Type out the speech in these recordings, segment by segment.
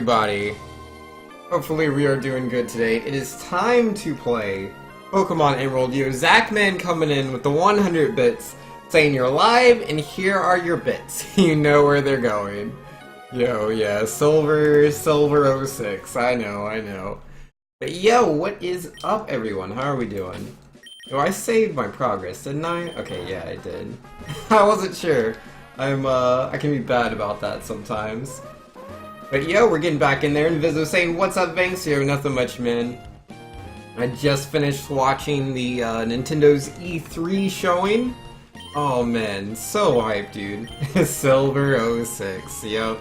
everybody? Hopefully we are doing good today. It is time to play Pokemon Emerald. Yo, Zachman coming in with the 100 bits, saying you're live, and here are your bits. You know where they're going. Yo, yeah, Silver 06. I know. But yo, what is up, everyone? How are we doing? Oh, I saved my progress, didn't I? Okay, yeah, I did. I wasn't sure. I can be bad about that sometimes. But yo, we're getting back in there, and Viz was saying, what's up, Banks? Yo, nothing much, man. I just finished watching the Nintendo's E3 showing. Oh man, so hyped, dude. Silver 06. Yep.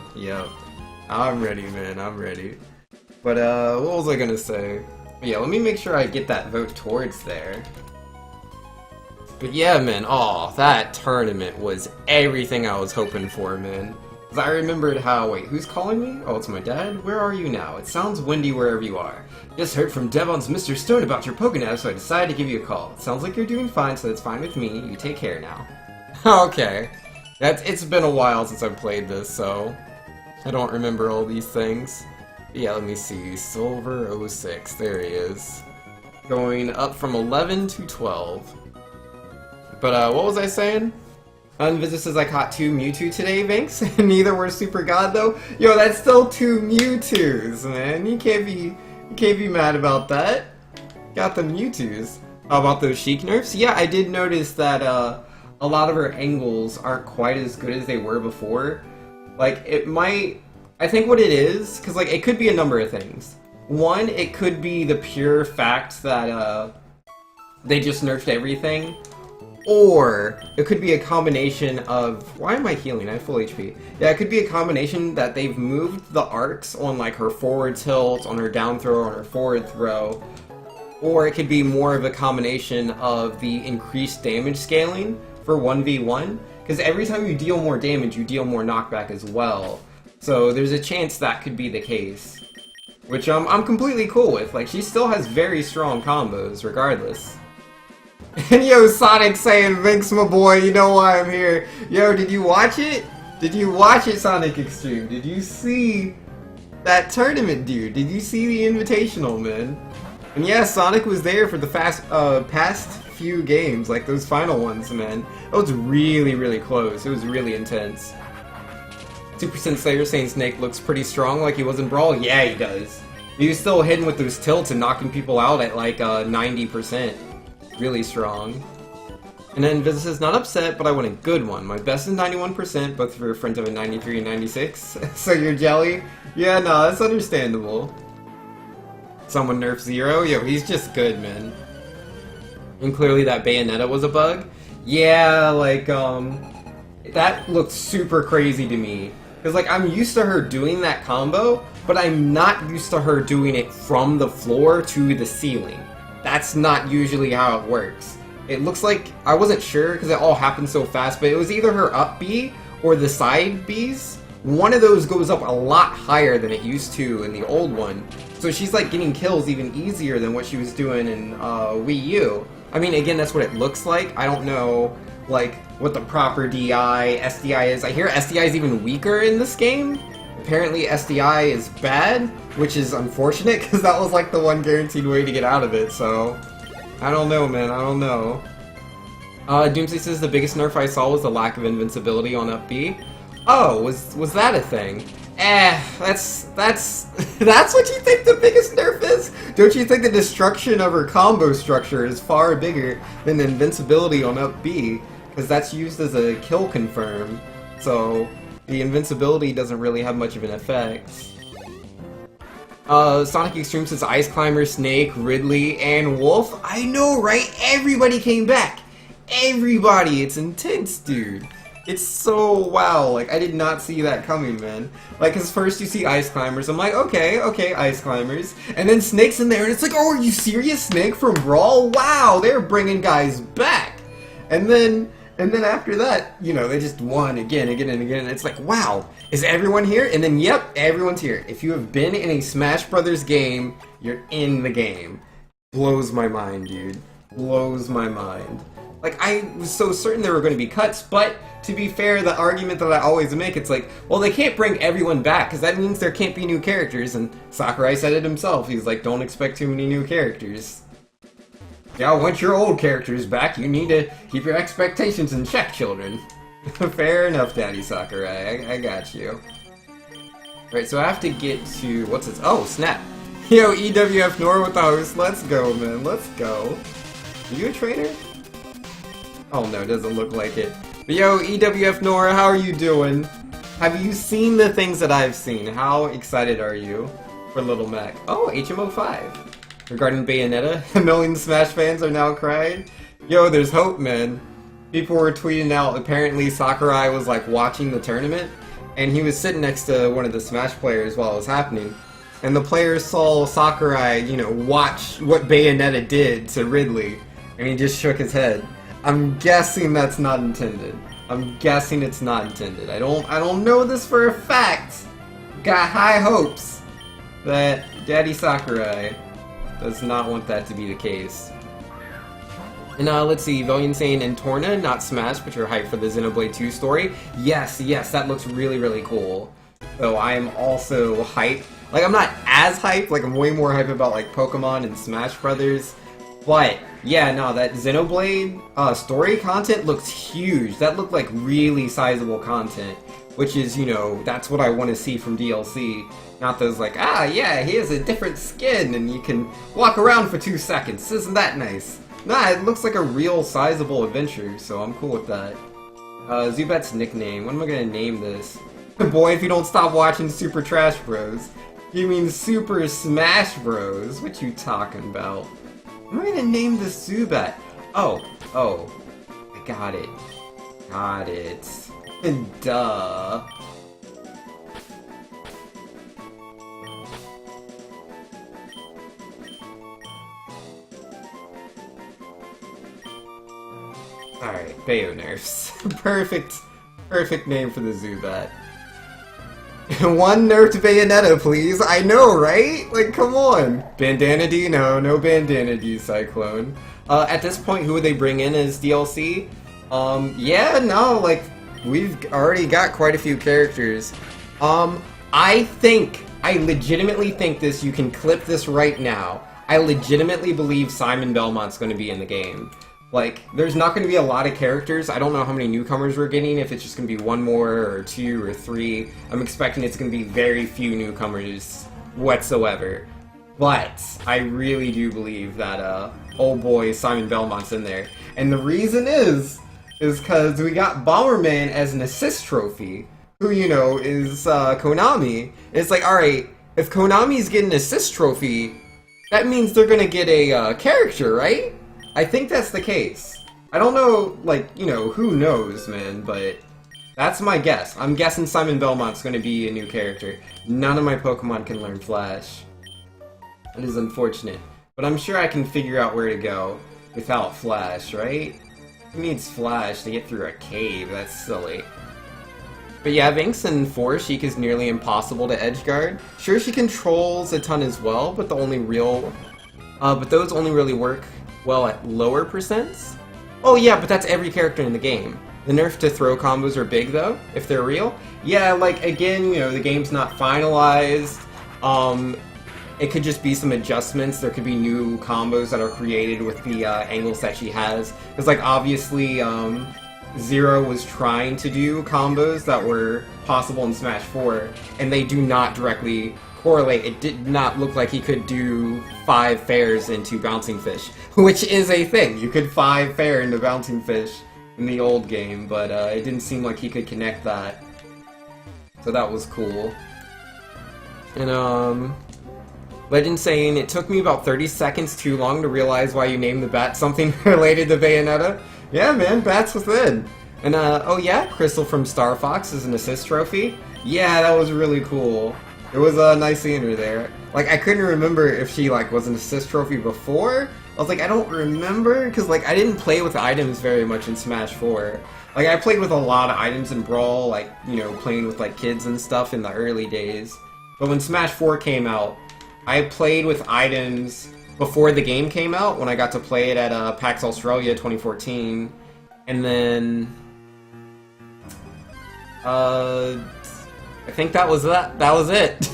I'm ready, man, I'm ready. But what was I gonna say? Yeah, let me make sure I get that vote towards there. But yeah, man, oh, that tournament was everything I was hoping for, man. Because I remembered how, wait, who's calling me? Oh, it's my dad? Where are you now? It sounds windy wherever you are. Just heard from Devon's Mr. Stone about your Pokénav, so I decided to give you a call. It sounds like you're doing fine, so that's fine with me. You take care now. Okay. It's been a while since I've played this, so I don't remember all these things. Yeah, let me see. Silver 06, there he is. Going up from 11 to 12. But, what was I saying? Unvisit says I caught 2 Mewtwo today, Vinks. Neither were Super God, though. Yo, that's still 2 Mewtwo's, man. You can't be mad about that. Got the Mewtwo's. How about those Sheik nerfs? Yeah, I did notice that, a lot of her angles aren't quite as good as they were before. Like, it might... I think what it is, because, like, it could be a number of things. One, it could be the pure fact that, they just nerfed everything. Or, it could be a combination of... Why am I healing? I have full HP. Yeah, it could be a combination that they've moved the arcs on, like, her forward tilt, on her down throw, on her forward throw. Or it could be more of a combination of the increased damage scaling for 1v1. Because every time you deal more damage, you deal more knockback as well. So there's a chance that could be the case. Which I'm completely cool with. Like, she still has very strong combos, regardless. And yo, Sonic saying, Vinks, my boy, you know why I'm here. Yo, did you watch it? Did you watch it, Sonic Extreme? Did you see that tournament, dude? Did you see the Invitational, man? And yeah, Sonic was there for the past few games, like those final ones, man. It was really, really close. It was really intense. 2% Slayer saying Snake looks pretty strong like he was in Brawl. Yeah, he does. He was still hitting with those tilts and knocking people out at like 90%. Really strong. And then Viz is not upset, but I want a good one. My best is 91%, both for friends of a 93 and 96. So you're jelly? Yeah, no, that's understandable. Someone nerfs Zero? Yo, he's just good, man. And clearly that Bayonetta was a bug? Yeah, like, that looked super crazy to me. Because, like, I'm used to her doing that combo, but I'm not used to her doing it from the floor to the ceiling. That's not usually how it works. It looks like, I wasn't sure because it all happened so fast, but it was either her up B or the side Bs. One of those goes up a lot higher than it used to in the old one. So she's like getting kills even easier than what she was doing in Wii U. I mean, again, that's what it looks like. I don't know, like, what the proper DI, SDI is. I hear SDI is even weaker in this game. Apparently SDI is bad, which is unfortunate, because that was like the one guaranteed way to get out of it, so... I don't know, man, I don't know. Doomsday says the biggest nerf I saw was the lack of invincibility on up B. Oh, was that a thing? That's what you think the biggest nerf is? Don't you think the destruction of her combo structure is far bigger than the invincibility on up B? Because that's used as a kill confirm, so... The invincibility doesn't really have much of an effect. Sonic Extreme says Ice Climber, Snake, Ridley, and Wolf. I know, right? Everybody came back! Everybody! It's intense, dude. It's so wow. Like, I did not see that coming, man. Like, cause first you see Ice Climbers, I'm like, okay, Ice Climbers. And then Snake's in there, and it's like, oh, are you serious? Snake from Brawl? Wow, they're bringing guys back! And then after that, you know, they just won again. It's like, wow, is everyone here? And then, yep, everyone's here. If you have been in a Smash Brothers game, you're in the game. Blows my mind, dude. Blows my mind. Like, I was so certain there were going to be cuts, but to be fair, the argument that I always make, it's like, well, they can't bring everyone back, because that means there can't be new characters, and Sakurai said it himself. He's like, don't expect too many new characters. Yeah, once your old character's back, you need to keep your expectations in check, children. Fair enough, Daddy Sakurai, I got you. Right, so I have to get to, what's this? Oh, snap. Yo, EWF Nor with the host, let's go, man, let's go. Are you a trainer? Oh no, doesn't look like it. But yo, EWF Nora, how are you doing? Have you seen the things that I've seen? How excited are you for Little Mac? Oh, HMO5. Regarding Bayonetta, a million Smash fans are now crying. Yo, there's hope, man. People were tweeting out, apparently Sakurai was like watching the tournament, and he was sitting next to one of the Smash players while it was happening. And the players saw Sakurai, you know, watch what Bayonetta did to Ridley, and he just shook his head. I'm guessing that's not intended. I'm guessing it's not intended. I don't know this for a fact. Got high hopes that Daddy Sakurai does not want that to be the case. And let's see, Valiant saying in Torna, not Smash, but you're hyped for the Xenoblade 2 story. Yes, that looks really, really cool. So I am also hyped. Like, I'm not as hyped, like I'm way more hyped about like Pokemon and Smash Brothers. But, yeah, no, that Xenoblade story content looks huge. That looked like really sizable content. Which is, you know, that's what I want to see from DLC. Not those like, ah, yeah, he has a different skin and you can walk around for 2 seconds. Isn't that nice? Nah, it looks like a real sizable adventure, so I'm cool with that. Zubat's nickname. What am I gonna name this? Boy, if you don't stop watching Super Trash Bros. You mean Super Smash Bros. What you talking about? What am I gonna name this Zubat? Oh, I got it. Got it. Duh. Alright, Bayo nerfs. Perfect name for the Zubat. One nerf to Bayonetta, please. I know, right? Like, come on. Bandana D? No Bandana D, Cyclone. At this point, who would they bring in as DLC? Yeah, no, like, we've already got quite a few characters. I legitimately think this, you can clip this right now. I legitimately believe Simon Belmont's going to be in the game. Like, there's not going to be a lot of characters. I don't know how many newcomers we're getting, if it's just going to be one more, or 2, or 3. I'm expecting it's going to be very few newcomers whatsoever. But I really do believe that, old boy Simon Belmont's in there. And the reason is because we got Bomberman as an assist trophy, who, you know, is, Konami. It's like, alright, if Konami's getting an assist trophy, that means they're going to get a, character, right? I think that's the case. I don't know, like, you know, who knows, man, but that's my guess. I'm guessing Simon Belmont's going to be a new character. None of my Pokemon can learn Flash. That is unfortunate. But I'm sure I can figure out where to go without Flash, right? Who needs Flash to get through a cave? That's silly. But yeah, Vinx and 4 Sheik is nearly impossible to edgeguard. Sure, she controls a ton as well, but those only really work well at lower percents? Oh yeah, but that's every character in the game. The nerf to throw combos are big though, if they're real. Yeah, like again, you know, the game's not finalized. It could just be some adjustments. There could be new combos that are created with the angles that she has. Because like obviously, Zero was trying to do combos that were possible in Smash 4, and they do not directly correlate. It did not look like he could do 5 fairs into Bouncing Fish, which is a thing. You could 5 fair into Bouncing Fish in the old game, but it didn't seem like he could connect that. So that was cool. And Legend saying, it took me about 30 seconds too long to realize why you named the bat something related to Bayonetta. Yeah, man, Bats Within. And oh yeah, Crystal from Star Fox is an assist trophy. Yeah, that was really cool. It was nice seeing her there. Like, I couldn't remember if she, like, was an assist trophy before. I was like, I don't remember, because, like, I didn't play with items very much in Smash 4. Like, I played with a lot of items in Brawl, like, you know, playing with, like, kids and stuff in the early days. But when Smash 4 came out, I played with items before the game came out, when I got to play it at PAX Australia 2014, and then I think that was it.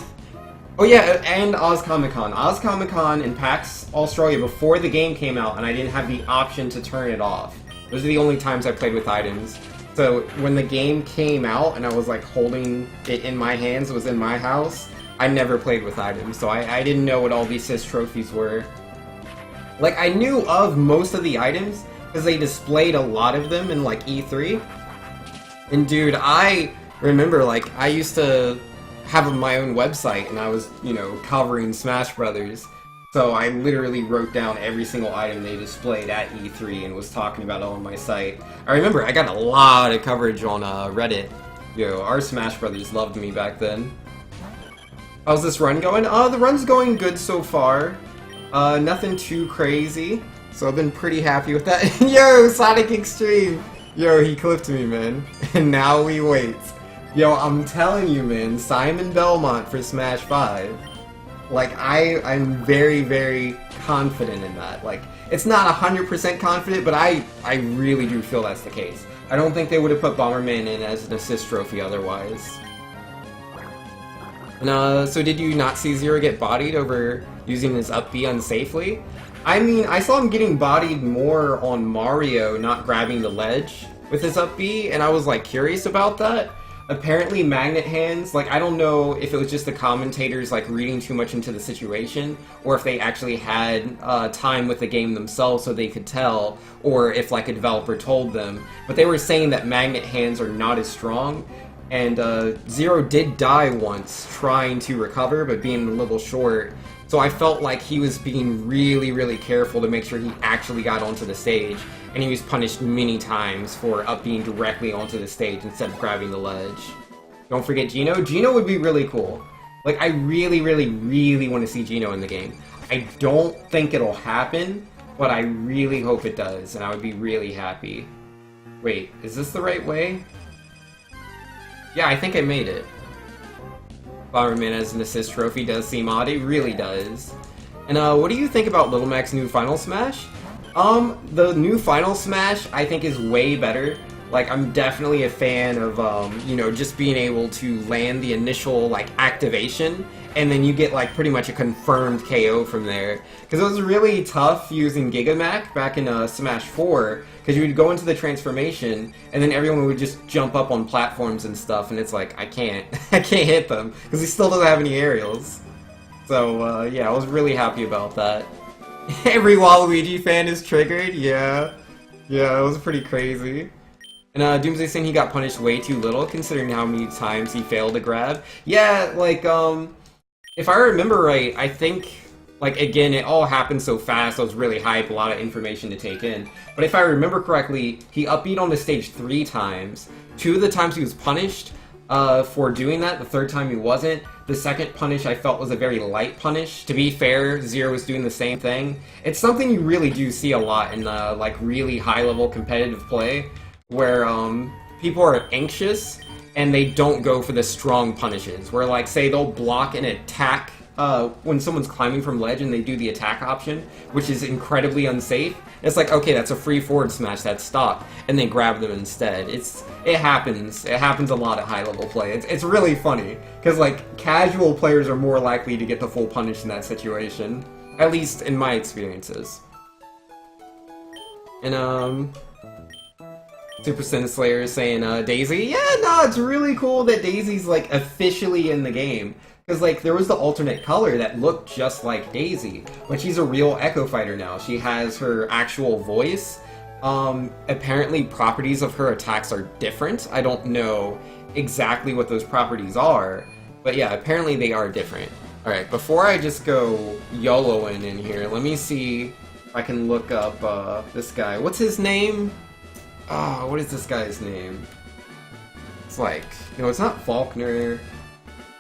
Oh yeah, and Oz Comic Con. Oz Comic Con and PAX Australia before the game came out, and I didn't have the option to turn it off. Those are the only times I played with items. So when the game came out and I was like holding it in my hands, it was in my house, I never played with items, so I didn't know what all these Sis trophies were. Like, I knew of most of the items, because they displayed a lot of them in, like, E3. And dude, I remember, like, I used to have my own website, and I was, you know, covering Smash Brothers. So I literally wrote down every single item they displayed at E3 and was talking about it on my site. I remember I got a lot of coverage on Reddit. Yo, our Smash Brothers loved me back then. How's this run going? The run's going good so far. Nothing too crazy. So I've been pretty happy with that. Yo, Sonic Extreme! Yo, he clipped me, man. And now we wait. Yo, I'm telling you, man, Simon Belmont for Smash 5. Like, I'm very, very confident in that. Like, it's not 100% confident, but I really do feel that's the case. I don't think they would have put Bomberman in as an assist trophy otherwise. And, so did you not see Zero get bodied over using his up B unsafely? I mean, I saw him getting bodied more on Mario not grabbing the ledge with his up B, and I was, like, curious about that. Apparently Magnet Hands, like, I don't know if it was just the commentators, like, reading too much into the situation, or if they actually had time with the game themselves so they could tell, or if, like, a developer told them. But they were saying that Magnet Hands are not as strong, and Zero did die once trying to recover, but being a little short. So I felt like he was being really, really careful to make sure he actually got onto the stage, and he was punished many times for up being directly onto the stage instead of grabbing the ledge. Don't forget Geno. Geno would be really cool. Like, I really, really, really want to see Geno in the game. I don't think it'll happen, but I really hope it does, and I would be really happy. Wait, is this the right way? Yeah, I think I made it. Bomberman as an assist trophy does seem odd, it really does. And what do you think about Little Mac's new Final Smash? The new Final Smash I think is way better. Like, I'm definitely a fan of, you know, just being able to land the initial, like, activation, and then you get, like, pretty much a confirmed KO from there. Because it was really tough using Gigamac back in Smash 4, because you would go into the transformation, and then everyone would just jump up on platforms and stuff, and it's like, I can't hit them, because he still doesn't have any aerials. So, yeah, I was really happy about that. Every Waluigi fan is triggered, yeah. Yeah, it was pretty crazy. And Doomsday saying he got punished way too little, considering how many times he failed to grab. Yeah, like, if I remember right, I think, like, again, it all happened so fast, I was really hype, a lot of information to take in. But if I remember correctly, he up-beat on the stage 3 times. 2 of the times he was punished for doing that, the 3rd time he wasn't. The 2nd punish I felt was a very light punish. To be fair, Zero was doing the same thing. It's something you really do see a lot in, like, really high-level competitive play, where people are anxious and they don't go for the strong punishes. Where, like, say they'll block an attack when someone's climbing from ledge and they do the attack option, which is incredibly unsafe. It's like, okay, that's a free forward smash, that's stop, and they grab them instead. It happens a lot at high level play. It's really funny because, like, casual players are more likely to get the full punish in that situation, at least in my experiences. And Super Sin Slayer is saying, Daisy? Yeah, no, it's really cool that Daisy's, like, officially in the game. Because, like, there was the alternate color that looked just like Daisy, but she's a real Echo Fighter now. She has her actual voice. Apparently properties of her attacks are different. I don't know exactly what those properties are, but yeah, apparently they are different. Alright, before I just go YOLOing in here, let me see if I can look up, this guy. What's his name? What is this guy's name? It's like, no, it's not Faulkner.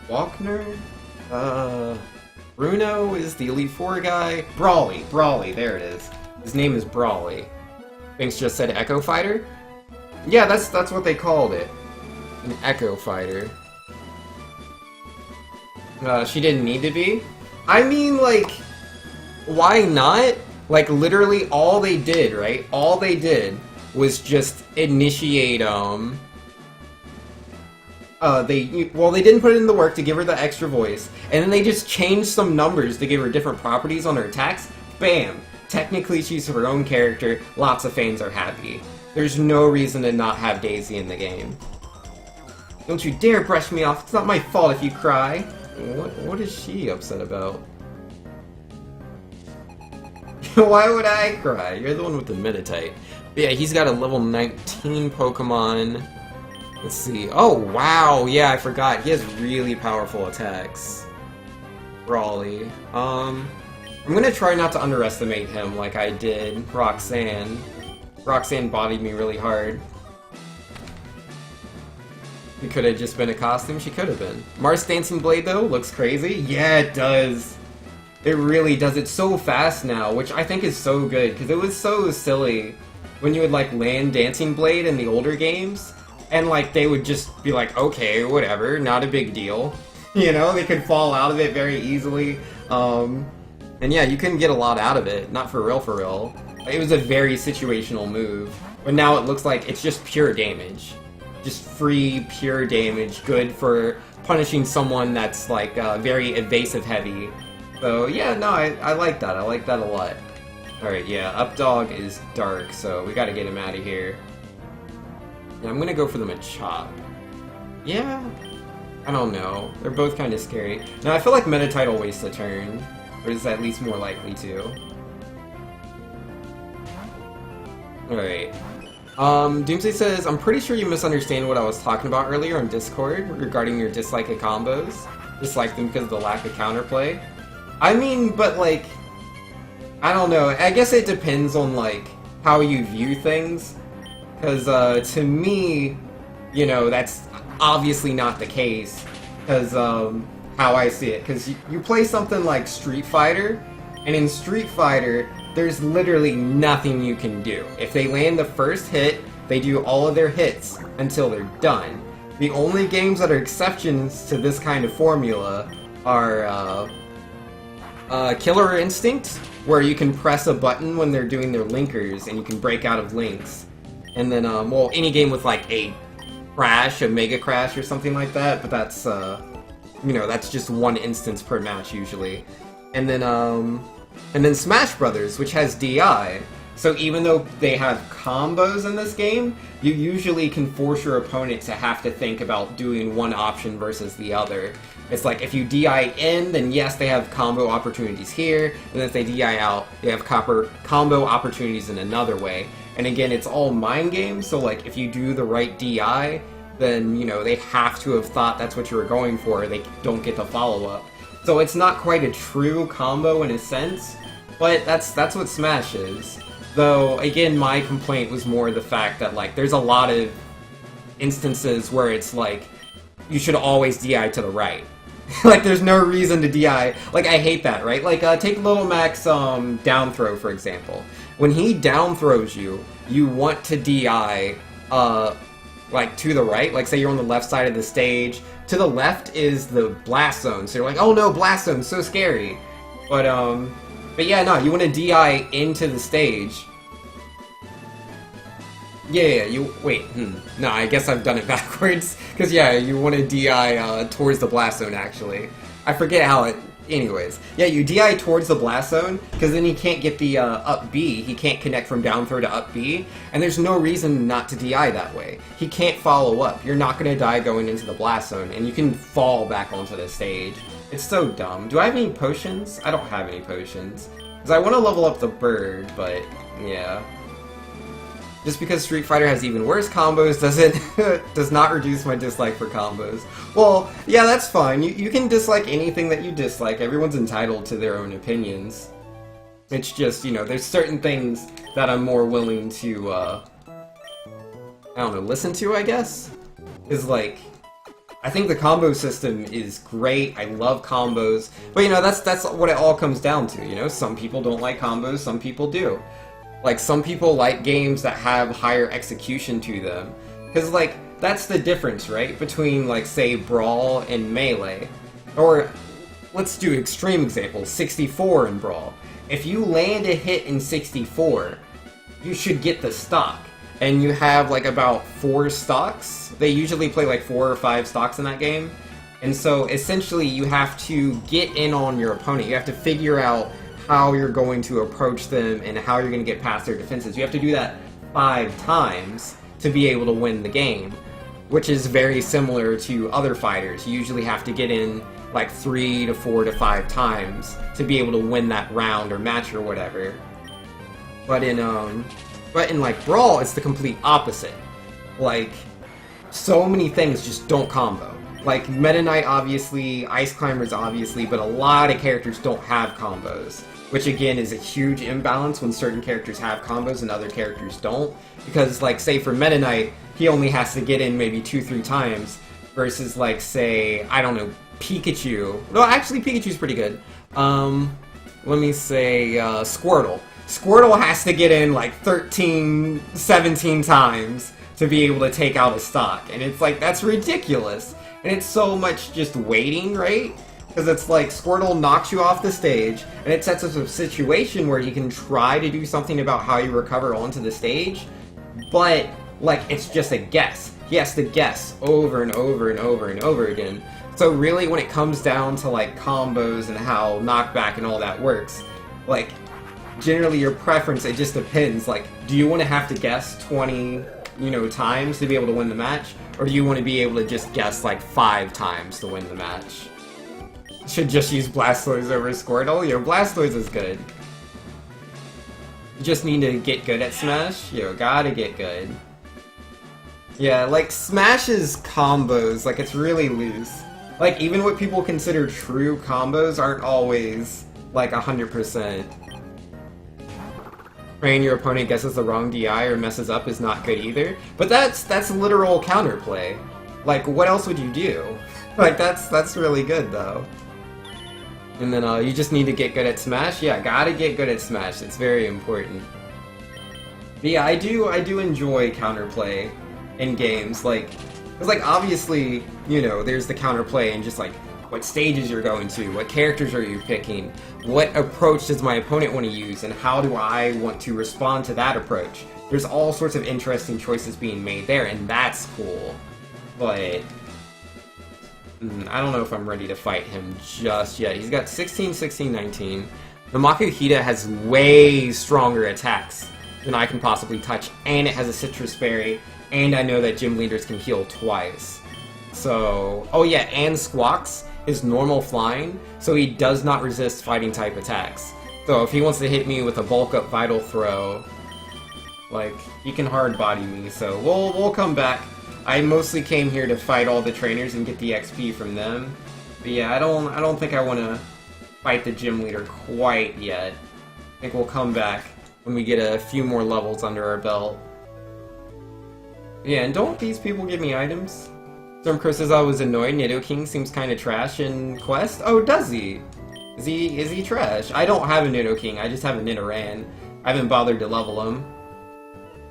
Faulkner? Bruno is the Elite Four guy. Brawly, there it is. His name is Brawly. Binks just said Echo Fighter? Yeah, that's what they called it. An Echo Fighter. She didn't need to be? I mean, like, why not? Like, literally all they did, right? All they did was just initiate, they didn't put in the work to give her the extra voice, and then they just changed some numbers to give her different properties on her attacks. Bam! Technically, she's her own character. Lots of fans are happy. There's no reason to not have Daisy in the game. Don't you dare brush me off. It's not my fault if you cry. What is she upset about? Why would I cry? You're the one with the Meditite. But yeah, he's got a level 19 Pokemon. Let's see. Oh, wow. Yeah, I forgot. He has really powerful attacks. Brawly. I'm gonna try not to underestimate him like I did Roxanne. Roxanne bodied me really hard. It could have just been a costume. She could have been. Mars Dancing Blade, though, looks crazy. Yeah, it does. It really does. It's so fast now, which I think is so good, because it was so silly when you would, like, land Dancing Blade in the older games, and, like, they would just be like, okay, whatever, not a big deal. You know, they could fall out of it very easily. And yeah, you couldn't get a lot out of it. Not for real, for real. It was a very situational move. But now it looks like it's just pure damage. Just free, pure damage. Good for punishing someone that's, like, very evasive heavy. So, yeah, no, I like that. I like that a lot. Alright, yeah, Updog is dark, so we gotta get him out of here. Yeah, I'm gonna go for the Machop. Yeah? I don't know. They're both kind of scary. Now, I feel like Meditite will waste a turn. Or is at least more likely to. Alright. Doomsday says, I'm pretty sure you misunderstand what I was talking about earlier on Discord regarding your dislike of combos. Dislike them because of the lack of counterplay. I mean, but like, I don't know. I guess it depends on like how you view things. Because to me, you know, that's obviously not the case. Because how I see it. Because you play something like Street Fighter, and in Street Fighter, there's literally nothing you can do. If they land the first hit, they do all of their hits until they're done. The only games that are exceptions to this kind of formula are Killer Instinct, where you can press a button when they're doing their linkers and you can break out of links. And then, well, any game with like a crash, a mega crash or something like that, but that's, you know, that's just one instance per match usually. And then Smash Brothers, which has DI. So even though they have combos in this game, you usually can force your opponent to have to think about doing one option versus the other. It's like, if you DI in, then yes, they have combo opportunities here, and if they DI out, they have combo opportunities in another way. And again, it's all mind games, so like, if you do the right DI, then, you know, they have to have thought that's what you were going for, they don't get the follow-up. So it's not quite a true combo in a sense, but that's what Smash is. Though, again, my complaint was more the fact that, like, there's a lot of instances where it's like, you should always DI to the right. Like, there's no reason to DI. Like, I hate that, right? Like, take Little Mac's down throw, for example. When he down throws you, you want to DI, like, to the right. Like, say you're on the left side of the stage. To the left is the blast zone. So you're like, oh no, blast zone, so scary. But yeah, no, you want to DI into the stage. Yeah, no, I guess I've done it backwards. Because, yeah, you want to DI towards the blast zone, actually. I forget how it... Anyways. Yeah, you DI towards the blast zone, because then he can't get the up B. He can't connect from down throw to up B. And there's no reason not to DI that way. He can't follow up. You're not going to die going into the blast zone, and you can fall back onto the stage. It's so dumb. Do I have any potions? I don't have any potions. Because I want to level up the bird, but yeah. Just because Street Fighter has even worse combos does not reduce my dislike for combos. Well, yeah, that's fine. You can dislike anything that you dislike. Everyone's entitled to their own opinions. It's just, you know, there's certain things that I'm more willing to, I don't know, listen to, I guess? Is like, I think the combo system is great. I love combos. But, you know, that's what it all comes down to, you know? Some people don't like combos, some people do. Like, some people like games that have higher execution to them. Because, like, that's the difference, right? Between, like, say, Brawl and Melee. Or, let's do extreme examples, 64 and Brawl. If you land a hit in 64, you should get the stock. And you have like about 4 stocks. They usually play like 4 or 5 stocks in that game. And so essentially you have to get in on your opponent. You have to figure out how you're going to approach them and how you're going to get past their defenses. You have to do that 5 times to be able to win the game, which is very similar to other fighters. You usually have to get in like 3 to 4 to 5 times to be able to win that round or match or whatever. But in like Brawl, it's the complete opposite. Like, so many things just don't combo. Like, Meta Knight obviously, Ice Climbers obviously, but a lot of characters don't have combos. Which again is a huge imbalance when certain characters have combos and other characters don't. Because, like, say for Meta Knight, he only has to get in maybe 2-3 times, versus, like, say, I don't know, Pikachu. No, actually, Pikachu's pretty good. Let me say, Squirtle. Squirtle has to get in, like, 13, 17 times to be able to take out a stock. And it's like, that's ridiculous. And it's so much just waiting, right? Because it's like, Squirtle knocks you off the stage, and it sets up a situation where he can try to do something about how you recover onto the stage, but, like, it's just a guess. He has to guess over and over and over and over again. So really, when it comes down to, like, combos and how knockback and all that works, like, generally your preference, it just depends. Like, do you want to have to guess 20, times to be able to win the match? Or do you want to be able to just guess, like, 5 times to win the match? Should just use Blastoise over Squirtle? Blastoise is good. You just need to get good at Smash. Gotta get good. Yeah, like, Smash's combos, like, it's really loose. Like, even what people consider true combos aren't always, like, 100%. Praying your opponent guesses the wrong DI or messes up is not good either. But that's literal counterplay. Like, what else would you do? Like, that's really good, though. And then, you just need to get good at Smash? Yeah, gotta get good at Smash. It's very important. But yeah, I do enjoy counterplay in games, like, because, like, obviously, there's the counterplay and just, like, what stages you're going to, what characters are you picking, what approach does my opponent want to use, and how do I want to respond to that approach. There's all sorts of interesting choices being made there, and that's cool. But I don't know if I'm ready to fight him just yet. He's got 16, 16, 19. The Makuhita has way stronger attacks than I can possibly touch, and it has a Citrus Berry, and I know that gym leaders can heal twice. So, oh yeah, and Squawks is normal flying, so he does not resist fighting type attacks. So if he wants to hit me with a bulk up Vital Throw, like, he can hard body me, so we'll come back. I mostly came here to fight all the trainers and get the XP from them. But yeah, I don't think I want to fight the gym leader quite yet. I think we'll come back when we get a few more levels under our belt. Yeah, and don't these people give me items? Stormcrow says I was annoyed. Nidoking seems kind of trash in Quest. Oh, does he? Is he trash? I don't have a Nidoking. I just have a Nidoran. I haven't bothered to level him.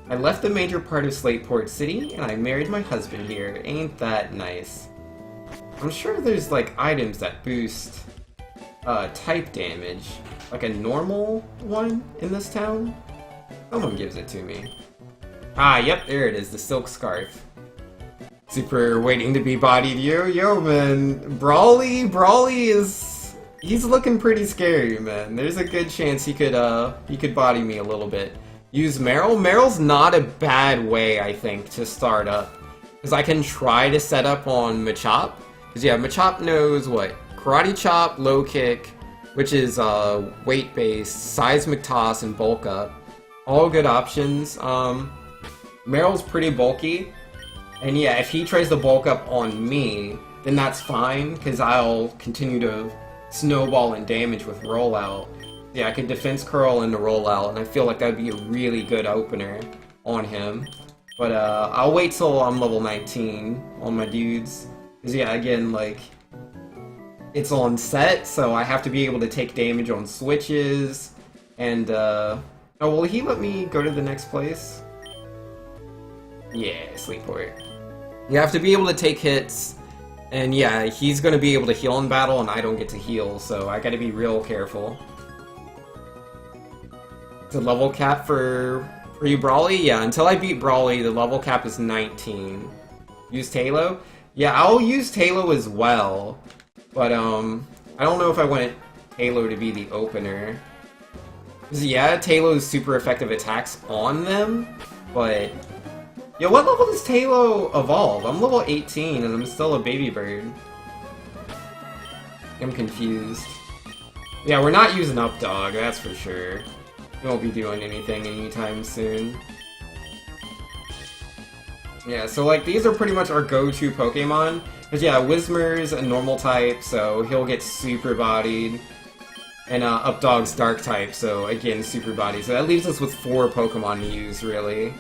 I left the major part of Slateport City, and I married my husband here. Ain't that nice? I'm sure there's, like, items that boost type damage. Like a normal one in this town? Someone gives it to me. Ah, yep, there it is, the Silk Scarf. Super waiting to be bodied. Yo, man. Brawly is... He's looking pretty scary, man. There's a good chance he could body me a little bit. Use Meryl? Meryl's not a bad way, I think, to start up. Because I can try to set up on Machop. Because, yeah, Machop knows, what? Karate Chop, Low Kick, which is weight-based, Seismic Toss, and Bulk Up. All good options. Meryl's pretty bulky. And yeah, if he tries to bulk up on me, then that's fine, because I'll continue to snowball and damage with Rollout. Yeah, I could Defense Curl into Rollout, and I feel like that'd be a really good opener on him. But I'll wait till I'm level 19 on my dudes. Because yeah, again, like, it's on set, so I have to be able to take damage on switches. And, oh, will he let me go to the next place? Yeah, Slateport. You have to be able to take hits, and yeah, he's going to be able to heal in battle, and I don't get to heal, so I gotta be real careful. The level cap for pre-Brawly? Yeah, until I beat Brawly, the level cap is 19. Use Halo? Yeah, I'll use Halo as well. But, I don't know if I want Halo to be the opener. Yeah, Halo's super effective attacks on them, but... Yo, what level does Halo evolve? I'm level 18 and I'm still a baby bird. I'm confused. Yeah, we're not using Updog, that's for sure. We won't be doing anything anytime soon. Yeah, so like, these are pretty much our go-to Pokemon. But yeah, Whismer's a normal type, so he'll get super bodied. And Updog's dark type, so again, super body. So that leaves us with 4 Pokemon to use, really.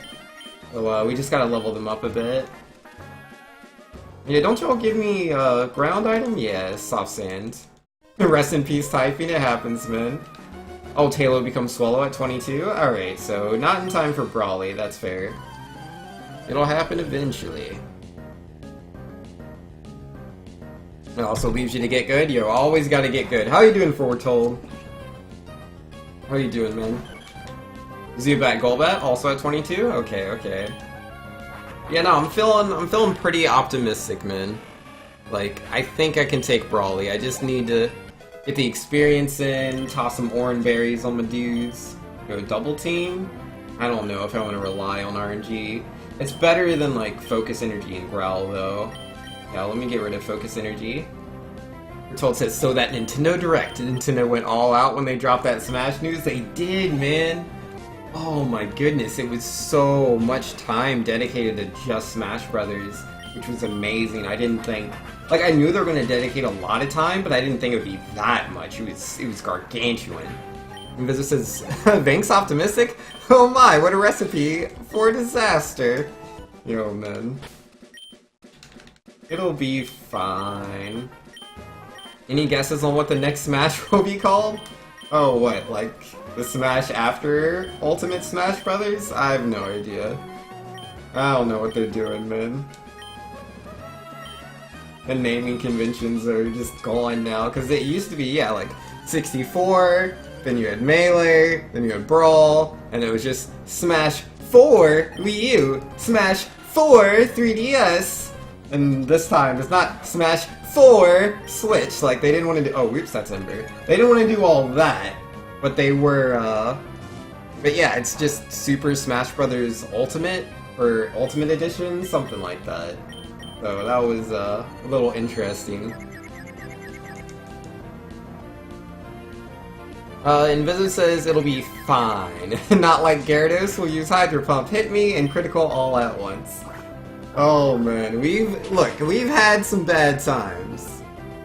So we just gotta level them up a bit. Yeah, don't y'all give me a ground item? Yeah, soft sand. Rest in peace typing, it happens, man. Oh, Halo becomes Swallow at 22? Alright, so not in time for Brawly, that's fair. It'll happen eventually. It also leaves you to get good. You always gotta get good. How you doing, Foretold? How you doing, man? Zubat Golbat also at 22? Okay, okay. Yeah, no, I'm feeling pretty optimistic, man. Like, I think I can take Brawly. I just need to get the experience in, toss some orange berries on my dudes. Go double team? I don't know if I want to rely on RNG. It's better than, like, Focus Energy and Growl, though. Yeah, let me get rid of Focus Energy. Foretold says, so that Nintendo Direct. Nintendo went all out when they dropped that Smash news? They did, man! Oh my goodness, it was so much time dedicated to just Smash Brothers, which was amazing. I didn't think... Like, I knew they were going to dedicate a lot of time, but I didn't think it would be that much. It was gargantuan. And Visitor says, Vanks optimistic? Oh my, what a recipe for disaster. Yo, man. It'll be fine. Any guesses on what the next Smash will be called? Oh, what, like the Smash after Ultimate Smash Brothers? I have no idea. I don't know what they're doing, man. The naming conventions are just gone now, because it used to be, yeah, like 64, then you had Melee, then you had Brawl, and it was just Smash 4 Wii U, Smash 4 3DS, and this time it's not Smash 4 Switch. Like, they didn't want to do— oh, whoops, that's Ember. They didn't want to do all that, but they were, but yeah, it's just Super Smash Brothers Ultimate, or Ultimate Edition, something like that. So that was, a little interesting. Inviso says it'll be fine. Not like Gyarados will use Hydro Pump, hit me, and critical all at once. Oh man, we've had some bad times.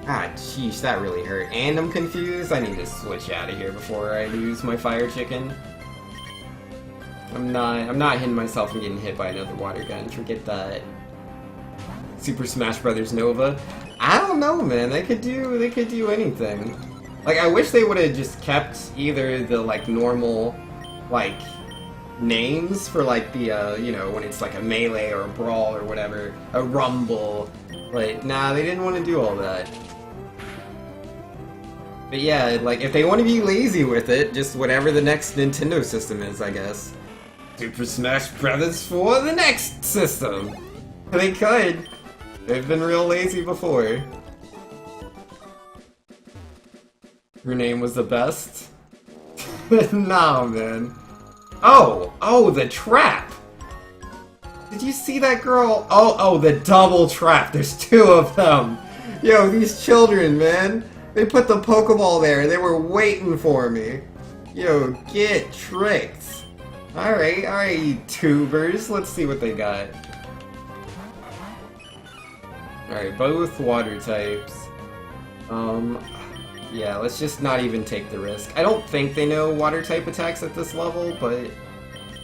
Ah, jeez, that really hurt. And I'm confused. I need to switch out of here before I lose my Fire Chicken. I'm not hitting myself from getting hit by another water gun. Forget that. Super Smash Bros. Nova. I don't know, man. They could do anything. Like, I wish they would have just kept either the, like, normal, like, names for, like, the, you know, when it's, like, a Melee or a Brawl or whatever, a Rumble. But, nah, they didn't want to do all that. But yeah, like, if they want to be lazy with it, just whatever the next Nintendo system is, I guess. Super Smash Bros. For the next system! They could. They've been real lazy before. Her name was the best? Nah, man. Oh, the trap! Did you see that girl? Oh, the double trap. There's 2 of them. Yo, these children, man. They put the Pokeball there. They were waiting for me. Yo, get tricked. Alright, you tubers. Let's see what they got. Alright, both water types. Yeah, let's just not even take the risk. I don't think they know water type attacks at this level, but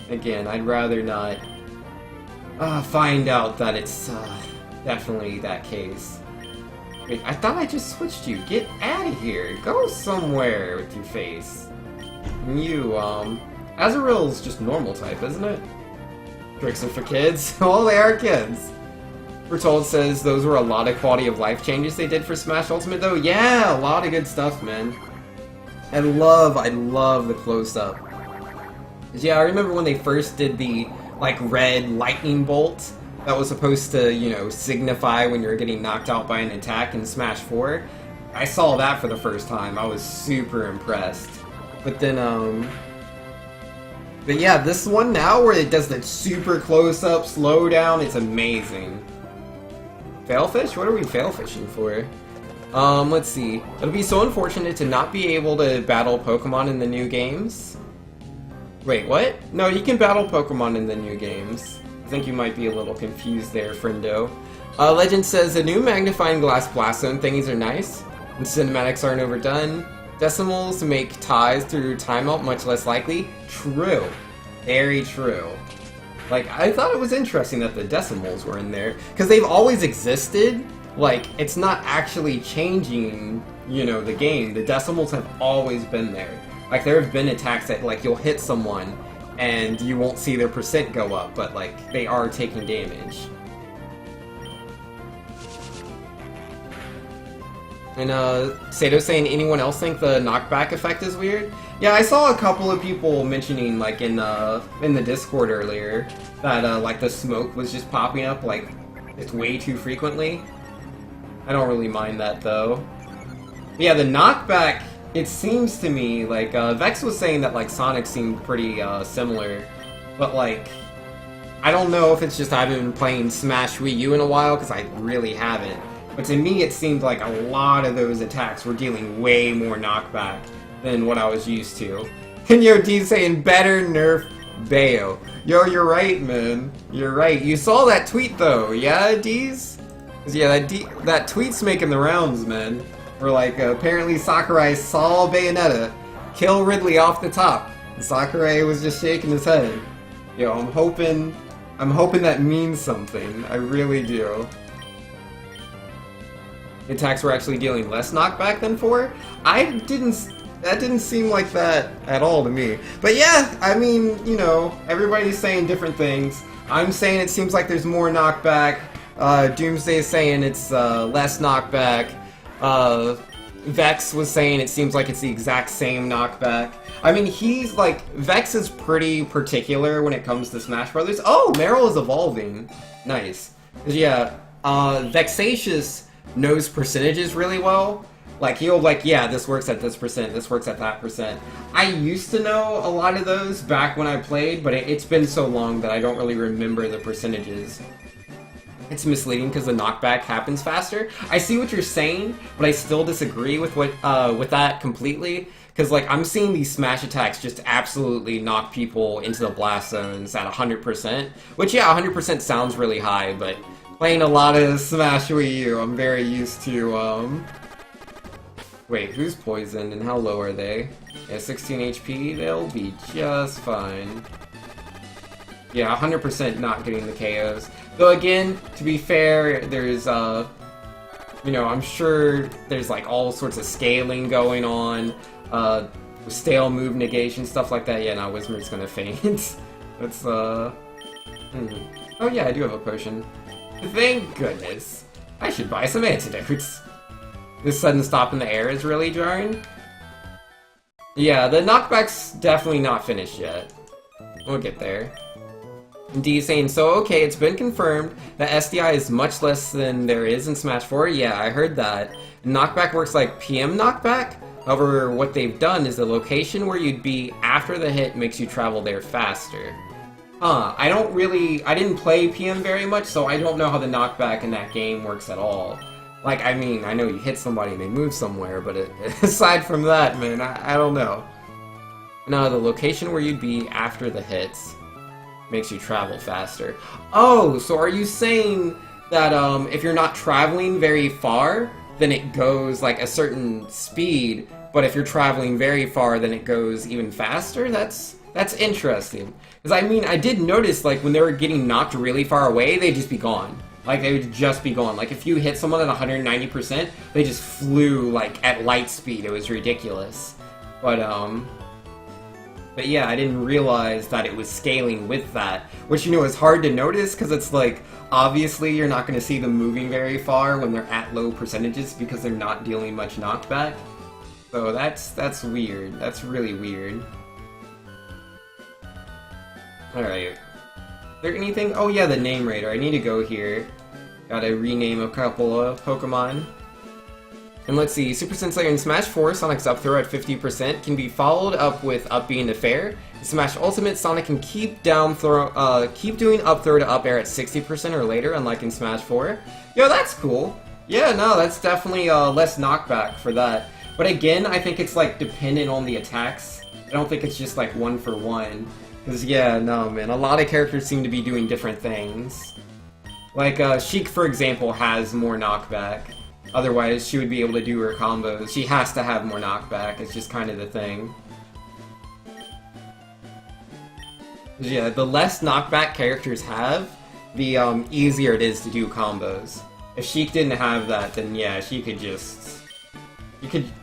again, I'd rather not find out that it's definitely that case. Wait, I thought I just switched you. Get out of here. Go somewhere with your face. You, Azrael's just normal type, isn't it? Tricks are for kids. Well, they are kids. Foretold says those were a lot of quality of life changes they did for Smash Ultimate, though. Yeah, a lot of good stuff, man. I love the close-up. Yeah, I remember when they first did the, like, red lightning bolt that was supposed to, you know, signify when you're getting knocked out by an attack in Smash 4. I saw that for the first time. I was super impressed. But then, But yeah, this one now where it does that super close-up, slow down, it's amazing. Failfish? What are we failfishing for? Let's see. It'll be so unfortunate to not be able to battle Pokemon in the new games. Wait, what? No, you can battle Pokemon in the new games. I think you might be a little confused there, friendo. Legend says the new magnifying glass blast zone thingies are nice, and cinematics aren't overdone. Decimals make ties through timeout much less likely. True. Very true. Like, I thought it was interesting that the decimals were in there, because they've always existed. Like, it's not actually changing, you know, the game. The decimals have always been there. Like, there have been attacks that, like, you'll hit someone, and you won't see their percent go up, but, like, they are taking damage. And, Sato's saying, anyone else think the knockback effect is weird? Yeah, I saw a couple of people mentioning, like, in the Discord earlier, that, like, the smoke was just popping up, like, it's way too frequently. I don't really mind that, though. But yeah, the knockback, it seems to me, like, Vex was saying that, like, Sonic seemed pretty, similar, but, like, I don't know if it's just I haven't been playing Smash Wii U in a while, because I really haven't. But to me, it seemed like a lot of those attacks were dealing way more knockback than what I was used to. And yo, D's saying, better nerf Bayo. Yo, you're right, man. You're right. You saw that tweet, though, yeah, D's? Yeah, that tweet's making the rounds, man. Where, like, apparently Sakurai saw Bayonetta kill Ridley off the top. And Sakurai was just shaking his head. Yo, I'm hoping that means something. I really do. The attacks were actually dealing less knockback than 4? That didn't seem like that at all to me. But yeah, I mean, you know, everybody's saying different things. I'm saying it seems like there's more knockback. Doomsday is saying it's less knockback. Vex was saying it seems like it's the exact same knockback. I mean, he's like, Vex is pretty particular when it comes to Smash Brothers. Oh, Meryl is evolving. Nice. Yeah, Vexatious knows percentages really well. Like, he'll like, yeah, this works at this percent, this works at that percent. I used to know a lot of those back when I played, but it's been so long that I don't really remember the percentages. It's misleading because the knockback happens faster. I see what you're saying, but I still disagree with with that completely. Because, like, I'm seeing these smash attacks just absolutely knock people into the blast zones at 100%. Which, yeah, 100% sounds really high, but playing a lot of Smash Wii U, I'm very used to, Wait, who's poisoned and how low are they? Yeah, 16 HP, they'll be just fine. Yeah, 100% not getting the KOs. Though again, to be fair, there's, you know, I'm sure there's like all sorts of scaling going on, stale move negation, stuff like that. Yeah, now Wizard's gonna faint. That's, Oh yeah, I do have a potion. Thank goodness. I should buy some antidotes. This sudden stop in the air is really jarring. Yeah, the knockback's definitely not finished yet. We'll get there. D saying, so okay, it's been confirmed that SDI is much less than there is in Smash 4. Yeah, I heard that. Knockback works like PM knockback. However, what they've done is the location where you'd be after the hit makes you travel there faster. Huh, I didn't play PM very much, so I don't know how the knockback in that game works at all. Like, I mean, I know you hit somebody and they move somewhere, but aside from that, man, I don't know. No, the location where you'd be after the hits makes you travel faster. Oh, so are you saying that if you're not traveling very far, then it goes like a certain speed, but if you're traveling very far, then it goes even faster? That's interesting. Because I mean, I did notice like when they were getting knocked really far away, they'd just be gone. Like, they would just be gone. Like, if you hit someone at 190%, they just flew, like, at light speed. It was ridiculous. But yeah, I didn't realize that it was scaling with that. Which, you know, is hard to notice, because it's like, obviously you're not going to see them moving very far when they're at low percentages, because they're not dealing much knockback. So that's weird. That's really weird. Alright. Is there anything? Oh yeah, the name raider. I need to go here. Gotta rename a couple of Pokemon. And let's see, Super Saiyan in Smash 4, Sonic's up throw at 50% can be followed up with up B into fair. In Smash Ultimate, Sonic can keep doing up throw to up air at 60% or later, unlike in Smash 4. Yo, that's cool. Yeah, no, that's definitely less knockback for that. But again, I think it's like dependent on the attacks. I don't think it's just like one for one. Because yeah, no man, a lot of characters seem to be doing different things. Like Sheik, for example, has more knockback. Otherwise, she would be able to do her combos. She has to have more knockback. It's just kind of the thing. Yeah, the less knockback characters have, the easier it is to do combos. If Sheik didn't have that, then yeah, she could just...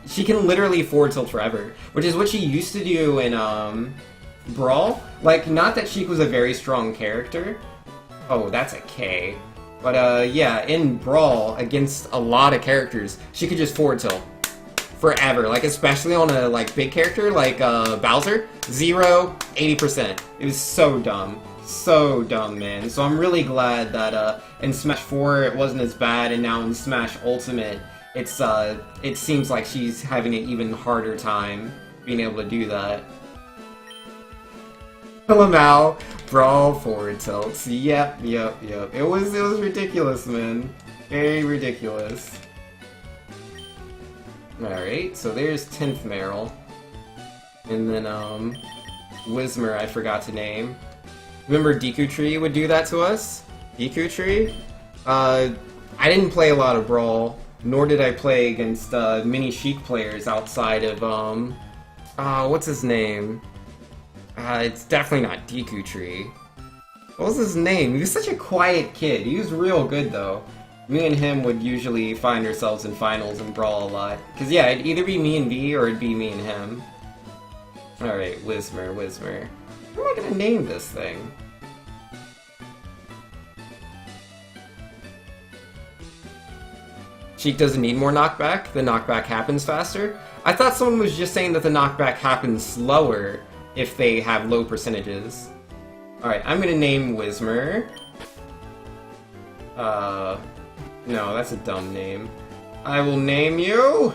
She can literally forward tilt forever. Which is what she used to do in Brawl. Like, not that Sheik was a very strong character. Oh, that's a K. But yeah, in Brawl, against a lot of characters, she could just forward tilt forever. Like, especially on a like big character like Bowser, 0, 80%. It was so dumb. So dumb, man. So I'm really glad that in Smash 4 it wasn't as bad, and now in Smash Ultimate, it's it seems like she's having an even harder time being able to do that. Lamau, Brawl forward tilts. Yep. It was ridiculous, man. Very ridiculous. Alright, so there's 10th Meryl. And then, Whismer I forgot to name. Remember Deku Tree would do that to us? Deku Tree? I didn't play a lot of Brawl, nor did I play against, many Sheik players outside of, what's his name? It's definitely not Deku Tree. What was his name? He was such a quiet kid. He was real good, though. Me and him would usually find ourselves in finals and Brawl a lot. Because, yeah, it'd either be me and V, or it'd be me and him. Alright, Whismer. How am I gonna name this thing? Sheik doesn't need more knockback? The knockback happens faster? I thought someone was just saying that the knockback happens slower if they have low percentages. Alright, I'm gonna name Whismer. No, that's a dumb name. I will name you...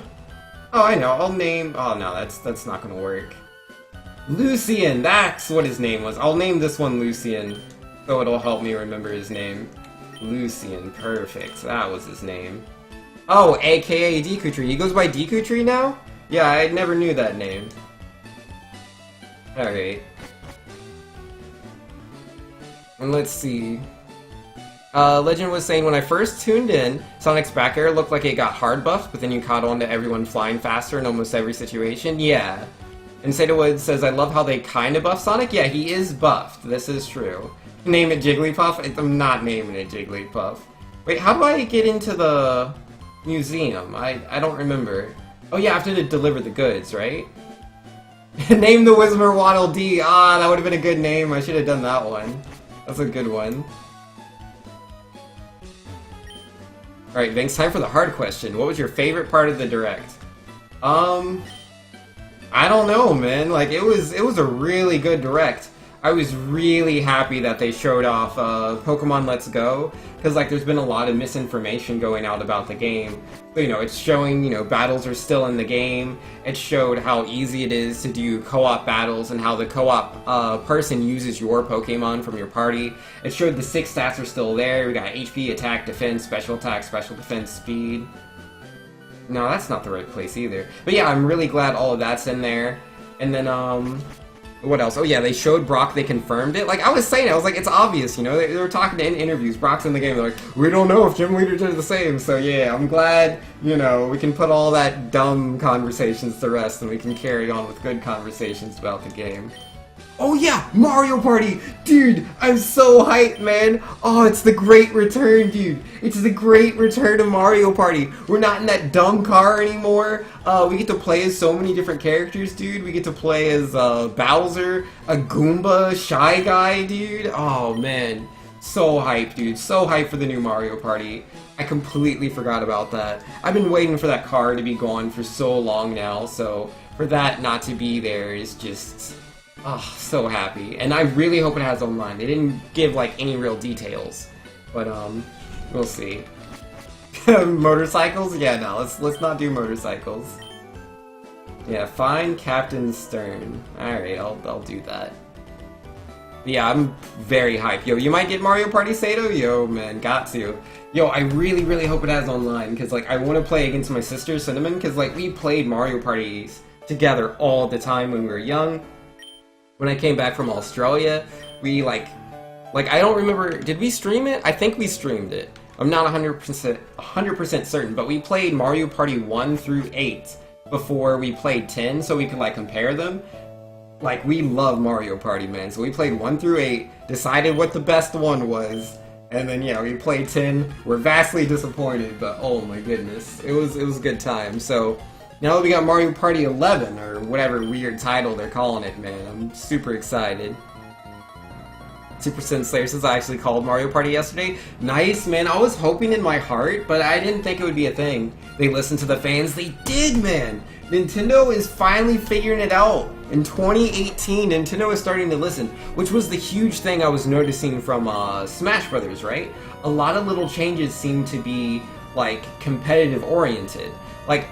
Oh, I know, I'll name... Oh, no, that's not gonna work. Lucian, that's what his name was. I'll name this one Lucian, so it'll help me remember his name. Lucian, perfect. That was his name. Oh, aka Deku Tree. He goes by Deku Tree now? Yeah, I never knew that name. Alright. And let's see. Legend was saying, when I first tuned in, Sonic's back air looked like it got hard buffed, but then you caught on to everyone flying faster in almost every situation. Yeah. And Sadawood says, I love how they kinda buff Sonic. Yeah, he is buffed. This is true. Name it Jigglypuff? I'm not naming it Jigglypuff. Wait, how do I get into the museum? I don't remember. Oh yeah, I have to deliver the goods, right? Name the Whismer Waddle D. Ah, that would have been a good name. I should have done that one. That's a good one. Alright, Vince, time for the hard question. What was your favorite part of the Direct? I don't know, man. Like, it was a really good Direct. I was really happy that they showed off Pokemon Let's Go, because like there's been a lot of misinformation going out about the game. But, you know, it's showing, you know, battles are still in the game. It showed how easy it is to do co-op battles and how the co-op person uses your Pokemon from your party. It showed the 6 stats are still there. We got HP, attack, defense, special attack, special defense, speed. No, that's not the right place either. But yeah, I'm really glad all of that's in there. And then, what else? Oh yeah, they showed Brock, they confirmed it. Like, I was saying, I was like, it's obvious, you know? They were talking in interviews, Brock's in the game, they're like, we don't know if gym leaders are the same. So yeah, I'm glad, you know, we can put all that dumb conversations to rest and we can carry on with good conversations about the game. Oh yeah, Mario Party! Dude, I'm so hyped, man! Oh, it's the great return, dude! It's the great return of Mario Party! We're not in that dumb car anymore. We get to play as so many different characters, dude. We get to play as Bowser, a Goomba, Shy Guy, dude. Oh, man. So hyped, dude. So hyped for the new Mario Party. I completely forgot about that. I've been waiting for that car to be gone for so long now, so for that not to be there is just... Oh, so happy. And I really hope it has online. They didn't give, like, any real details. But, we'll see. Motorcycles? Yeah, no, let's not do motorcycles. Yeah, find Captain Stern. Alright, I'll do that. But yeah, I'm very hyped. Yo, you might get Mario Party Sato? Yo, man, got to. Yo, I really, really hope it has online, because, like, I want to play against my sister, Cinnamon, because, like, we played Mario Parties together all the time when we were young. When I came back from Australia, we, like, I don't remember, did we stream it? I think we streamed it. I'm not 100% certain, but we played Mario Party 1 through 8 before we played 10, so we could, like, compare them. Like, we love Mario Party, man, so we played 1 through 8, decided what the best one was, and then, yeah, we played 10. We're vastly disappointed, but oh my goodness, it was a good time. So now that we got Mario Party 11, or whatever weird title they're calling it, man, I'm super excited. Super Slayer says I actually called Mario Party yesterday. Nice, man. I was hoping in my heart, but I didn't think it would be a thing. They listened to the fans. They did, man. Nintendo is finally figuring it out. In 2018, Nintendo is starting to listen, which was the huge thing I was noticing from Smash Brothers, right? A lot of little changes seem to be, like, competitive oriented. Like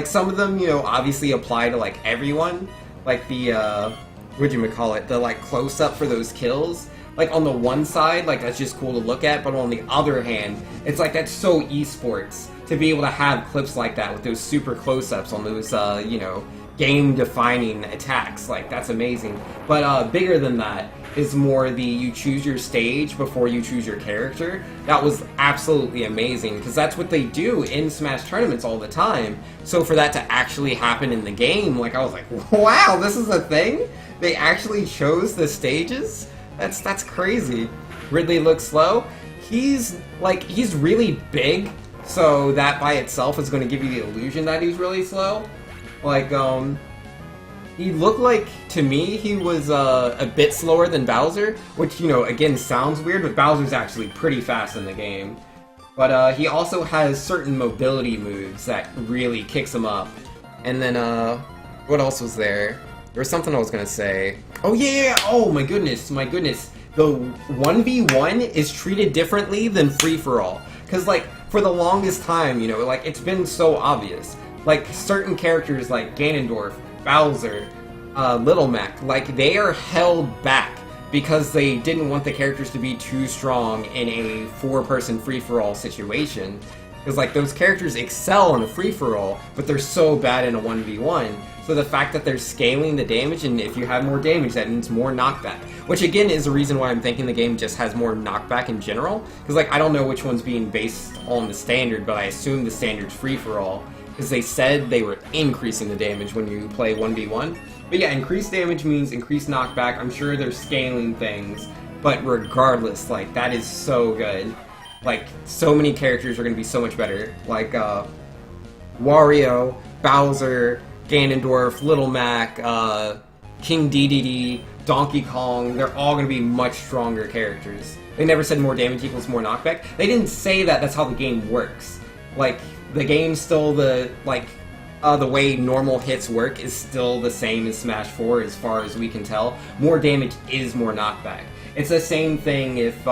some of them, you know, obviously apply to, like, everyone. Like the, whatchamacallit, the, like, close-up for those kills. Like, on the one side, like, that's just cool to look at, but on the other hand, it's like, that's so esports to be able to have clips like that with those super close-ups on those, you know, game-defining attacks. Like, that's amazing. But, bigger than that is more the you choose your stage before you choose your character. That was absolutely amazing, because that's what they do in Smash tournaments all the time. So for that to actually happen in the game, like, I was like, wow, this is a thing? They actually chose the stages? That's crazy. Ridley looks slow. He's really big, so that by itself is going to give you the illusion that he's really slow. Like, he looked like, to me, he was a bit slower than Bowser, which, you know, again, sounds weird, but Bowser's actually pretty fast in the game. But he also has certain mobility moves that really kicks him up. And then, what else was there? There was something I was gonna say. Oh yeah! Oh my goodness, my goodness. The 1v1 is treated differently than free-for-all. Cause like, for the longest time, you know, like, it's been so obvious. Like, certain characters like Ganondorf, Bowser, Little Mac, like, they are held back because they didn't want the characters to be too strong in a 4-person free-for-all situation. Because, like, those characters excel in a free-for-all, but they're so bad in a 1v1. So the fact that they're scaling the damage, and if you have more damage, that means more knockback. Which, again, is the reason why I'm thinking the game just has more knockback in general. Because, like, I don't know which one's being based on the standard, but I assume the standard's free-for-all. Because they said they were increasing the damage when you play 1v1. But yeah, increased damage means increased knockback. I'm sure they're scaling things. But regardless, like, that is so good. Like, so many characters are going to be so much better. Like, Wario, Bowser, Ganondorf, Little Mac, King Dedede, Donkey Kong, they're all going to be much stronger characters. They never said more damage equals more knockback. They didn't say that that's how the game works. Like, the game's still the way normal hits work is still the same as Smash 4 as far as we can tell. More damage is more knockback. It's the same thing if,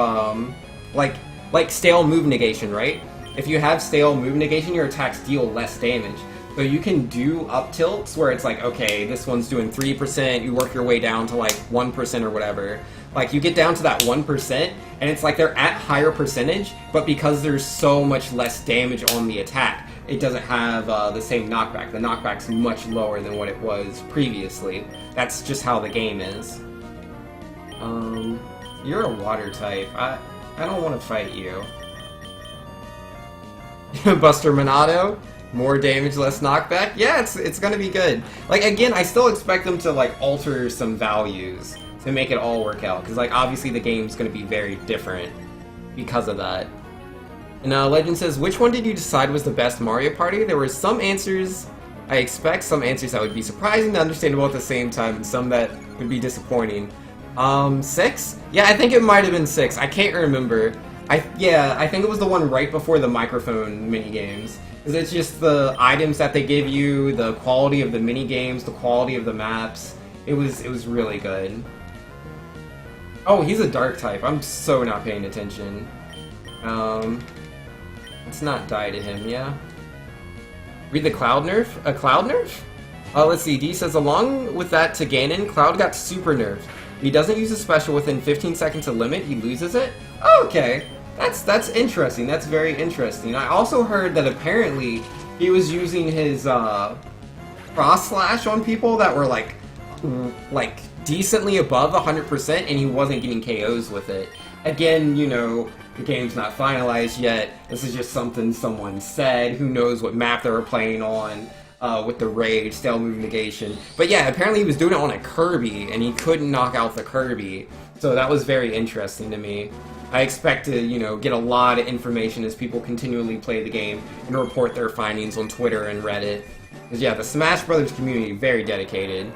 like stale move negation, right? If you have stale move negation, your attacks deal less damage. So you can do up tilts where it's like, okay, this one's doing 3%, you work your way down to like 1% or whatever. Like, you get down to that 1%, and it's like they're at higher percentage, but because there's so much less damage on the attack, it doesn't have the same knockback. The knockback's much lower than what it was previously. That's just how the game is. You're a water type. I don't want to fight you. Buster Monado? More damage, less knockback? Yeah, it's gonna be good. Like, again, I still expect them to, like, alter some values to make it all work out. Because, like, obviously the game's gonna be very different because of that. And Legend says, which one did you decide was the best Mario Party? There were some answers I expect, some answers that would be surprising and understandable at the same time, and some that would be disappointing. 6? Yeah, I think it might have been 6. I can't remember. I think it was the one right before the microphone minigames. Because it's just the items that they give you, the quality of the minigames, the quality of the maps. It was really good. Oh, he's a dark type. I'm so not paying attention. Let's not die to him, yeah? Read the Cloud nerf? A Cloud nerf? Let's see, D says, along with that to Ganon, Cloud got super nerfed. He doesn't use a special within 15 seconds of limit, he loses it? Oh, okay. That's interesting. That's very interesting. I also heard that apparently he was using his cross slash on people that were like decently above 100% and he wasn't getting KOs with it. Again, you know, the game's not finalized yet. This is just something someone said. Who knows what map they were playing on with the Rage, Stale Move Negation. But yeah, apparently he was doing it on a Kirby and he couldn't knock out the Kirby. So that was very interesting to me. I expect to, you know, get a lot of information as people continually play the game and report their findings on Twitter and Reddit. Because yeah, the Smash Brothers community, very dedicated.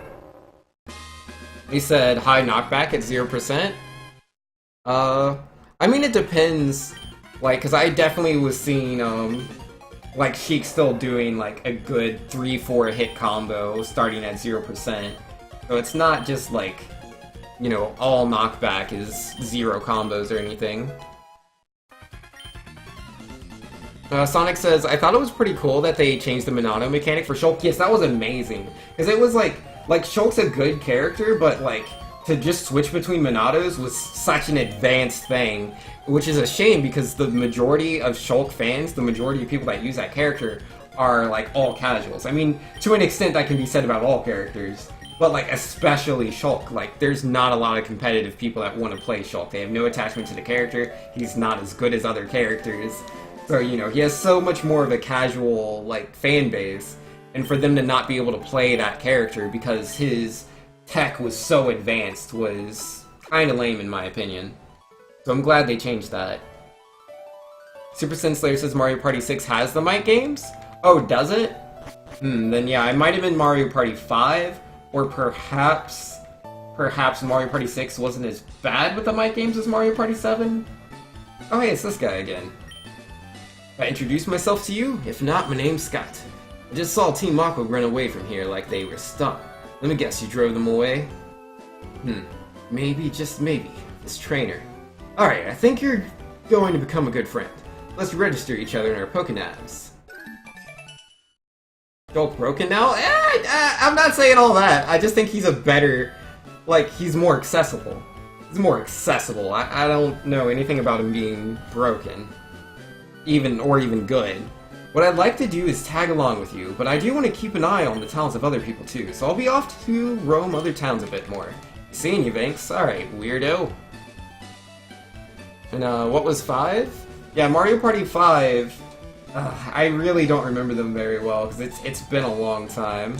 He said, high knockback at 0%. I mean, it depends, like, because I definitely was seeing, like, Sheik still doing, like, a good 3-4 hit combo starting at 0%. So it's not just, like, you know, all knockback is 0 combos or anything. Sonic says, I thought it was pretty cool that they changed the Monado mechanic for Shulk. Yes, that was amazing. Because it was like Shulk's a good character, but like, to just switch between Monados was such an advanced thing, which is a shame because the majority of Shulk fans, the majority of people that use that character are like all casuals. I mean, to an extent that can be said about all characters, but like especially Shulk. Like, there's not a lot of competitive people that want to play Shulk. They have no attachment to the character. He's not as good as other characters. So, you know, he has so much more of a casual, like, fan base, and for them to not be able to play that character because his tech was so advanced was kind of lame in my opinion. So I'm glad they changed that. Super Sin Slayer says Mario Party 6 has the mic games? Oh, does it? Then yeah, it might have been Mario Party 5, or perhaps Mario Party 6 wasn't as bad with the mic games as Mario Party 7? Oh hey, it's this guy again. I introduce myself to you? If not, my name's Scott. I just saw Team Mako run away from here like they were stung. Let me guess, you drove them away? Maybe, just maybe, this trainer. Alright, I think you're going to become a good friend. Let's register each other in our Pokénavs. Shulk broken now? I'm not saying all that. I just think he's a better, like, he's more accessible. He's more accessible. I don't know anything about him being broken. Even good. What I'd like to do is tag along with you, but I do want to keep an eye on the towns of other people too, so I'll be off to roam other towns a bit more. Seeing you, Vanks. Alright, weirdo. And what was 5? Yeah, Mario Party 5, I really don't remember them very well, because it's been a long time.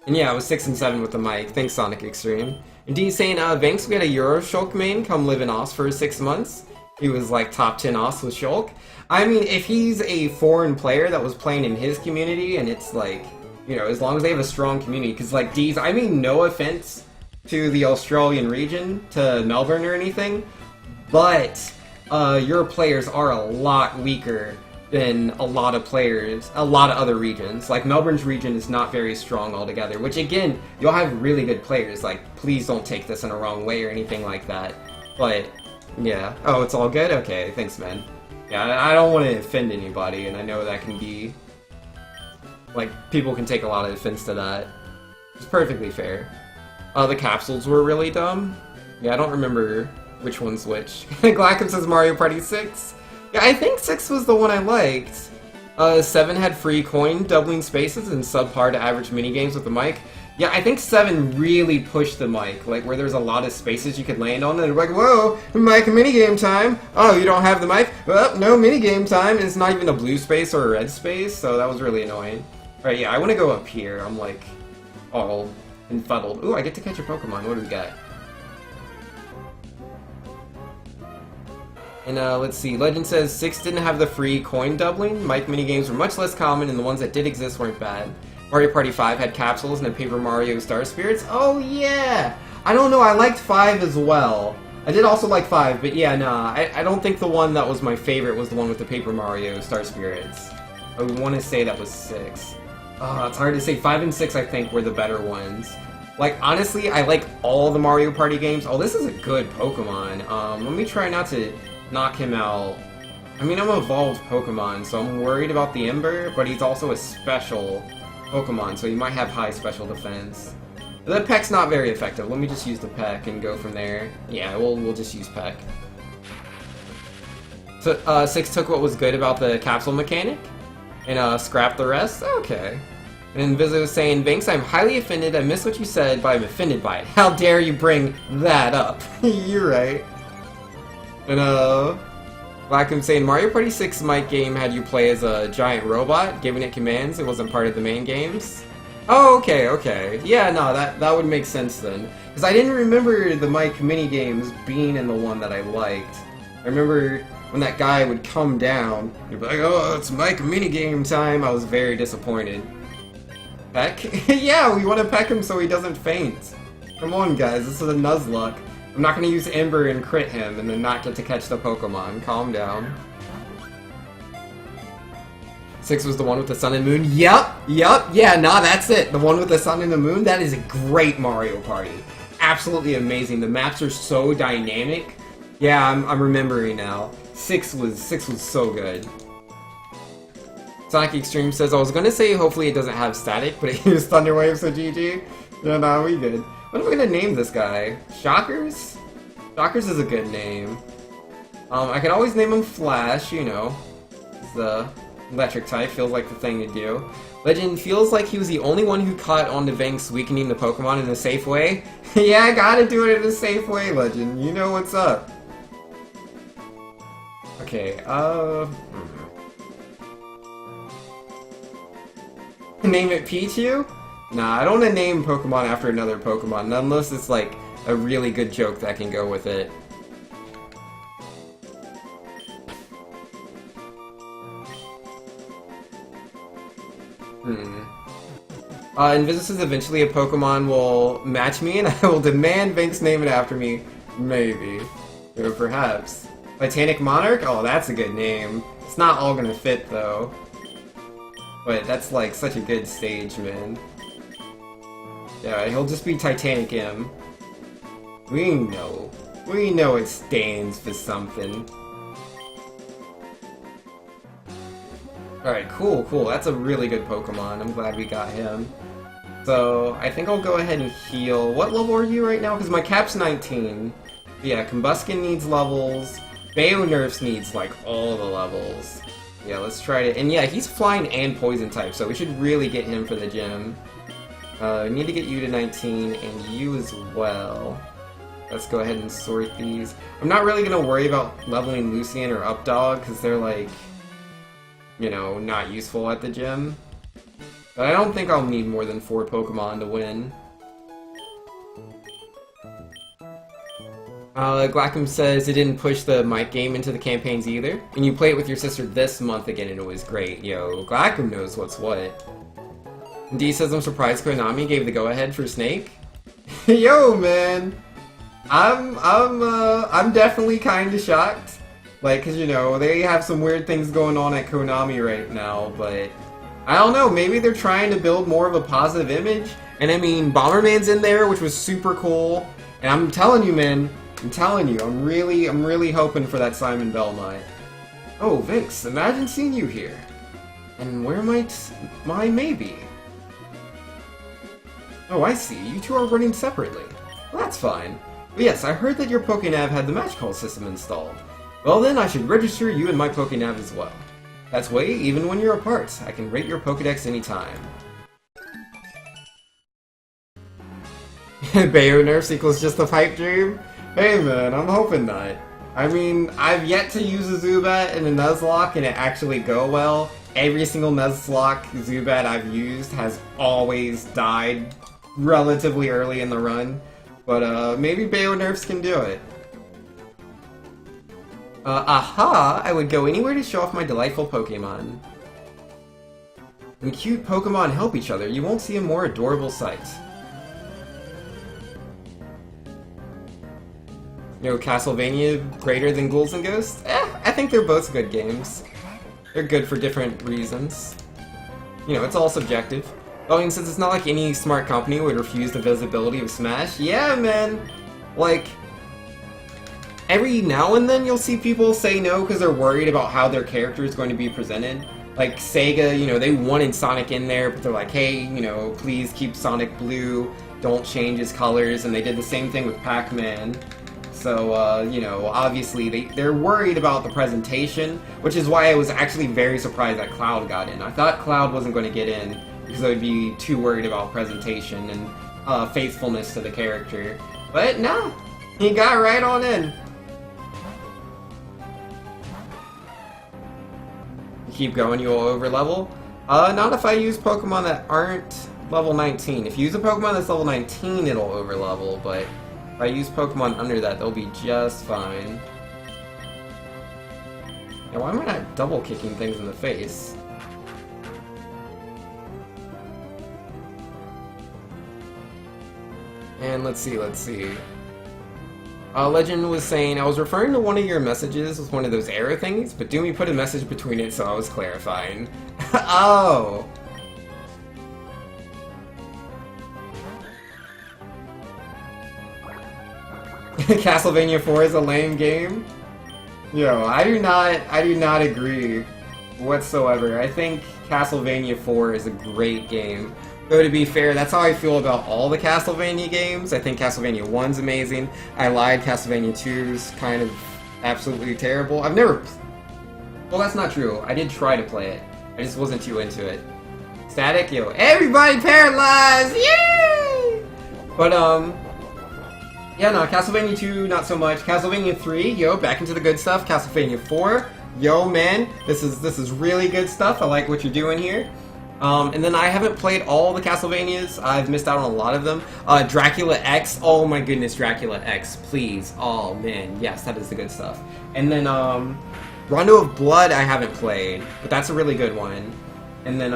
And yeah, it was 6 and 7 with the mic. Thanks, Sonic Extreme. And D's saying, Vanks, we had a Euro Shulk main come live in Oz for 6 months. He was like top 10 Oz with Shulk. I mean, if he's a foreign player that was playing in his community, and it's like, you know, as long as they have a strong community, because like D's, I mean no offense to the Australian region, to Melbourne or anything, but your players are a lot weaker than a lot of other regions. Like, Melbourne's region is not very strong altogether, which again, you'll have really good players. Like, please don't take this in a wrong way or anything like that. But, yeah. Oh, it's all good? Okay, thanks, man. Yeah, I don't want to offend anybody, and I know that can be... like, people can take a lot of offense to that. It's perfectly fair. The capsules were really dumb. Yeah, I don't remember which one's which. Glackham says Mario Party 6. Yeah, I think 6 was the one I liked. 7 had free coin doubling spaces and subpar to average minigames with the mic. Yeah, I think 7 really pushed the mic, like where there's a lot of spaces you could land on, and like, whoa, mic minigame time! Oh, you don't have the mic? Well, no minigame time, and it's not even a blue space or a red space, so that was really annoying. Alright, yeah, I want to go up here. I'm like, all befuddled. Ooh, I get to catch a Pokemon. What do we got? And let's see, Legend says 6 didn't have the free coin doubling. Mic minigames were much less common, and the ones that did exist weren't bad. Mario Party 5 had capsules and had Paper Mario Star Spirits. Oh yeah! I don't know, I liked 5 as well. I did also like 5, but yeah, nah, I don't think the one that was my favorite was the one with the Paper Mario Star Spirits. I want to say that was 6. It's hard to say. 5 and 6, I think, were the better ones. Like, honestly, I like all the Mario Party games. Oh, this is a good Pokemon. Let me try not to knock him out. I mean, I'm an evolved Pokemon, so I'm worried about the Ember, but he's also a special Pokemon, so he might have high special defense. The Peck's not very effective. Let me just use the Peck and go from there. Yeah, we'll just use Peck. So, 6 took what was good about the capsule mechanic and scrapped the rest? Okay. And Vizzo was saying, Vinks, I'm highly offended. I missed what you said, but I'm offended by it. How dare you bring that up? You're right. And, Blackham saying, Mario Party 6 mic game had you play as a giant robot, giving it commands. It wasn't part of the main games. Oh, okay. Yeah, no, that would make sense then. Because I didn't remember the Mike mini-games being in the one that I liked. I remember when that guy would come down, he'd be like, oh, it's Mike minigame time. I was very disappointed. Peck? Yeah, we want to peck him so he doesn't faint. Come on, guys, this is a Nuzlocke. I'm not going to use Ember and crit him and then not get to catch the Pokemon. Calm down. 6 was the one with the sun and moon. Yup. Yeah, nah, that's it. The one with the sun and the moon, that is a great Mario Party. Absolutely amazing. The maps are so dynamic. Yeah, I'm remembering now. 6 was so good. Sonic Extreme says, I was gonna say hopefully it doesn't have static, but it used Thunder Wave, so GG. Yeah, nah, we good. What am I gonna name this guy? Shockers? Shockers is a good name. I can always name him Flash, you know. The electric type feels like the thing to do. Legend feels like he was the only one who caught on to Vinks weakening the Pokemon in a safe way. Yeah, I gotta do it in a safe way, Legend. You know what's up. Okay, Name it Pichu? Nah, I don't want to name Pokemon after another Pokemon, unless it's like a really good joke that can go with it. Invis says eventually a Pokemon will match me and I will demand Vinks name it after me. Maybe. Or perhaps. Titanic Monarch? Oh, that's a good name. It's not all gonna fit, though. But that's, like, such a good stage, man. Yeah, he'll just be Titanic M. We know. We know it stands for something. Alright, cool. That's a really good Pokemon. I'm glad we got him. So, I think I'll go ahead and heal. What level are you right now? Because my cap's 19. Yeah, Combuskin needs levels. Bayo-Nerfs needs, like, all the levels. Yeah, let's try to... And yeah, he's flying and poison type, so we should really get him for the gym. We need to get you to 19, and you as well. Let's go ahead and sort these. I'm not really going to worry about leveling Lucian or Updog, because they're, like, you know, not useful at the gym. But I don't think I'll need more than 4 Pokemon to win. Glackham says it didn't push the mic game into the campaigns either. And you play it with your sister this month again and it was great. Yo, Glackham knows what's what. And D says I'm surprised Konami gave the go-ahead for Snake. Yo, man! I'm definitely kinda shocked. Like, cause you know, they have some weird things going on at Konami right now, but... I don't know, maybe they're trying to build more of a positive image. And I mean, Bomberman's in there, which was super cool. And I'm telling you, man, I'm really hoping for that Simon Belmont. Oh, Vinks, imagine seeing you here. And where might my maybe? Oh, I see. You two are running separately. Well, that's fine. But yes, I heard that your Pokénav had the match call system installed. Well then, I should register you in my Pokénav as well. That's way, even when you're apart, I can rate your Pokédex anytime. Bayo-Nerfs equals just a pipe dream? Hey man, I'm hoping not. I mean, I've yet to use a Zubat in a Nuzlocke and it actually go well. Every single Nuzlocke Zubat I've used has always died relatively early in the run. But maybe Bayo-Nerfs can do it. Aha! I would go anywhere to show off my delightful Pokemon. When cute Pokemon help each other, you won't see a more adorable sight. You know, Castlevania greater than Ghouls and Ghosts? I think they're both good games. They're good for different reasons. You know, it's all subjective. I mean, since it's not like any smart company would refuse the visibility of Smash, yeah, man. Like, every now and then you'll see people say no because they're worried about how their character is going to be presented. Like Sega, you know, they wanted Sonic in there, but they're like, hey, you know, please keep Sonic blue, don't change his colors, and they did the same thing with Pac-Man. So, you know, obviously they're worried about the presentation, which is why I was actually very surprised that Cloud got in. I thought Cloud wasn't going to get in because I would be too worried about presentation and faithfulness to the character. But no, he got right on in. Keep going, you'll over level. Not if I use Pokemon that aren't level 19. If you use a Pokemon that's level 19, it'll over level, but if I use Pokemon under that, they'll be just fine. Now, why am I not double kicking things in the face? And let's see. Legend was saying, I was referring to one of your messages with one of those arrow thingies, but Doomy put a message between it, so I was clarifying. Oh! Castlevania 4 is a lame game? Yo, I do not agree whatsoever. I think Castlevania 4 is a great game. Though to be fair, that's how I feel about all the Castlevania games. I think Castlevania 1's amazing. I lied, Castlevania 2's kind of absolutely terrible. I've never... Well, that's not true. I did try to play it. I just wasn't too into it. Static, yo, everybody paralyzed! Yay! But, yeah, no, Castlevania 2, not so much. Castlevania 3, yo, back into the good stuff. Castlevania 4, yo, man, this is really good stuff. I like what you're doing here. And then I haven't played all the Castlevanias. I've missed out on a lot of them. Dracula X, oh my goodness, Dracula X, please. Oh, man, yes, that is the good stuff. And then, Rondo of Blood I haven't played, but that's a really good one. And then,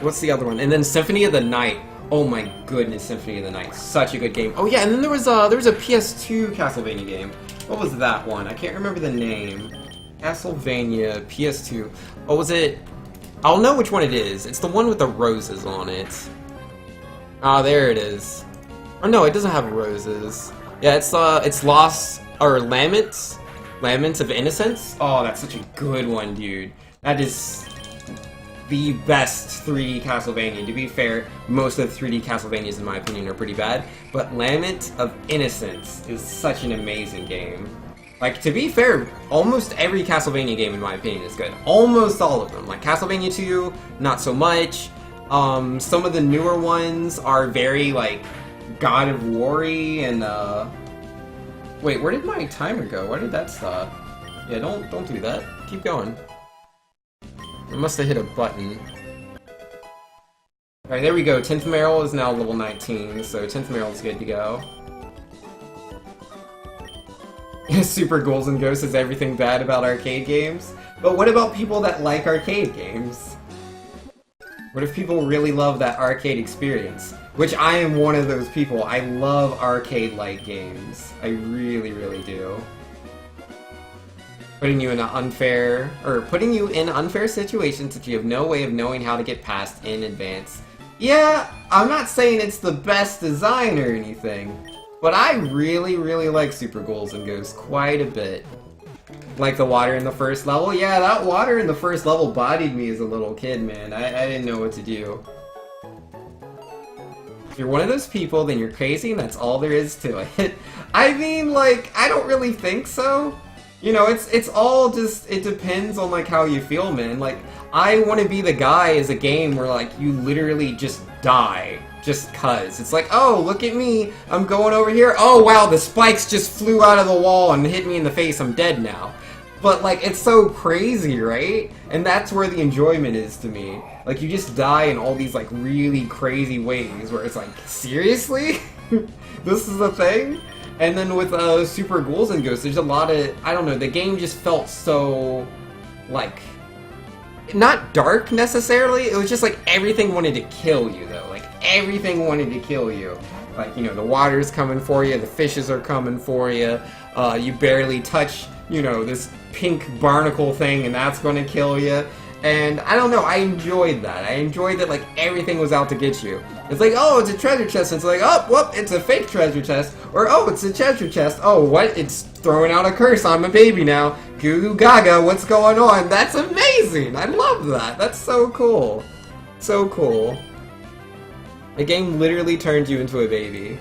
what's the other one? And then Symphony of the Night. Oh my goodness, Symphony of the Night, such a good game. Oh yeah, and then there was a PS2 Castlevania game. What was that one? I can't remember the name. Castlevania PS2. Oh, was it? I'll know which one it is. It's the one with the roses on it. Ah, there it is. Or no, it doesn't have roses. Yeah, it's Lost or Laments of Innocence. Oh, that's such a good one, dude. That is the best 3D Castlevania. To be fair, most of the 3D Castlevanias, in my opinion, are pretty bad, but Lament of Innocence is such an amazing game. Like, to be fair, almost every Castlevania game, in my opinion, is good. Almost all of them. Like, Castlevania 2, not so much. Some of the newer ones are very, like, God of War-y and, Wait, where did my timer go? Where did that stop? Yeah, don't do that. Keep going. I must have hit a button. Alright, there we go. 10th Meryl is now level 19, so 10th Meryl is good to go. Super Ghouls and Ghosts is everything bad about arcade games. But what about people that like arcade games? What if people really love that arcade experience? Which I am one of those people. I love arcade-like games. I really, really do. Putting you in unfair situations that you have no way of knowing how to get past in advance. Yeah, I'm not saying it's the best design or anything, but I really, really like Super Ghouls and Ghosts quite a bit. Like the water in the first level? Yeah, that water in the first level bodied me as a little kid, man. I didn't know what to do. If you're one of those people, then you're crazy and that's all there is to it. I mean, like, I don't really think so. You know, it's all just, it depends on, like, how you feel, man. Like, I want to be the guy as a game where, like, you literally just die. Just cuz. It's like, oh, look at me. I'm going over here. Oh, wow, the spikes just flew out of the wall and hit me in the face. I'm dead now. But, like, it's so crazy, right? And that's where the enjoyment is to me. Like, you just die in all these, like, really crazy ways where it's like, seriously? This is a thing? And then with Super Ghouls and Ghosts, there's a lot of, I don't know, the game just felt so, like, not dark necessarily, it was just like everything wanted to kill you, though. Like, everything wanted to kill you. Like, you know, the water's coming for you, the fishes are coming for you, you barely touch, you know, this pink barnacle thing and that's going to kill you. And I don't know, I enjoyed that. I enjoyed that, like, everything was out to get you. It's like, oh, it's a treasure chest. It's like, oh, whoop, it's a fake treasure chest. Or, oh, it's a treasure chest. Oh, what? It's throwing out a curse. I'm a baby now. Goo goo gaga, what's going on? That's amazing. I love that. That's so cool. So cool. The game literally turns you into a baby.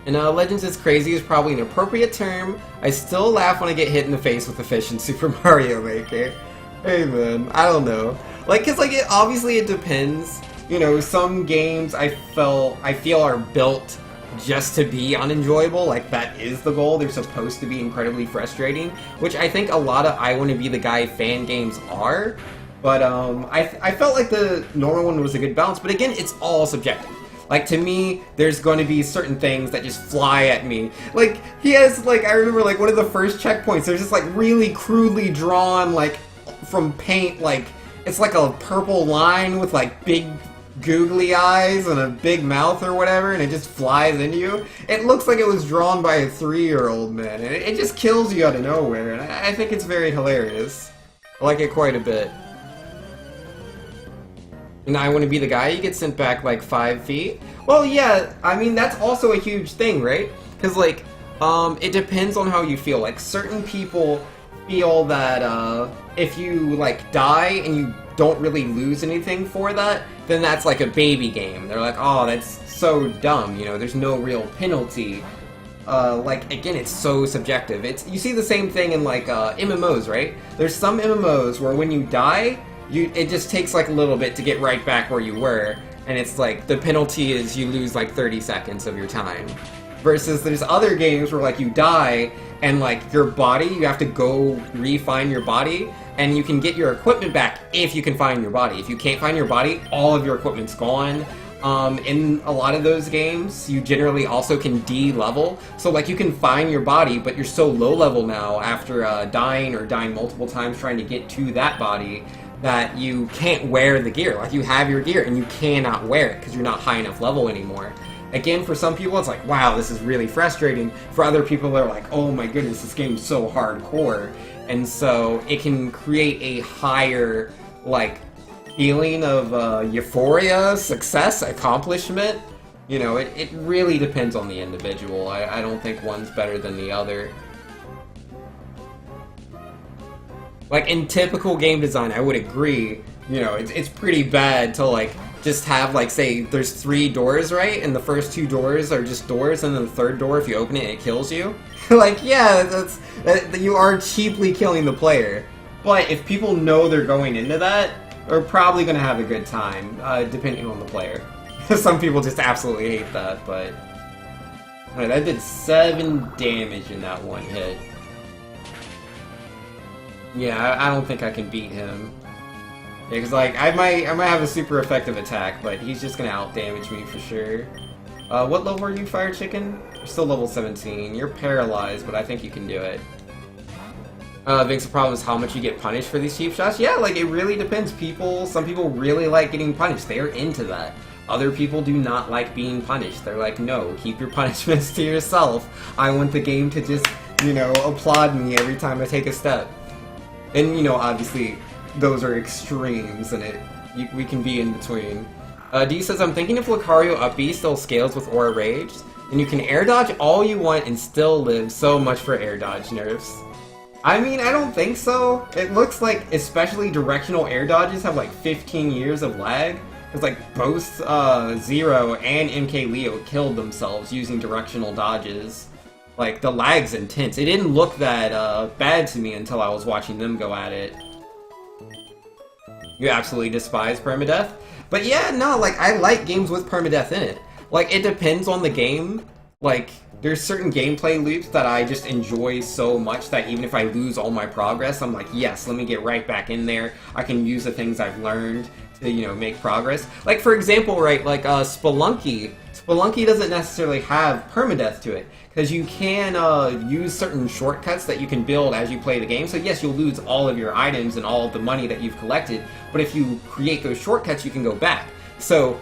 And Legends is Crazy is probably an appropriate term. I still laugh when I get hit in the face with a fish in Super Mario Maker. Hey man, I don't know. Like, cause like obviously it depends. You know, some games I feel are built just to be unenjoyable. Like that is the goal. They're supposed to be incredibly frustrating, which I think a lot of I Wanna Be the Guy fan games are. But I felt like the normal one was a good balance. But again, it's all subjective. Like, to me, there's going to be certain things that just fly at me. Like, he has, like, I remember, like, one of the first checkpoints, there's just, like, really crudely drawn, like, from paint, like, it's like a purple line with, like, big googly eyes and a big mouth or whatever, and it just flies into you. It looks like it was drawn by a 3-year-old, man, and it just kills you out of nowhere, and I think it's very hilarious. I like it quite a bit. And I Want to Be the Guy, you get sent back like 5 feet. Well, yeah, I mean, that's also a huge thing, right? Because, like, it depends on how you feel. Like, certain people feel that, if you, like, die and you don't really lose anything for that, then that's like a baby game. They're like, oh, that's so dumb, you know, there's no real penalty. Like, again, it's so subjective. You see the same thing in, like, MMOs, right? There's some MMOs where when you die, it just takes like a little bit to get right back where you were, and it's like the penalty is you lose like 30 seconds of your time. Versus there's other games where like you die and like your body, you have to go re-find your body, and you can get your equipment back if you can find your body. If you can't find your body, all of your equipment's gone. In a lot of those games, you generally also can de-level. So like you can find your body, but you're so low level now after dying or dying multiple times trying to get to that body, that you can't wear the gear. Like, you have your gear and you cannot wear it because you're not high enough level anymore. Again, for some people, it's like, wow, this is really frustrating. For other people, they're like, oh my goodness, this game's so hardcore. And so it can create a higher, like, feeling of euphoria, success, accomplishment. You know, it really depends on the individual. I don't think one's better than the other. Like, in typical game design, I would agree, you know, it's pretty bad to, like, just have, like, say, there's 3 doors, right? And the first 2 doors are just doors, and then the third door, if you open it, it kills you. Like, yeah, you are cheaply killing the player. But if people know they're going into that, they're probably going to have a good time, depending on the player. Some people just absolutely hate that, but... Alright, that did 7 damage in that one hit. Yeah, I don't think I can beat him. Yeah, cause like I might have a super effective attack, but he's just gonna out-damage me for sure. What level are you, Fire Chicken? You're still level 17. You're paralyzed, but I think you can do it. Vince, the problem is how much you get punished for these cheap shots. Yeah, like it really depends. Some people really like getting punished. They're into that. Other people do not like being punished. They're like, no, keep your punishments to yourself. I want the game to just, you know, applaud me every time I take a step. And, you know, obviously, those are extremes, and we can be in between. D says, I'm thinking if Lucario up B still scales with Aura Rage, then you can air dodge all you want and still live. So much for air dodge nerfs. I mean, I don't think so. It looks like, especially directional air dodges have like 15 years of lag. It's like both Zero and MK Leo killed themselves using directional dodges. Like, the lag's intense. It didn't look that bad to me until I was watching them go at it. You absolutely despise permadeath? But yeah, no, like, I like games with permadeath in it. Like, it depends on the game. Like, there's certain gameplay loops that I just enjoy so much that even if I lose all my progress, I'm like, yes, let me get right back in there. I can use the things I've learned to, you know, make progress. Like, for example, right, like, Spelunky. Spelunky doesn't necessarily have permadeath to it, because you can use certain shortcuts that you can build as you play the game. So yes, you'll lose all of your items and all of the money that you've collected, but if you create those shortcuts, you can go back. So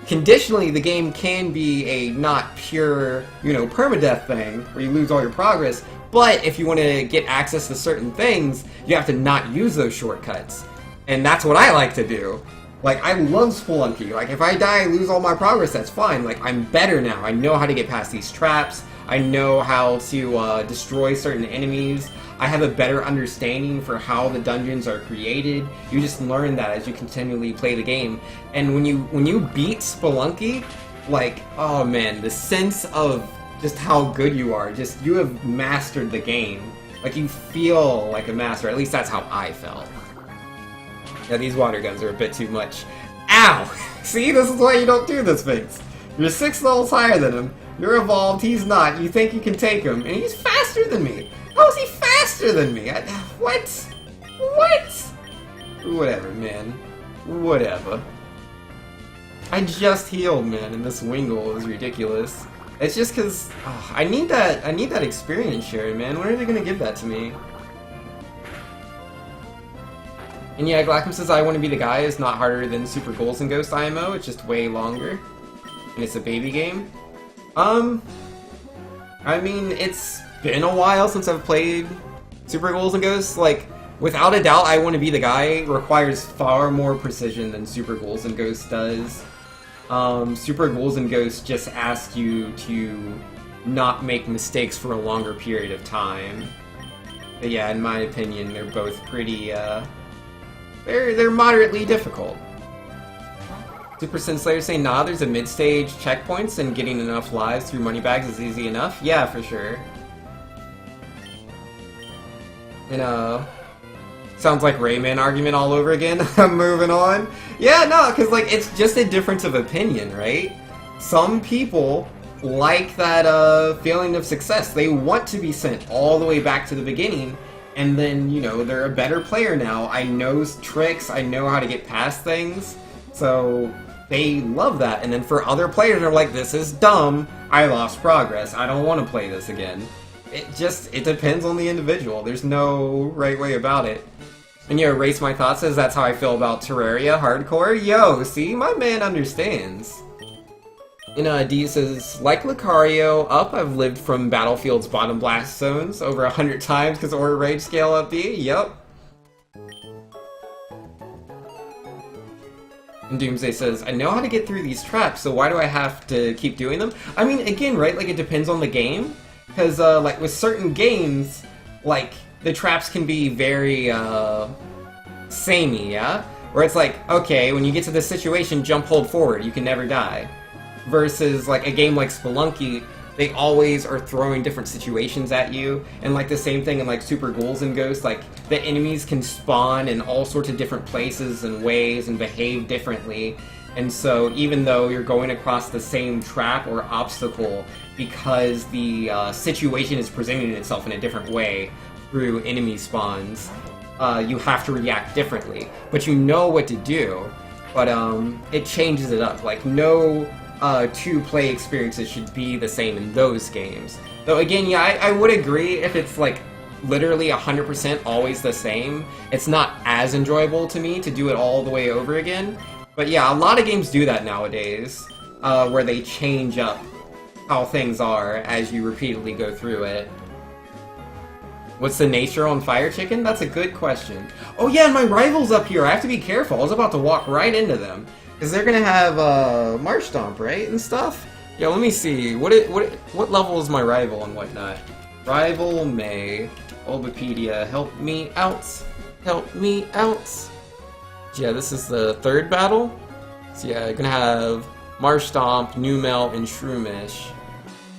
conditionally, the game can be a not pure, permadeath thing, where you lose all your progress, but if you want to get access to certain things, you have to not use those shortcuts. And that's what I like to do. Like, I love Spelunky. Like, if I die, I lose all my progress, that's fine. Like, I'm better now. I know how to get past these traps. I know how to destroy certain enemies. I have a better understanding for how the dungeons are created. You just learn that as you continually play the game. And when you beat Spelunky, like, oh man, the sense of just how good you are, just you have mastered the game. Like, you feel like a master. At least that's how I felt. Yeah, these water guns are a bit too much. Ow! See, this is why you don't do this, Vince. You're 6 levels higher than him. You're evolved, he's not. You think you can take him, and he's faster than me. How is he faster than me? What? What? Whatever, man. Whatever. I just healed, man, and this Wingull is ridiculous. It's just because I need that experience sharing, man. When are they gonna give that to me? And yeah, Glackham says I Want to Be the Guy is not harder than Super Ghouls and Ghosts IMO. It's just way longer, and it's a baby game. I mean, it's been a while since I've played Super Ghouls and Ghosts. Like, without a doubt, I Want to Be the Guy requires far more precision than Super Ghouls and Ghosts does. Super Ghouls and Ghosts just ask you to not make mistakes for a longer period of time. But yeah, in my opinion, they're both pretty, they're moderately difficult. Super Sin Slayer saying, nah, there's a mid-stage checkpoints and getting enough lives through money bags is easy enough. Yeah, for sure. Sounds like Rayman argument all over again. I'm moving on. Yeah, no, because, like, it's just a difference of opinion, right? Some people like that, feeling of success. They want to be sent all the way back to the beginning, and then, they're a better player now. I know tricks, I know how to get past things, so they love that. And then for other players, they're like, this is dumb, I lost progress, I don't want to play this again. It depends on the individual. There's no right way about it. And Erase My Thoughts says that's how I feel about Terraria Hardcore. Yo, see, my man understands. And D says, like Lucario, I've lived from Battlefield's bottom blast zones over 100 times because Aura Rage scale up B. Yup. And Doomsday says, I know how to get through these traps, so why do I have to keep doing them? I mean, again, right, like, it depends on the game. Because, like, with certain games, like, the traps can be very, samey, yeah? Where it's like, okay, when you get to this situation, jump, hold forward, you can never die. Versus, like, a game like Spelunky, they always are throwing different situations at you. And, like, the same thing in, like, Super Ghouls and Ghosts, like, the enemies can spawn in all sorts of different places and ways and behave differently. And so, even though you're going across the same trap or obstacle, because the situation is presenting itself in a different way through enemy spawns, you have to react differently. But you know what to do, but it changes it up. Like, no two play experiences should be the same in those games. Though, again, yeah, I would agree if it's, like, literally 100% always the same, it's not as enjoyable to me to do it all the way over again. But yeah, a lot of games do that nowadays, where they change up how things are as you repeatedly go through it. What's the nature on Fire Chicken? That's a good question. Oh yeah, and my rival's up here. I have to be careful. I was about to walk right into them. Because they're gonna have Marsh Stomp, right? And stuff? Yeah, let me see. What level is my rival and whatnot? Rival May. Bulbapedia, help me out. Help me out. Yeah, this is the third battle. So yeah, gonna have Marsh Stomp, Numel, and Shroomish.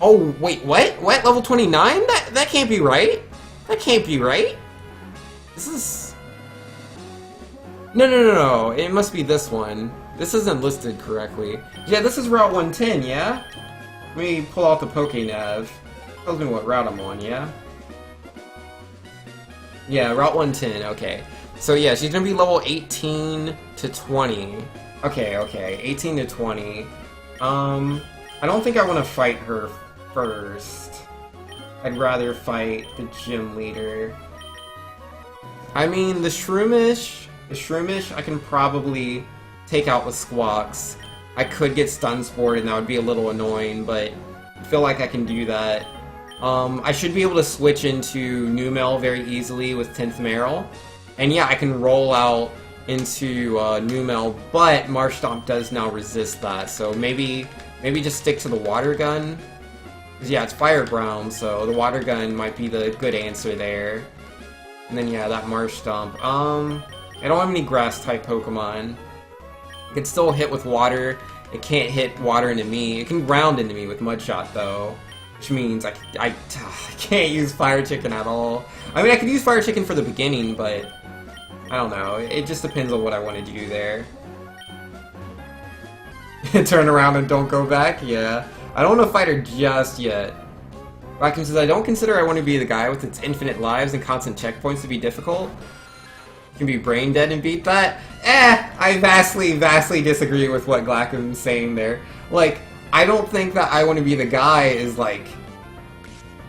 Oh, wait, what? What? Level 29? That can't be right. That can't be right. This is... No. It must be this one. This isn't listed correctly. Yeah, this is Route 110, yeah? Let me pull out the Pokénav. Tells me what route I'm on, yeah? Yeah, Route 110, okay. So yeah, she's gonna be level 18 to 20. Okay, 18 to 20. I don't think I want to fight her first. I'd rather fight the gym leader. I mean, the Shroomish, I can probably take out with Squawks. I could get Stun Sport, and that would be a little annoying, but I feel like I can do that. I should be able to switch into Numel very easily with 10th Meryl. And yeah, I can roll out into Numel, but Marshtomp does now resist that, so maybe just stick to the Water Gun. 'Cause yeah, it's Fire Ground, so the Water Gun might be the good answer there. And then yeah, that Marshtomp. I don't have any Grass-type Pokemon. It can still hit with Water. It can't hit Water into me. It can Ground into me with Mudshot, though. Which means I can't use Fire Chicken at all. I mean, I could use Fire Chicken for the beginning, but I don't know. It just depends on what I want to do there. Turn around and don't go back? Yeah. I don't want to fight her just yet. Vacuum says, I don't consider I want to be the guy with its infinite lives and constant checkpoints to be difficult. You can be brain dead and beat that? I vastly disagree with what Glackum's saying there. Like, I don't think that I want to be the guy is, like,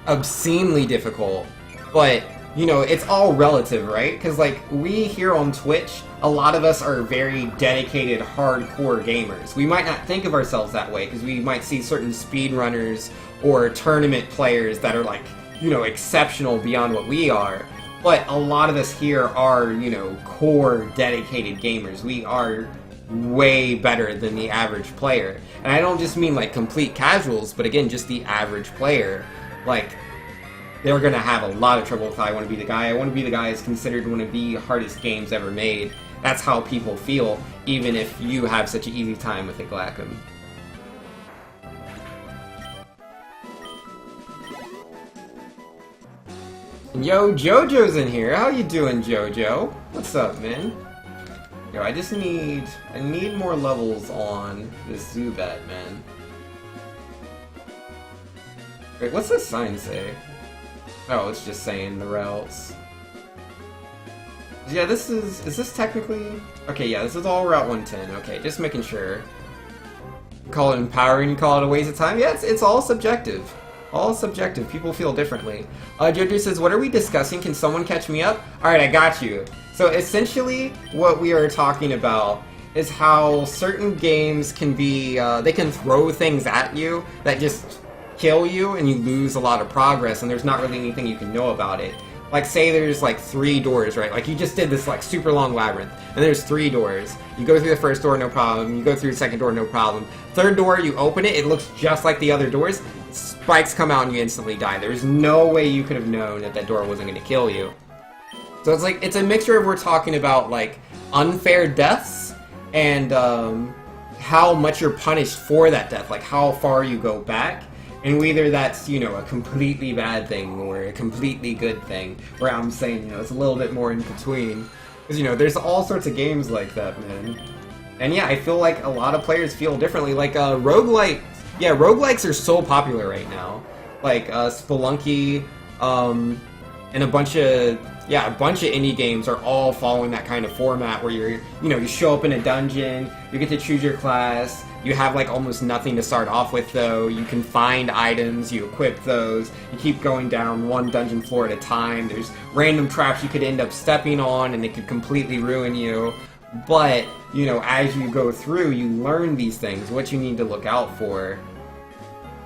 obscenely difficult. But, you know, it's all relative, right? Because, like, we here on Twitch, a lot of us are very dedicated, hardcore gamers. We might not think of ourselves that way, because we might see certain speedrunners or tournament players that are, like, you know, exceptional beyond what we are. But a lot of us here are, you know, core, dedicated gamers. We are way better than the average player. And I don't just mean, like, complete casuals, but again, just the average player. Like, they're gonna have a lot of trouble with I Want to Be the Guy. I Want to Be the Guy is considered one of the hardest games ever made. That's how people feel, even if you have such an easy time with it, Glackum. Yo, Jojo's in here. How you doing, Jojo? What's up, man? Yo, I need more levels on this Zubat, man. Wait, what's this sign say? Oh, it's just saying the routes. Yeah, is this technically? Okay, yeah, this is all Route 110. Okay, just making sure. You call it empowering, you call it a waste of time? Yeah, it's all subjective. All subjective. People feel differently. Jojo says, what are we discussing? Can someone catch me up? Alright, I got you. So essentially, what we are talking about is how certain games can be, they can throw things at you that just kill you and you lose a lot of progress and there's not really anything you can know about it. Like, say there's, like, 3 doors, right? Like, you just did this, like, super long labyrinth, and there's 3 doors. You go through the first door, no problem. You go through the second door, no problem. Third door, you open it, it looks just like the other doors. Spikes come out and you instantly die. There's no way you could have known that that door wasn't going to kill you. So it's like, it's a mixture of, we're talking about, like, unfair deaths and how much you're punished for that death, like how far you go back. And whether that's, you know, a completely bad thing or a completely good thing, where I'm saying, you know, it's a little bit more in between. Because, you know, there's all sorts of games like that, man. And yeah, I feel like a lot of players feel differently. Like, roguelike, yeah, roguelikes are so popular right now. Like, Spelunky, and a bunch of indie games are all following that kind of format where you're, you know, you show up in a dungeon, you get to choose your class, you have like almost nothing to start off with though, you can find items, you equip those, you keep going down one dungeon floor at a time, there's random traps you could end up stepping on and it could completely ruin you, but, you know, as you go through, you learn these things, what you need to look out for.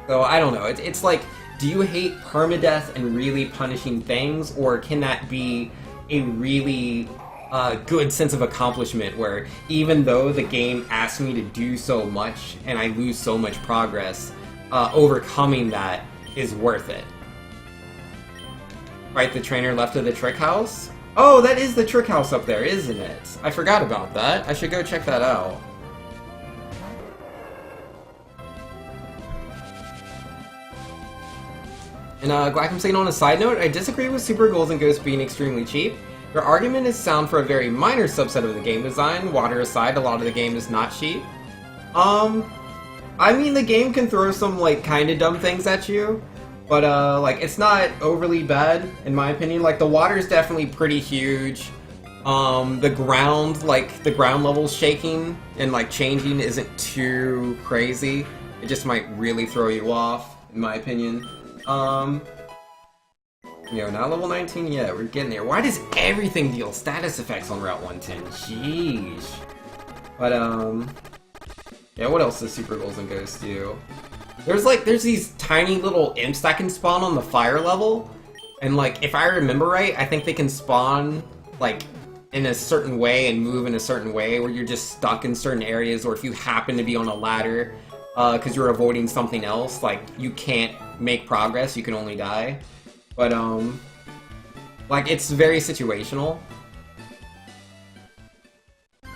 So, I don't know, it's like, do you hate permadeath and really punishing things, or can that be a really good sense of accomplishment where even though the game asks me to do so much and I lose so much progress, overcoming that is worth it? Right, the trainer left of the trick house? Oh, that is the trick house up there, isn't it? I forgot about that. I should go check that out. And Glackum saying, on a side note, I disagree with Super Golden Ghost being extremely cheap. Your argument is sound for a very minor subset of the game design. Water aside, a lot of the game is not cheap. I mean, the game can throw some, like, kinda dumb things at you, but, like, it's not overly bad, in my opinion. Like, the water is definitely pretty huge. The ground, like, the ground level's shaking and, like, changing isn't too crazy. It just might really throw you off, in my opinion. You know, not level 19 yet, we're getting there. Why does everything deal status effects on Route 110? Jeez. But, Yeah, what else does Super Ghouls and Ghosts do? There's these tiny little imps that can spawn on the fire level, and like, if I remember right, I think they can spawn, like, in a certain way and move in a certain way, where you're just stuck in certain areas, or if you happen to be on a ladder, because you're avoiding something else, like, you can't make progress, you can only die. But, like, it's very situational.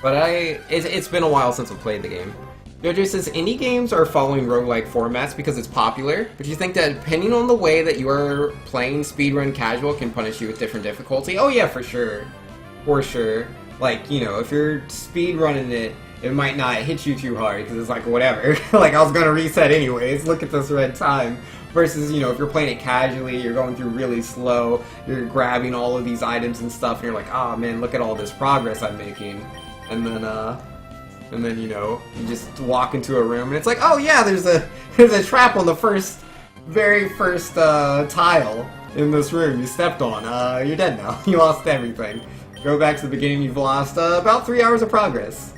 But it's been a while since I've played the game. Jojo says, indie games are following roguelike formats because it's popular, but you think that depending on the way that you are playing, speedrun casual can punish you with different difficulty? Oh yeah, for sure. For sure. Like, you know, if you're speedrunning it, it might not hit you too hard, because it's like, whatever. Like, I was gonna reset anyways, look at this red time. Versus, you know, if you're playing it casually, you're going through really slow, you're grabbing all of these items and stuff, and you're like, oh man, look at all this progress I'm making. And then, you know, you just walk into a room and it's like, oh yeah, there's a trap on the very first tile in this room you stepped on. You're dead now. You lost everything. Go back to the beginning, you've lost about 3 hours of progress.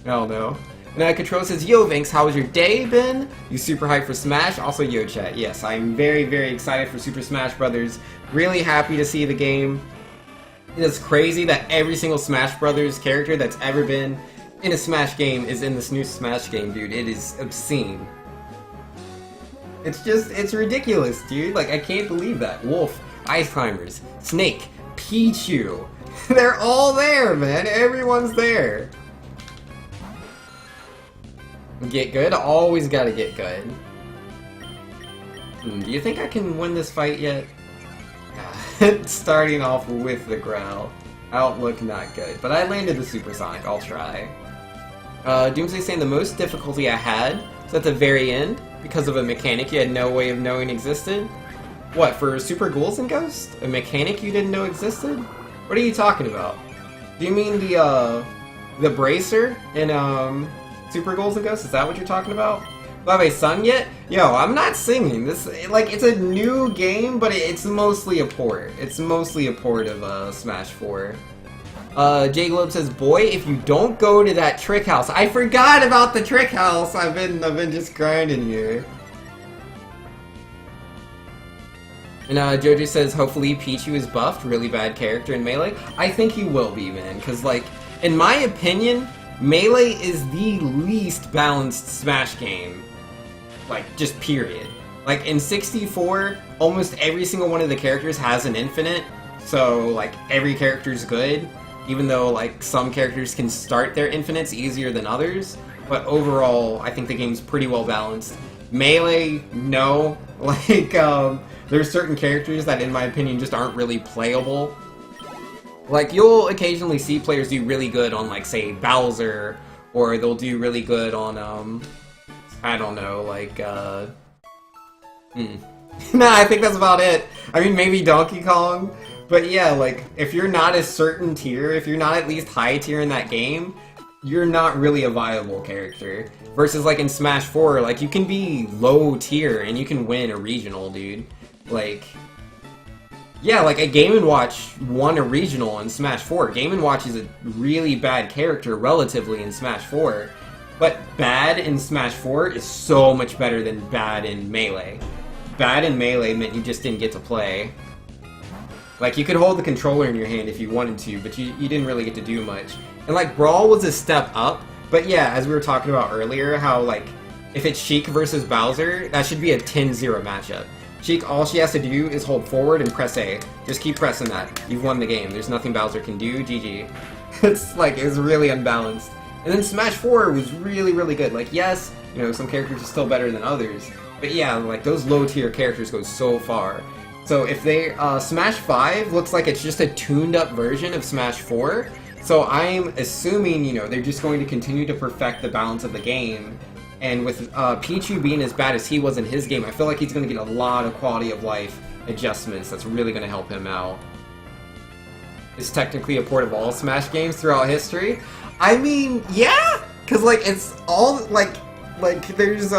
Oh no. And Control says, yo Vinx, how has your day been? You super hyped for Smash? Also yo chat. Yes, I'm very, very excited for Super Smash Brothers. Really happy to see the game. It is crazy that every single Smash Brothers character that's ever been in a Smash game is in this new Smash game, dude. It is obscene. It's ridiculous, dude. Like, I can't believe that. Wolf, Ice Climbers, Snake, Pichu. They're all there, man. Everyone's there. Get good? Always gotta get good. Do you think I can win this fight yet? Starting off with the growl. Outlook not good. But I landed the Supersonic, I'll try. Doomsday saying the most difficulty I had was at the very end, because of a mechanic you had no way of knowing existed. What, for Super Ghouls and Ghosts? A mechanic you didn't know existed? What are you talking about? Do you mean the bracer in, Super Ghouls and Ghosts? Is that what you're talking about? Have I sung yet? Yo, I'm not singing. This, like, it's a new game, but it's mostly a port. It's mostly a port of Smash 4. J Globe says, boy, if you don't go to that trick house. I forgot about the trick house. I've been just grinding here. And Jojo says, hopefully Pichu is buffed. Really bad character in Melee. I think he will be, man. Because, like, in my opinion, Melee is the least balanced Smash game. Like, just period. Like, in 64, almost every single one of the characters has an infinite, so, like, every character's good, even though, like, some characters can start their infinites easier than others, but overall, I think the game's pretty well balanced. Melee, no. Like, there's certain characters that, in my opinion, just aren't really playable. Like, you'll occasionally see players do really good on, like, say, Bowser, or they'll do really good on, I don't know, like, Nah, I think that's about it. I mean, maybe Donkey Kong, but yeah, like, if you're not a certain tier, if you're not at least high tier in that game, you're not really a viable character. Versus, like, in Smash 4, like, you can be low tier and you can win a regional, dude. Like, yeah, like, a Game & Watch won a regional in Smash 4. Game & Watch is a really bad character, relatively, in Smash 4. But bad in Smash 4 is so much better than bad in Melee. Bad in Melee meant you just didn't get to play. Like, you could hold the controller in your hand if you wanted to, but you didn't really get to do much. And, like, Brawl was a step up, but yeah, as we were talking about earlier, how, like, if it's Sheik versus Bowser, that should be a 10-0 matchup. Sheik, all she has to do is hold forward and press A. Just keep pressing that. You've won the game. There's nothing Bowser can do. GG. It's really unbalanced. And then Smash 4 was really, really good. Like, yes, you know, some characters are still better than others. But yeah, like, those low-tier characters go so far. So if they, Smash 5 looks like it's just a tuned-up version of Smash 4. So I'm assuming, you know, they're just going to continue to perfect the balance of the game. And with Pichu being as bad as he was in his game, I feel like he's going to get a lot of quality of life adjustments that's really going to help him out. It's technically a port of all Smash games throughout history. I mean, yeah! Because, like, it's all, like, there's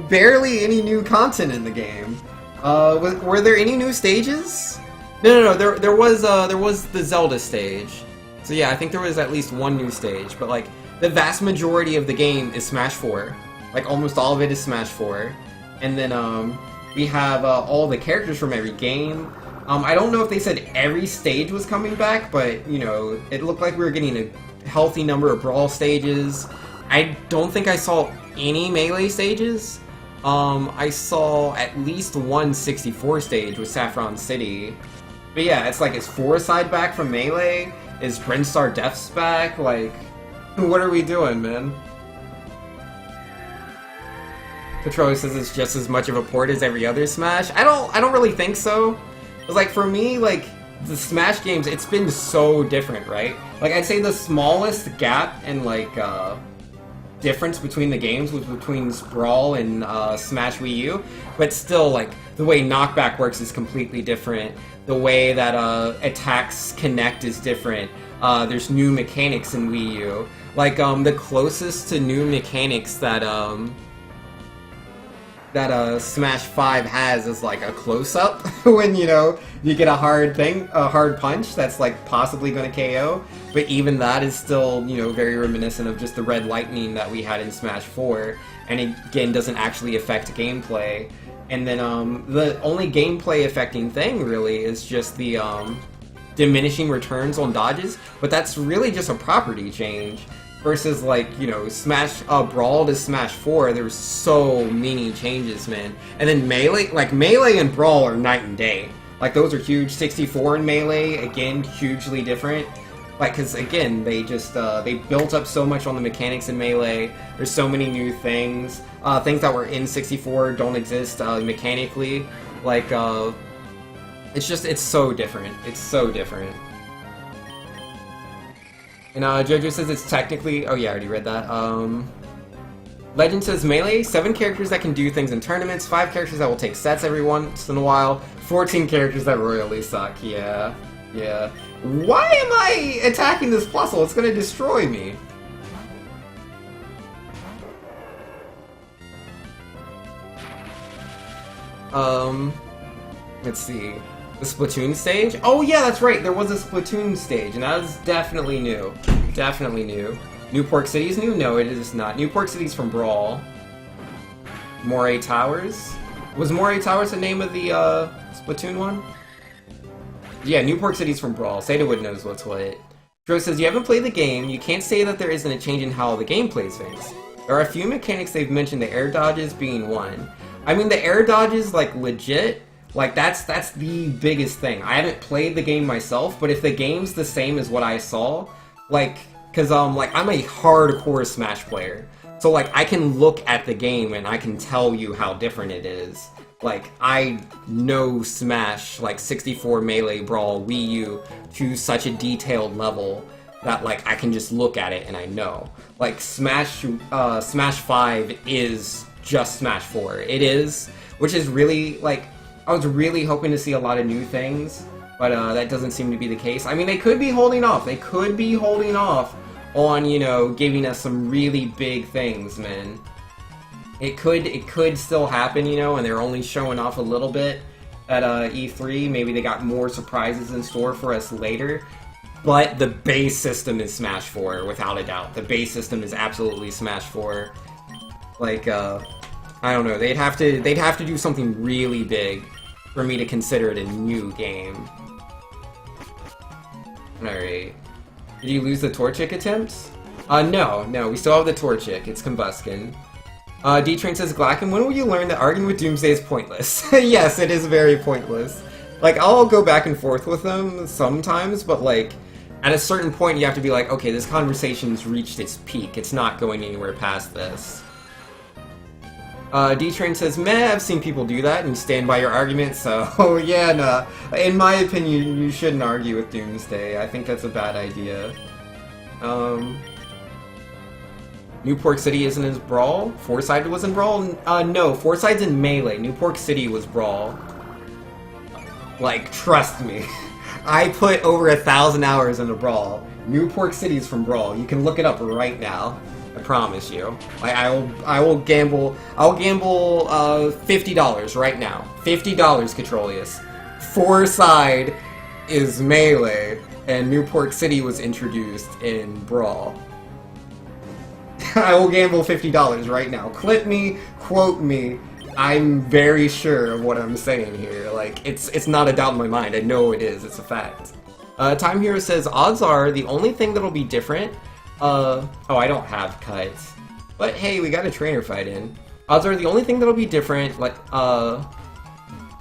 barely any new content in the game. Were there any new stages? No, there was the Zelda stage. So yeah, I think there was at least one new stage, but, like, the vast majority of the game is Smash 4. Like, almost all of it is Smash 4. And then, we have all the characters from every game. I don't know if they said every stage was coming back, but, you know, it looked like we were getting a healthy number of Brawl stages. I don't think I saw any Melee stages. I saw at least one 64 stage with Saffron City. But yeah, it's like, is 4-side back from Melee? Is Brinstar Deaths back? Like, what are we doing, man? Petrolia says it's just as much of a port as every other Smash. I don't really think so. It's like, for me, like, the Smash games, it's been so different, right? Like, I'd say the smallest gap in, like, difference between the games was between Brawl and Smash Wii U, but still, like, the way knockback works is completely different. The way that attacks connect is different. There's new mechanics in Wii U. Like, the closest to new mechanics that Smash 5 has is like a close-up when, you know, you get a hard punch that's like possibly going to KO, but even that is still, you know, very reminiscent of just the red lightning that we had in Smash 4, and it, again, doesn't actually affect gameplay. And then the only gameplay affecting thing really is just the diminishing returns on dodges, but that's really just a property change. Versus, like, you know, Brawl to Smash 4, there's so many changes, man. And then Melee, like, Melee and Brawl are night and day. Like, those are huge. 64 and Melee, again, hugely different. Like, because, again, they just, they built up so much on the mechanics in Melee. There's so many new things. Things that were in 64 don't exist mechanically. Like, it's just, it's so different. It's so different. And Jojo says it's technically... Oh yeah, I already read that. Legend says Melee, 7 characters that can do things in tournaments, 5 characters that will take sets every once in a while, 14 characters that royally suck. Yeah, yeah. Why am I attacking this Plusle? It's gonna destroy me. Let's see. The Splatoon stage? Oh yeah, that's right, there was a Splatoon stage, and that is definitely new. Definitely new. New Pork City is new? No, it is not. New Pork City's from Brawl. Moray Towers? Was Moray Towers the name of the, Splatoon one? Yeah, New Pork City's from Brawl. Sadawood knows what's what. Dro says, you haven't played the game, you can't say that there isn't a change in how the game plays things. There are a few mechanics they've mentioned, the air dodges being one. I mean, the air dodges, like, legit... Like, that's the biggest thing. I haven't played the game myself, but if the game's the same as what I saw, like, cause, like, I'm a hardcore Smash player. So, like, I can look at the game and I can tell you how different it is. Like, I know Smash, like, 64 Melee Brawl, Wii U, to such a detailed level that, like, I can just look at it and I know. Like, Smash 5 is just Smash 4. It is, which is really, like... I was really hoping to see a lot of new things, but that doesn't seem to be the case. I mean, they could be holding off. They could be holding off on, you know, giving us some really big things, man. It could still happen, you know, and they're only showing off a little bit at E3. Maybe they got more surprises in store for us later. But the base system is Smash 4, without a doubt. The base system is absolutely Smash 4. Like, I don't know. They'd have to do something really big for me to consider it a new game. Alright. Did you lose the Torchic attempts? No, we still have the Torchic. It's Combuskin. D-Train says, Glacken, when will you learn that arguing with Doomsday is pointless? Yes, it is very pointless. Like, I'll go back and forth with them sometimes, but, like, at a certain point you have to be like, okay, this conversation's reached its peak. It's not going anywhere past this. D-Train says, meh, I've seen people do that and stand by your argument, so, yeah, nah. In my opinion, you shouldn't argue with Doomsday. I think that's a bad idea. New Pork City isn't as Brawl? Four-Side was in Brawl? No, Four-Side's in Melee. New Pork City was Brawl. Like, trust me. I put over 1,000 hours into Brawl. New Pork City's from Brawl. You can look it up right now. I promise you. I will gamble. I'll gamble $50 right now. $50, Catrolius. Four-Side is Melee, and New Pork City was introduced in Brawl. I will gamble $50 right now. Clip me, quote me. I'm very sure of what I'm saying here. Like, it's not a doubt in my mind. I know it is. It's a fact. Time Hero says, odds are the only thing that'll be different... oh, I don't have cuts. But hey, we got a trainer fight in. Odds are the only thing that'll be different, like,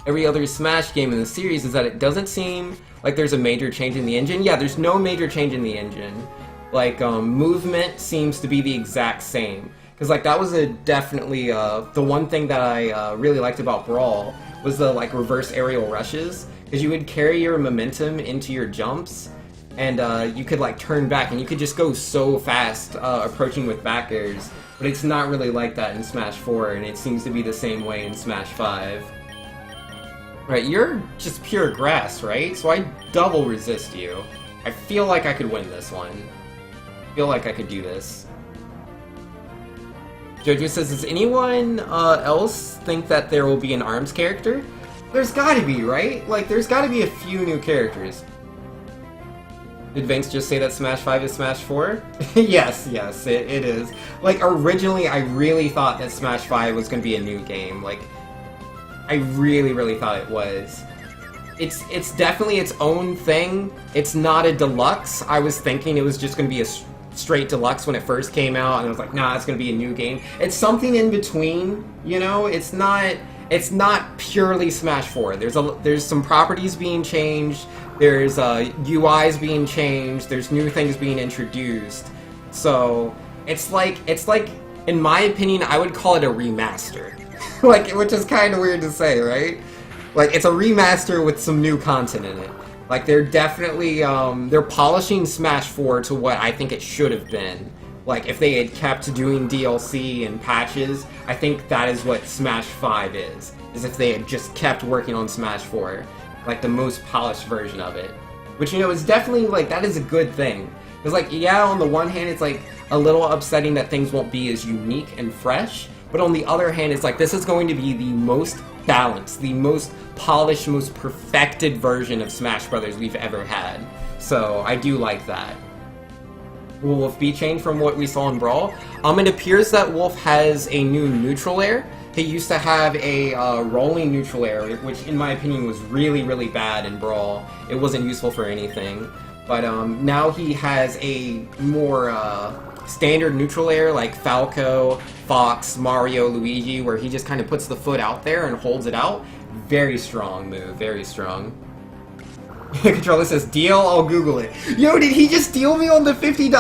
every other Smash game in the series, is that it doesn't seem like there's a major change in the engine. Yeah, there's no major change in the engine. Like, movement seems to be the exact same. Because, like, that was definitely, the one thing that I really liked about Brawl was the, like, reverse aerial rushes. Because you would carry your momentum into your jumps, and you could, like, turn back, and you could just go so fast approaching with back airs. But it's not really like that in Smash 4, and it seems to be the same way in Smash 5. Right, you're just pure grass, right? So I double resist you. I feel like I could win this one. I feel like I could do this. Jojo says, does anyone else think that there will be an ARMS character? There's gotta be, right? Like, there's gotta be a few new characters. Did Vince just say that Smash 5 is Smash 4? Yes, it is. Like, originally, I really thought that Smash 5 was gonna be a new game. Like, I really thought it was. It's definitely its own thing. It's not a deluxe. I was thinking it was just gonna be a straight deluxe when it first came out, and I was like, nah, it's gonna be a new game. It's something in between, you know? It's not purely Smash 4. There's some properties being changed, there's UIs being changed, there's new things being introduced. So it's like in my opinion, I would call it a remaster. Like, which is kind of weird to say, right? Like, it's a remaster with some new content in it. Like, they're definitely, they're polishing Smash 4 to what I think it should have been. Like, if they had kept doing DLC and patches, I think that is what Smash 5 is if they had just kept working on Smash 4. Like, the most polished version of it. Which, you know, is definitely, like, that is a good thing. Because, like, yeah, on the one hand, it's, like, a little upsetting that things won't be as unique and fresh, but on the other hand, it's like, this is going to be the most balanced, the most polished, most perfected version of Smash Brothers we've ever had. So, I do like that. Will Wolf be changed from what we saw in Brawl? It appears that Wolf has a new neutral air. He used to have a rolling neutral air, which in my opinion was really bad in Brawl. It wasn't useful for anything. But now he has a more standard neutral air like Falco, Fox, Mario, Luigi, where he just kind of puts the foot out there and holds it out. Very strong move, very strong. Controller says, deal, I'll Google it. Yo, did he just deal me on the $50?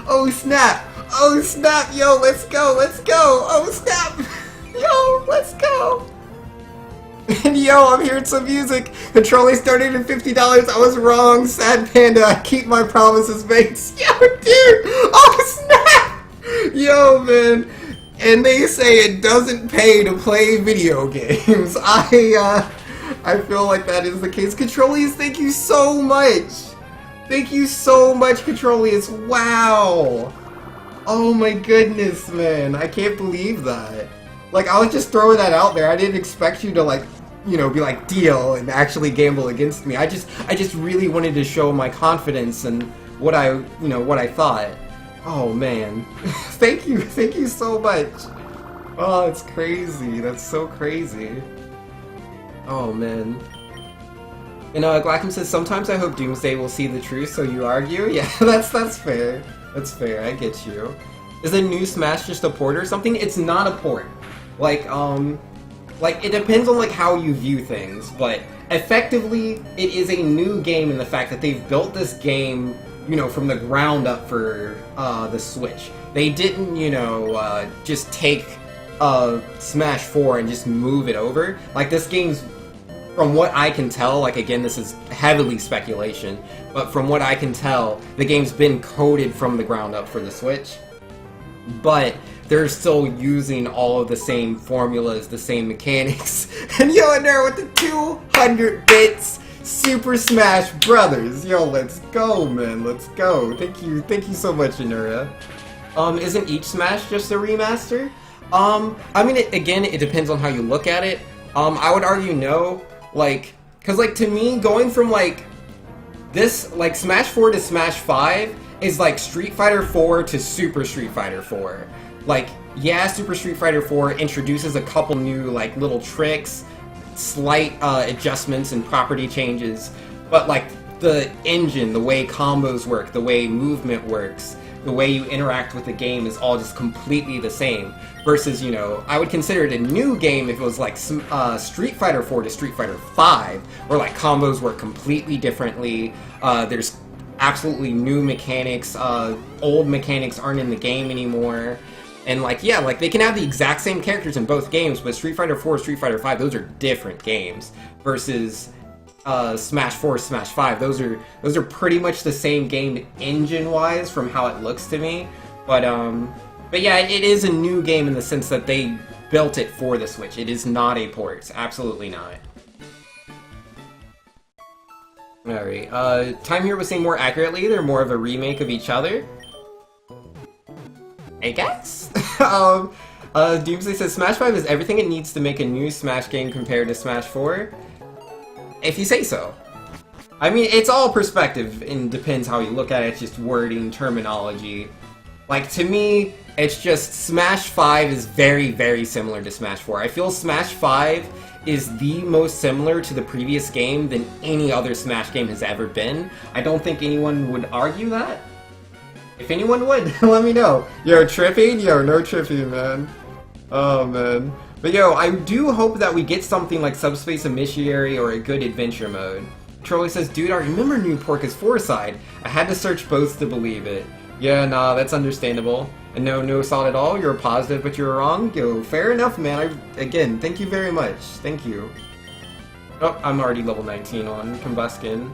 Oh snap! Oh snap, yo, let's go, let's go! Oh snap! Yo, let's go! And yo, I'm hearing some music. Controller started at $50. I was wrong, Sad Panda. I keep my promises, mates. Yo, dude! Oh snap! Yo, man. And they say it doesn't pay to play video games. I feel like that is the case. Controlius, thank you so much! Thank you so much, Controlius. Wow! Oh my goodness, man. I can't believe that. Like, I was just throwing that out there. I didn't expect you to, like, you know, be like, deal, and actually gamble against me. I just really wanted to show my confidence and what I thought. Oh, man. Thank you so much. Oh, it's crazy. That's so crazy. Oh, man. And Glackham says, sometimes I hope Doomsday will see the truth, so you argue? Yeah, that's fair. That's fair, I get you. Is the new Smash just a port or something? It's not a port. Like, it depends on, like, how you view things, but effectively, it is a new game in the fact that they've built this game, you know, from the ground up for, the Switch. They didn't, you know, just take, Smash 4 and just move it over. Like, this game's, from what I can tell, like, again, this is heavily speculation, but from what I can tell, the game's been coded from the ground up for the Switch. But they're still using all of the same formulas, the same mechanics. And yo, in there with the 200 bits Super Smash Brothers. Yo, let's go, man. Let's go. Thank you so much, Inura. Isn't each Smash just a remaster? I mean, again, it depends on how you look at it. I would argue no. Like, cause like to me, going from like this, like Smash 4 to Smash 5 is like Street Fighter 4 to Super Street Fighter 4. Like, yeah, Super Street Fighter 4 introduces a couple new, like, little tricks, slight adjustments and property changes, but, like, the engine, the way combos work, the way movement works, the way you interact with the game is all just completely the same. Versus, you know, I would consider it a new game if it was like Street Fighter 4 to Street Fighter 5, where like combos work completely differently. There's absolutely new mechanics. Old mechanics aren't in the game anymore. And like, yeah, like they can have the exact same characters in both games, but Street Fighter 4, Street Fighter 5, those are different games. Versus Smash 4, Smash 5, those are pretty much the same game engine-wise from how it looks to me. But yeah, it is a new game in the sense that they built it for the Switch. It is not a port. Absolutely not. Alright, Time here was saying more accurately, they're more of a remake of each other. I guess? Doomsday says, Smash 5 is everything it needs to make a new Smash game compared to Smash 4. If you say so. I mean, it's all perspective, and depends how you look at it. It's just wording, terminology. Like, to me, it's just Smash 5 is very, very similar to Smash 4. I feel Smash 5 is the most similar to the previous game than any other Smash game has ever been. I don't think anyone would argue that. If anyone would, let me know. Yo, tripping? Yo, no tripping, man. Oh, man. But yo, I do hope that we get something like Subspace Emissary or a good adventure mode. Trolley says, dude, I remember New Porca's Foreside. I had to search both to believe it. Yeah, nah, that's understandable. And no solid at all, you're positive but you're wrong? Yo, fair enough, man. Again, thank you very much. Thank you. Oh, I'm already level 19 on Combuskin.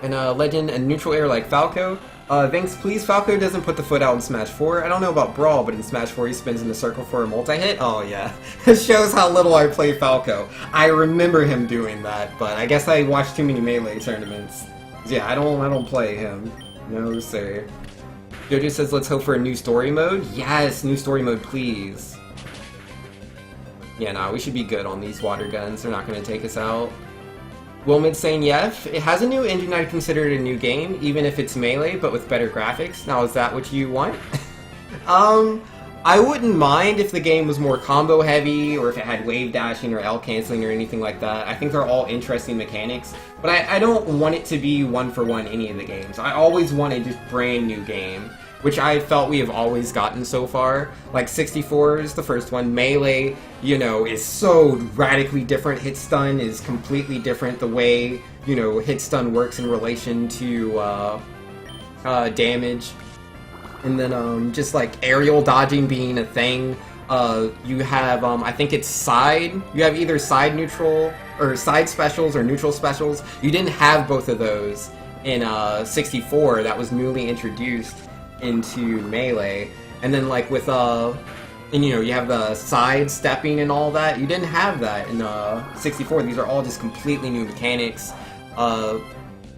And Legend and Neutral Air like Falco. Thanks, please. Falco doesn't put the foot out in Smash 4. I don't know about Brawl, but in Smash 4 he spins in the circle for a multi-hit. Oh, yeah. It shows how little I play Falco. I remember him doing that, but I guess I watched too many Melee tournaments. Yeah, I don't play him. No, sir. Jojo says, let's hope for a new story mode. Yes, new story mode, please. Yeah, nah, we should be good on these water guns. They're not going to take us out. Wilmid saying, yeah, it has a new engine. I'd consider it a new game, even if it's Melee, but with better graphics. Now, is that what you want? I wouldn't mind if the game was more combo heavy, or if it had wave dashing or L canceling or anything like that. I think they're all interesting mechanics, but I don't want it to be one-for-one any of the games. I always want a just brand new game, which I felt we have always gotten so far. Like 64 is the first one. Melee, you know, is so radically different. Hit stun is completely different. The way, you know, hit stun works in relation to damage. And then just like aerial dodging being a thing. You have, I think it's side. You have either side neutral, or side specials, or neutral specials. You didn't have both of those in 64. That was newly introduced into Melee. And then like with and you know, you have the side stepping and all that. You didn't have that in 64. These are all just completely new mechanics.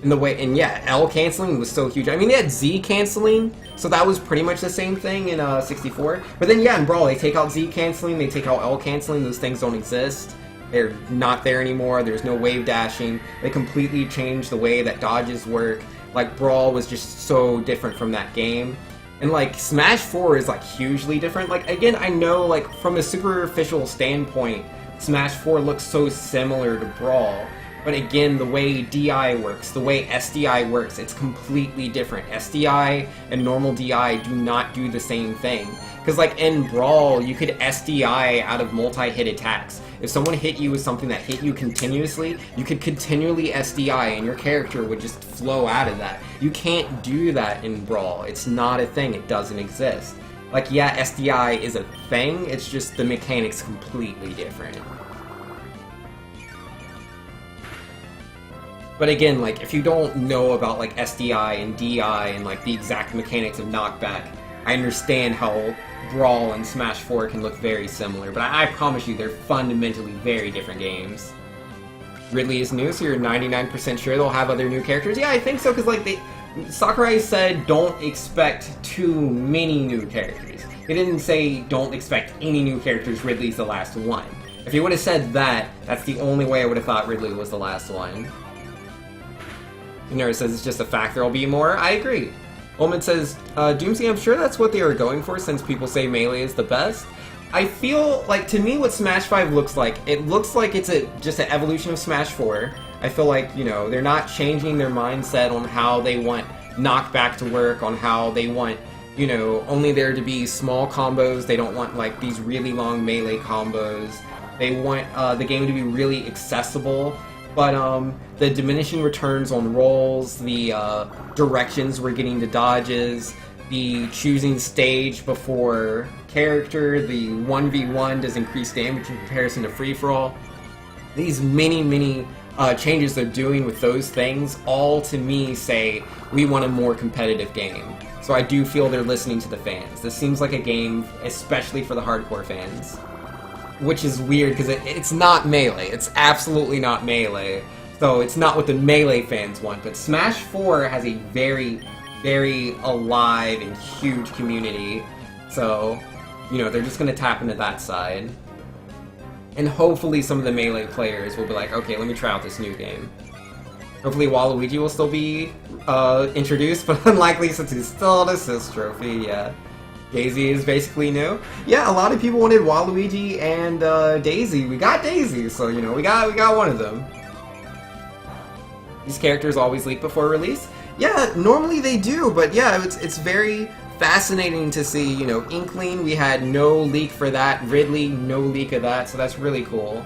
In the way, and yeah, L canceling was so huge. I mean, they had Z canceling, so that was pretty much the same thing in 64. But then yeah, in Brawl, they take out Z canceling, they take out L canceling. Those things don't exist. They're not there anymore. There's no wave dashing. They completely changed the way that dodges work. Like, Brawl was just so different from that game. And, like, Smash 4 is, like, hugely different. Like, again, I know, like, from a superficial standpoint, Smash 4 looks so similar to Brawl. But again, the way DI works, the way SDI works, it's completely different. SDI and normal DI do not do the same thing. Because, like, in Brawl, you could SDI out of multi-hit attacks. If someone hit you with something that hit you continuously, you could continually SDI and your character would just flow out of that. You can't do that in Brawl. It's not a thing. It doesn't exist. Like, yeah, SDI is a thing, it's just the mechanics completely different. But again, like, if you don't know about, like, SDI and DI and, like, the exact mechanics of knockback, I understand how Brawl and Smash 4 can look very similar, but I promise you, they're fundamentally very different games. Ridley is new, so you're 99% sure they'll have other new characters? Yeah, I think so, because, like, Sakurai said don't expect too many new characters. He didn't say don't expect any new characters, Ridley's the last one. If he would have said that, that's the only way I would have thought Ridley was the last one. Nura says it's just a fact there'll be more. I agree. Ullman says, Doomsday, I'm sure that's what they were going for since people say Melee is the best. I feel like, to me, what Smash 5 looks like, it looks like it's just an evolution of Smash 4. I feel like, you know, they're not changing their mindset on how they want knockback to work, on how they want, you know, only there to be small combos. They don't want, like, these really long melee combos. They want the game to be really accessible. But the diminishing returns on rolls, the directions we're getting to dodges, the choosing stage before character, the 1v1 does increase damage in comparison to free-for-all. These many changes they're doing with those things all to me say we want a more competitive game. So I do feel they're listening to the fans. This seems like a game especially for the hardcore fans. Which is weird because it's not Melee. It's absolutely not Melee. So it's not what the Melee fans want. But Smash 4 has a very alive and huge community. So, you know, they're just going to tap into that side. And hopefully some of the Melee players will be like, okay, let me try out this new game. Hopefully Waluigi will still be introduced, but unlikely since he's still an assist trophy, yeah. Daisy is basically new. Yeah, a lot of people wanted Waluigi and Daisy. We got Daisy, so you know, we got one of them. These characters always leak before release. Yeah, normally they do, but yeah, it's very fascinating to see. You know, Inkling, we had no leak for that. Ridley, no leak of that, so that's really cool.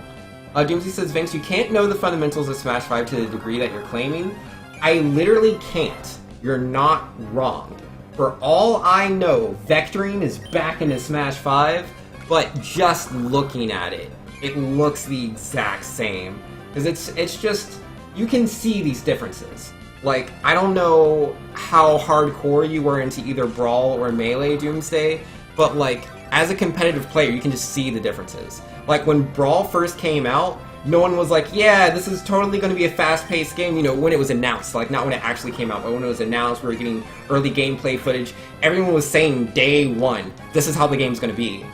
Doomsday says, Vince, you can't know the fundamentals of Smash 5 to the degree that you're claiming. I literally can't. You're not wrong. For all I know, vectoring is back into Smash 5, but just looking at it, it looks the exact same. Because it's just, you can see these differences. Like, I don't know how hardcore you were into either Brawl or Melee, Doomsday, but like, as a competitive player, you can just see the differences. Like, when Brawl first came out, no one was like, yeah, this is totally going to be a fast-paced game, you know, when it was announced. Like, not when it actually came out, but when it was announced, we were getting early gameplay footage. Everyone was saying day one, this is how the game's going to be.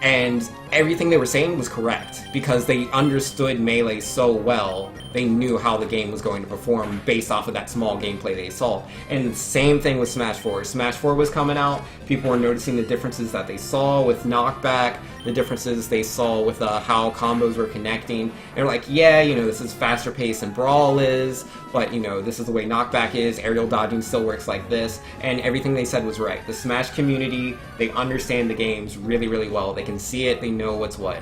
And everything they were saying was correct, because they understood Melee so well, they knew how the game was going to perform based off of that small gameplay they saw. And the same thing with Smash 4. Smash 4 was coming out, people were noticing the differences that they saw with knockback, the differences they saw with how combos were connecting. And they're like, yeah, you know, this is faster paced than Brawl is, but, you know, this is the way knockback is, aerial dodging still works like this, and everything they said was right. The Smash community, they understand the games really well. They can see it, they know what's what.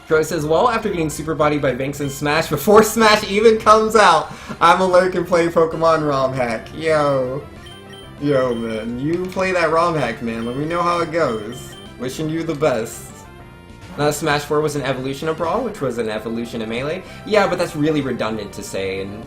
Troy says, well, after getting super bodied by Vinx in Smash before Smash even comes out, I'm a lurk and play Pokemon ROM hack. Yo, man, you play that ROM hack, man. Let me know how it goes. Wishing you the best. Now, Smash 4 was an evolution of Brawl, which was an evolution of Melee. Yeah, but that's really redundant to say, and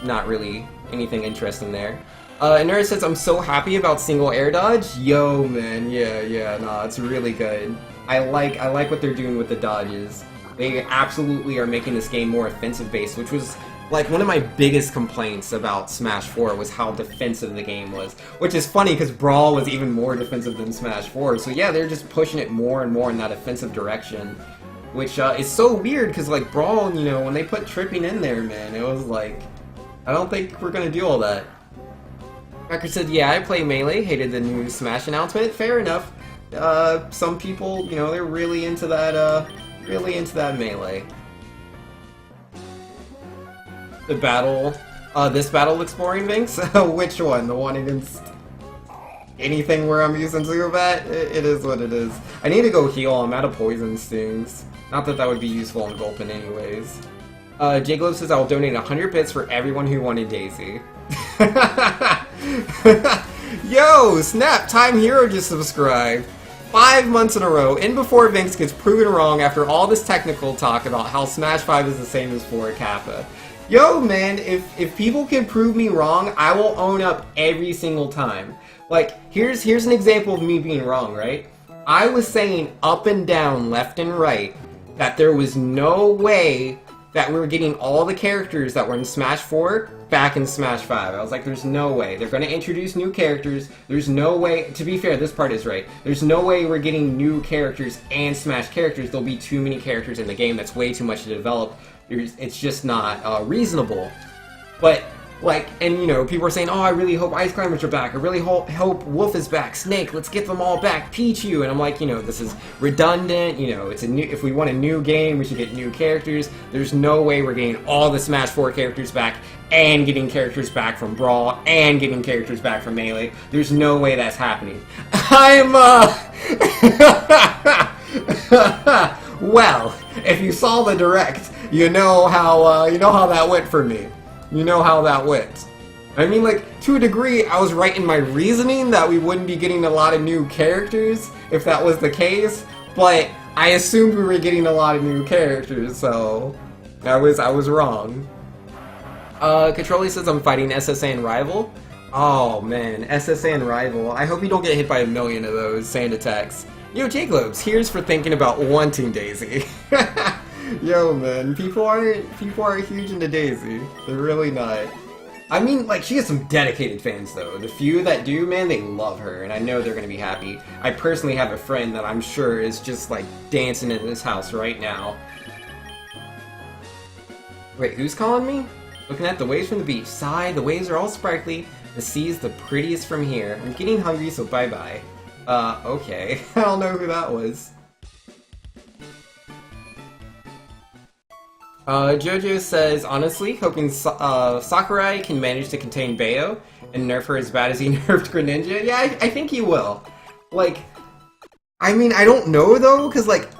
not really anything interesting there. Nura says, I'm so happy about single air dodge. Yo, man, yeah, nah, it's really good. I like what they're doing with the dodges. They absolutely are making this game more offensive-based, which was, like, one of my biggest complaints about Smash 4 was how defensive the game was. Which is funny, because Brawl was even more defensive than Smash 4, so yeah, they're just pushing it more and more in that offensive direction. Which is so weird, because, like, Brawl, you know, when they put tripping in there, man, it was like, I don't think we're gonna do all that. Cracker said, yeah, I play Melee, hated the new Smash announcement. Fair enough. Some people, you know, they're really into that Melee. The battle, this battle looks boring, Vinx? Which one? The one against anything where I'm using Zubat? It is what it is. I need to go heal, I'm out of poison stings. Not that that would be useful on Gulpin anyways. J-Glow says, I'll donate 100 bits for everyone who wanted Daisy. Yo, snap! Time Hero just subscribed. 5 months in a row, and before Vinx gets proven wrong after all this technical talk about how Smash 5 is the same as 4 Kappa. Yo, man, if people can prove me wrong, I will own up every single time. Like, here's an example of me being wrong, right? I was saying up and down, left and right, that there was no way that we were getting all the characters that were in Smash 4 back in Smash 5. I was like, there's no way. They're going to introduce new characters. There's no way. To be fair, this part is right. There's no way we're getting new characters and Smash characters. There'll be too many characters in the game. That's way too much to develop. It's just not reasonable. But Like, and you know, people are saying, oh, I really hope Ice Climbers are back. I really hope Wolf is back. Snake, let's get them all back. Pichu, and I'm like, you know, this is redundant. You know, it's a new. If we want a new game, we should get new characters. There's no way we're getting all the Smash 4 characters back and getting characters back from Brawl and getting characters back from Melee. There's no way that's happening. I'm well, if you saw the direct, you know how that went for me. You know how that went. I mean, like, to a degree, I was right in my reasoning that we wouldn't be getting a lot of new characters if that was the case, but I assumed we were getting a lot of new characters, so I was wrong. Controlly says I'm fighting SSA and Rival. Oh man, SSA and Rival. I hope you don't get hit by a million of those sand attacks. Yo, J-Globes, here's for thinking about wanting Daisy. Yo, man, people aren't huge into Daisy. They're really not. I mean, like, she has some dedicated fans, though. The few that do, man, they love her, and I know they're gonna be happy. I personally have a friend that I'm sure is just, like, dancing in his house right now. Wait, who's calling me? Looking at the waves from the beach. Sigh, the waves are all sparkly. The sea's the prettiest from here. I'm getting hungry, so bye-bye. Okay. I don't know who that was. Jojo says, honestly, hoping Sakurai can manage to contain Bayo and nerf her as bad as he nerfed Greninja. Yeah, I think he will. Like, I mean, I don't know, though, because, like,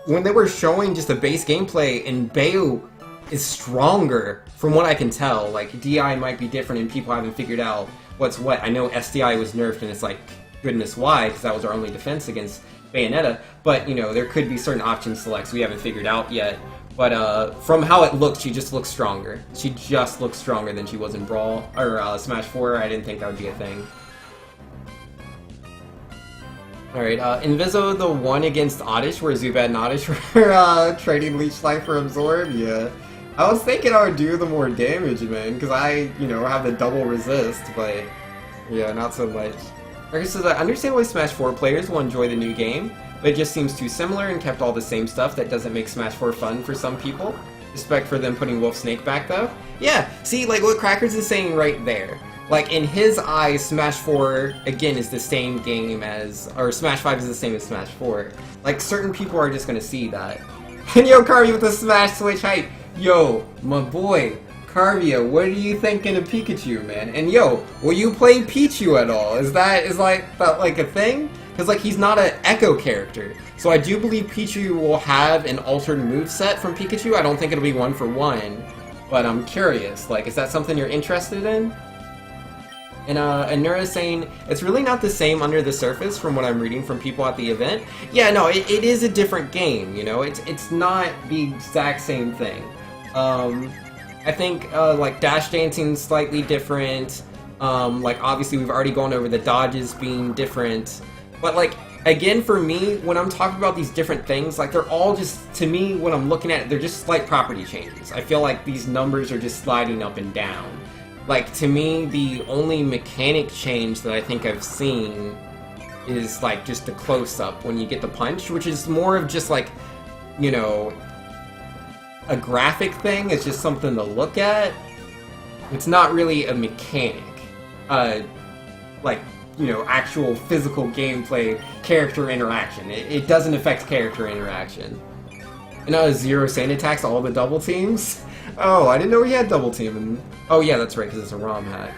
when they were showing just the base gameplay, and Bayo is stronger, from what I can tell. Like, DI might be different and people haven't figured out what's what. I know SDI was nerfed, and it's like, goodness why, because that was our only defense against Bayonetta, but, you know, there could be certain option selects we haven't figured out yet. But from how it looks, she just looks stronger. She just looks stronger than she was in Brawl, or Smash 4. I didn't think that would be a thing. Alright, Inviso the one against Oddish, where Zubat and Oddish were trading Leech Life for Absorb? Yeah. I was thinking I would do the more damage, man, because I, you know, have the double resist, but yeah, not so much. Marcus says, I understand why Smash 4 players will enjoy the new game, but it just seems too similar and kept all the same stuff that doesn't make Smash 4 fun for some people. Respect for them putting Wolf Snake back, though. Yeah, see, like what Crackers is saying right there. Like, in his eyes, Smash 4, again, is the same game as... or Smash 5 is the same as Smash 4. Like, certain people are just gonna see that. And yo, Carvey with the Smash Switch hype! Yo, my boy, Carvia, what are you thinking of Pikachu, man? And yo, will you play Pichu at all? Is that like a thing? Because, like, he's not an Echo character. So I do believe Pichu will have an altered moveset from Pikachu. I don't think it'll be one for one. But I'm curious. Like, is that something you're interested in? And Anura's saying, it's really not the same under the surface from what I'm reading from people at the event. Yeah, no, it is a different game, you know? It's not the exact same thing. I think, like, dash dancing's slightly different. Like, obviously we've already gone over the dodges being different. But, like, again, for me, when I'm talking about these different things, like, they're all just, to me, when I'm looking at it, they're just slight property changes. I feel like these numbers are just sliding up and down. Like, to me, the only mechanic change that I think I've seen is, like, just the close-up when you get the punch, which is more of just, like, you know, a graphic thing. It's just something to look at. It's not really a mechanic. Like, you know, actual physical gameplay, character interaction. It doesn't affect character interaction. And Zero Sand attacks all the double teams? Oh, I didn't know he had double teaming. Oh yeah, that's right, because it's a ROM hack.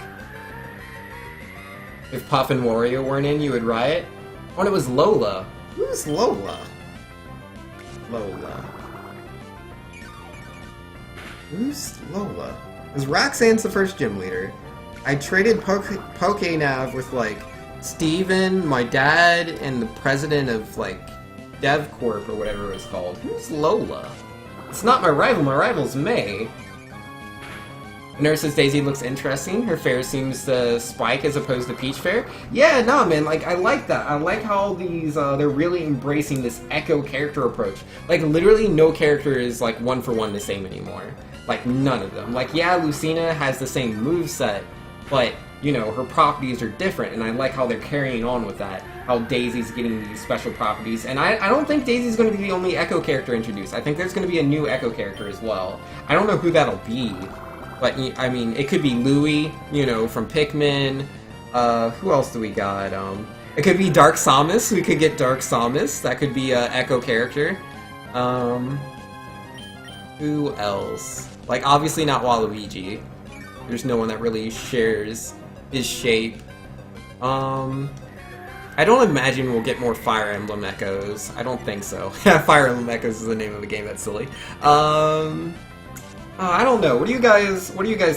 If Puff and Wario weren't in, you would riot? Oh, and it was Lola. Who's Lola? Lola. Who's Lola? Because Roxanne's the first gym leader. I traded PokeNav with, like, Steven, my dad, and the president of, like, DevCorp or whatever it was called. Who's Lola? It's not my rival's May. Nurse says Daisy looks interesting. Her fair seems to spike as opposed to Peach Fair. Yeah, nah, man, like, I like that. I like how these, they're really embracing this Echo character approach. Like, literally no character is, like, one for one the same anymore. Like, none of them. Like, yeah, Lucina has the same moveset, but, you know, her properties are different, and I like how they're carrying on with that. How Daisy's getting these special properties. And I don't think Daisy's going to be the only Echo character introduced. I think there's going to be a new Echo character as well. I don't know who that'll be. But, I mean, it could be Louis, you know, from Pikmin. Who else do we got? It could be Dark Samus. We could get Dark Samus. That could be a Echo character. Who else? Like, obviously not Waluigi. There's no one that really shares his shape. I don't imagine we'll get more Fire Emblem Echoes. I don't think so. Fire Emblem Echoes is the name of the game. That's silly. I don't know. What do you guys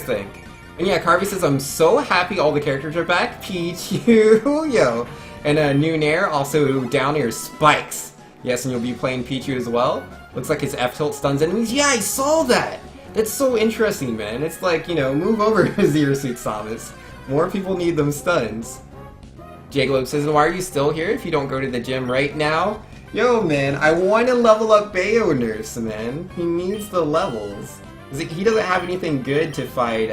think? And yeah, Carvey says, I'm so happy all the characters are back. Pichu, yo. And Nunair, also down here, Spikes. Yes, and you'll be playing Pichu as well. Looks like his F-tilt stuns enemies. Yeah, I saw that! That's so interesting, man. It's like, you know, move over, Zero Suit Samus. More people need them stuns. J-Globe says, why are you still here if you don't go to the gym right now? Yo, man, I want to level up Bayo Nurse, man. He needs the levels. He doesn't have anything good to fight,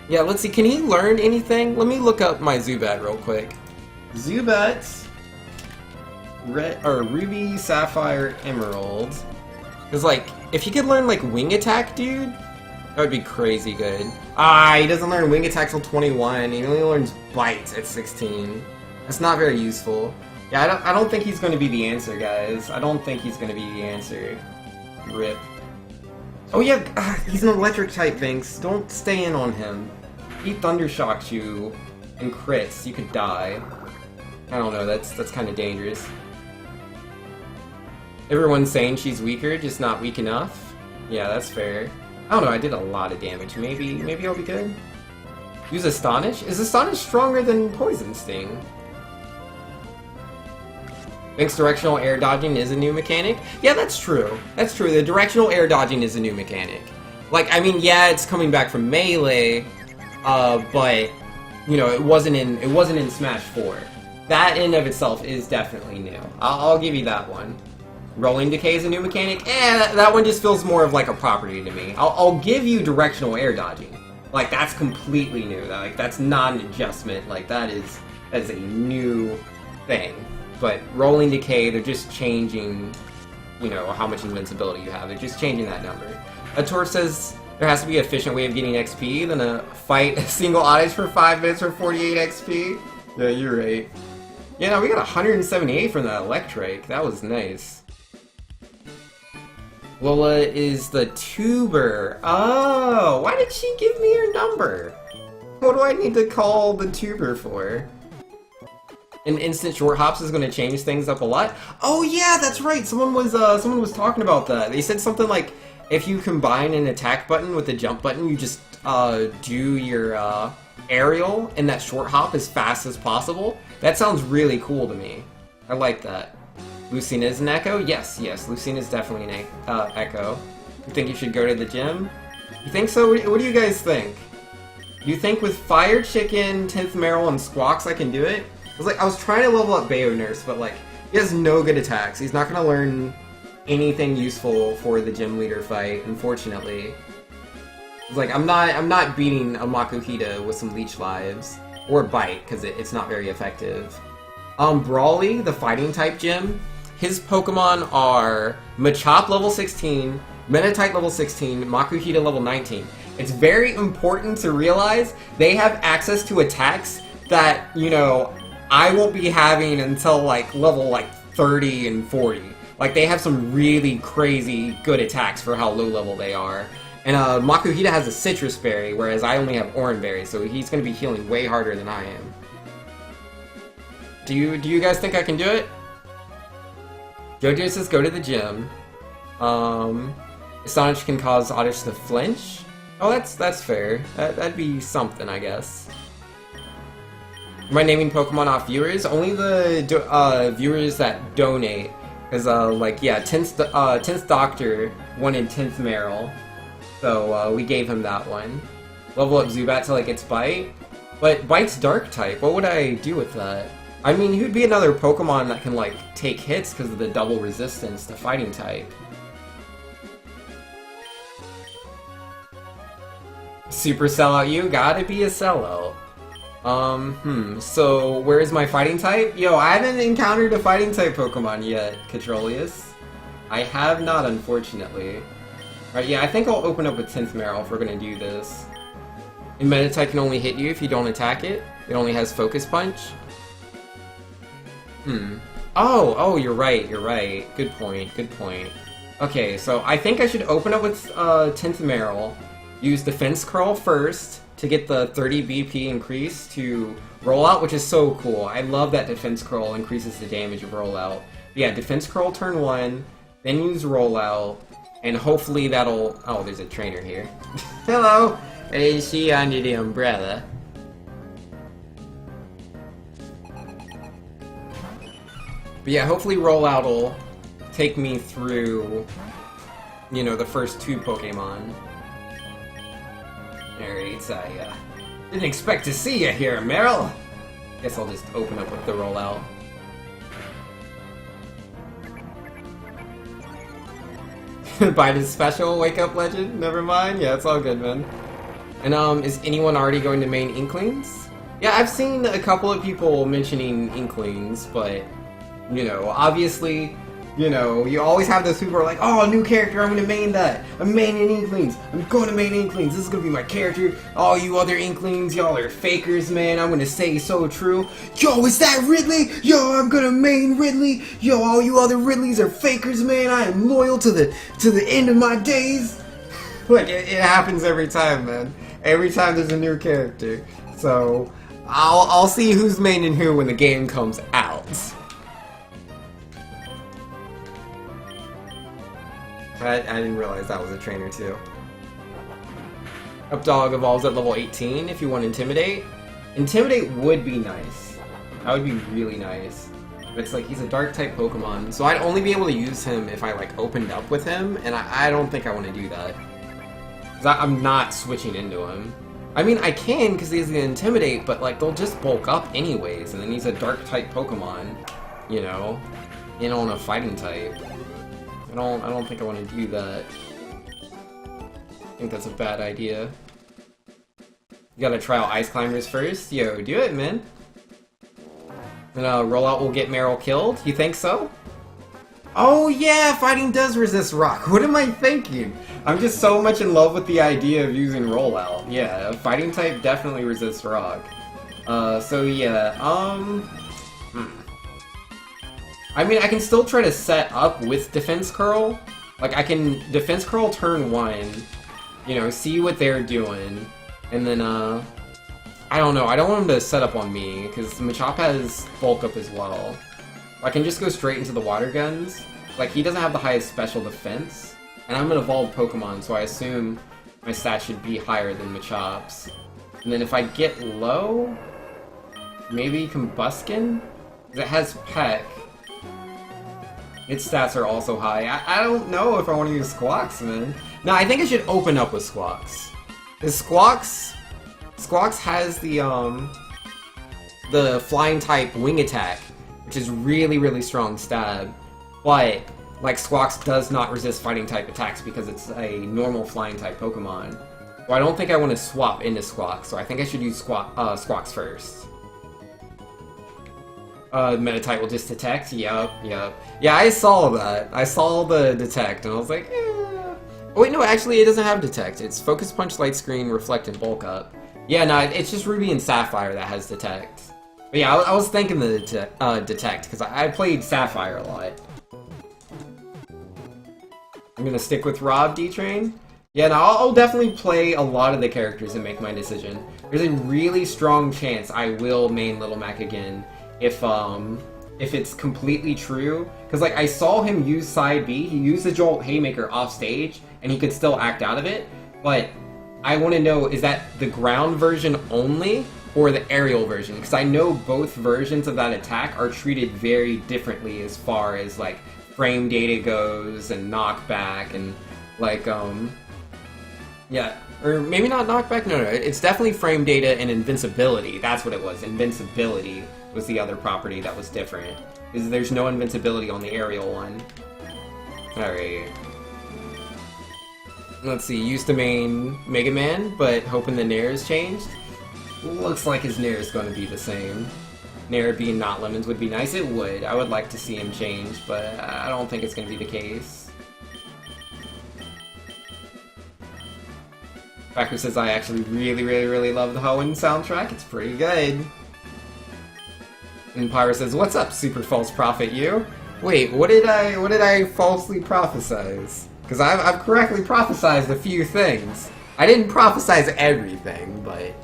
Yeah, let's see, can he learn anything? Let me look up my Zubat real quick. Zubat... Ruby, Sapphire, Emerald. Because, like, if he could learn, like, Wing Attack, dude, that would be crazy good. He doesn't learn Wing Attack till 21. He only learns Bites at 16. That's not very useful. Yeah, I don't think he's going to be the answer, guys. I don't think he's going to be the answer. Rip. Oh yeah, he's an electric type, Vinks. Don't stay in on him. He Thunder Shocks you and crits, you could die. I don't know, that's kind of dangerous. Everyone's saying she's weaker, just not weak enough. Yeah, that's fair. I don't know, I did a lot of damage. Maybe I'll be good. Use Astonish? Is Astonish stronger than Poison Sting? Vinks directional air dodging is a new mechanic? Yeah, that's true. That's true. The directional air dodging is a new mechanic. Like, I mean, yeah, it's coming back from Melee, but you know, it wasn't in Smash 4. That in of itself is definitely new. I'll give you that one. Rolling Decay is a new mechanic? That one just feels more of like a property to me. I'll give you directional air dodging. Like, that's completely new. That's not an adjustment. Like, that is a new thing. But Rolling Decay, they're just changing, you know, how much invincibility you have. They're just changing that number. Ator says there has to be an efficient way of getting XP than a fight a single Oddish for 5 minutes for 48 XP. Yeah, you're right. Yeah, no, we got 178 from that Electric. That was nice. Lola is the tuber. Oh, why did she give me her number? What do I need to call the tuber for? And instant short hops is going to change things up a lot. Oh yeah, that's right. Someone was talking about that. They said something like, if you combine an attack button with the jump button, you just do your aerial and that short hop as fast as possible. That sounds really cool to me. I like that. Lucina is an Echo? Yes, Lucina is definitely an Echo. You think you should go to the gym? You think so? What do you guys think? Do you think with Fire Chicken, 10th Meryl, and Squawks I can do it? I was trying to level up Bayo Nurse, but like, he has no good attacks. He's not gonna learn anything useful for the gym leader fight, unfortunately. It's like, I'm not beating a Makuhita with some Leech Lives. Or Bite, because it's not very effective. Brawly, the fighting type gym, his Pokemon are Machop level 16, Meditite level 16, Makuhita level 19. It's very important to realize they have access to attacks that, you know, I won't be having until like level 30 and 40. Like, they have some really crazy good attacks for how low level they are. And Makuhita has a Citrus Berry, whereas I only have Oran Berry, so he's going to be healing way harder than I am. Do you guys think I can do it? Jojo says go to the gym. Astonish can cause Oddish to flinch. Oh, that's fair. That'd be something, I guess. Am I naming Pokemon off viewers? Only the viewers that donate. Because, like, yeah, 10th Doctor wanted 10th Meryl. So, we gave him that one. Level up Zubat till it gets Bite. But Bite's Dark type. What would I do with that? I mean, he would be another Pokemon that can, like, take hits because of the double resistance to fighting type. Super sellout you? Gotta be a sellout. So where is my fighting type? Yo, I haven't encountered a fighting type Pokemon yet, Catrolius. I have not, unfortunately. Alright, yeah, I think I'll open up with 10th Meryl if we're gonna do this. And Meditite can only hit you if you don't attack it. It only has Focus Punch. Oh, you're right, you're right. Good point, good point. Okay, so I think I should open up with 10th Meryl, use Defense Curl first to get the 30 BP increase to Rollout, which is so cool. I love that Defense Curl increases the damage of Rollout. But yeah, Defense Curl turn 1, then use Rollout, and hopefully that'll... Oh, there's a trainer here. Hello! Is she under the umbrella? But yeah, hopefully Rollout will take me through, you know, the first 2 Pokemon. Alright, I didn't expect to see you here, Meryl! Guess I'll just open up with the Rollout. Buy this special Wake Up Legend? Never mind? Yeah, it's all good, man. And, is anyone already going to main Inklings? Yeah, I've seen a couple of people mentioning Inklings, but, you know, obviously, you know, you always have those people who are like, oh, new character, I'm gonna main that. I'm maining Inklings. I'm going to main Inklings. This is gonna be my character. All you other Inklings, y'all are fakers, man. I'm gonna say so true. Yo, is that Ridley? Yo, I'm gonna main Ridley. Yo, all you other Ridleys are fakers, man. I am loyal to the end of my days. Like, it happens every time, man. Every time there's a new character. So, I'll see who's maining who when the game comes out. I didn't realize that was a trainer too. Updog evolves at level 18 if you want Intimidate. Intimidate would be nice. That would be really nice. But it's like he's a dark type Pokemon, so I'd only be able to use him if I like opened up with him, and I don't think I want to do that. Cause I'm not switching into him. I mean, I can because he's gonna Intimidate, but like they'll just bulk up anyways, and then he's a dark type Pokemon, you know, and on a fighting type. I don't think I want to do that. I think that's a bad idea. You gotta try out Ice Climbers first? Yo, do it, man. And Rollout will get Meryl killed? You think so? Oh yeah, fighting does resist rock. What am I thinking? I'm just so much in love with the idea of using Rollout. Yeah, fighting type definitely resists rock. So yeah, I mean, I can still try to set up with Defense Curl. Like, I can Defense Curl turn 1, you know, see what they're doing, and then, I don't know, I don't want him to set up on me, because Machop has bulk up as well. I can just go straight into the water guns. Like, he doesn't have the highest special defense, and I'm an evolved Pokemon, so I assume my stats should be higher than Machop's. And then if I get low, maybe Combuskin? Because it has Peck. Its stats are also high. I don't know if I want to use Squawks, man. No, I think I should open up with Squawks. Because Squawks has the flying type wing attack, which is really, really strong stab. But, like, Squawks does not resist fighting type attacks because it's a normal flying type Pokemon. So I don't think I want to swap into Squawks, so I think I should use Squawks first. Meditite will just detect? Yup. Yeah, I saw that. I saw the detect, and I was like, eh. Oh, wait, no, actually, it doesn't have detect. It's Focus Punch, Light Screen, Reflect, and Bulk Up. Yeah, no, it's just Ruby and Sapphire that has detect. But yeah, I was thinking the detect, because I played Sapphire a lot. I'm gonna stick with Rob D-Train. Yeah, no, I'll definitely play a lot of the characters and make my decision. There's a really strong chance I will main Little Mac again. If it's completely true, because like I saw him use side B, he used the Jolt Haymaker off stage, and he could still act out of it, but I want to know, is that the ground version only, or the aerial version? Because I know both versions of that attack are treated very differently as far as like frame data goes, and knockback, and like, yeah, or maybe not knockback, no, it's definitely frame data and invincibility, that's what it was, invincibility was the other property that was different. Because there's no invincibility on the aerial one. Alright. Let's see, used to main Mega Man, but hoping the Nair is changed. Looks like his Nair is going to be the same. Nair being not lemons would be nice, it would. I would like to see him change, but I don't think it's going to be the case. Cracker says I actually really love the Hoenn soundtrack. It's pretty good. And Pyro says, "What's up, super false prophet? You? Wait, what did I falsely prophesize? Because I've correctly prophesized a few things. I didn't prophesize everything, but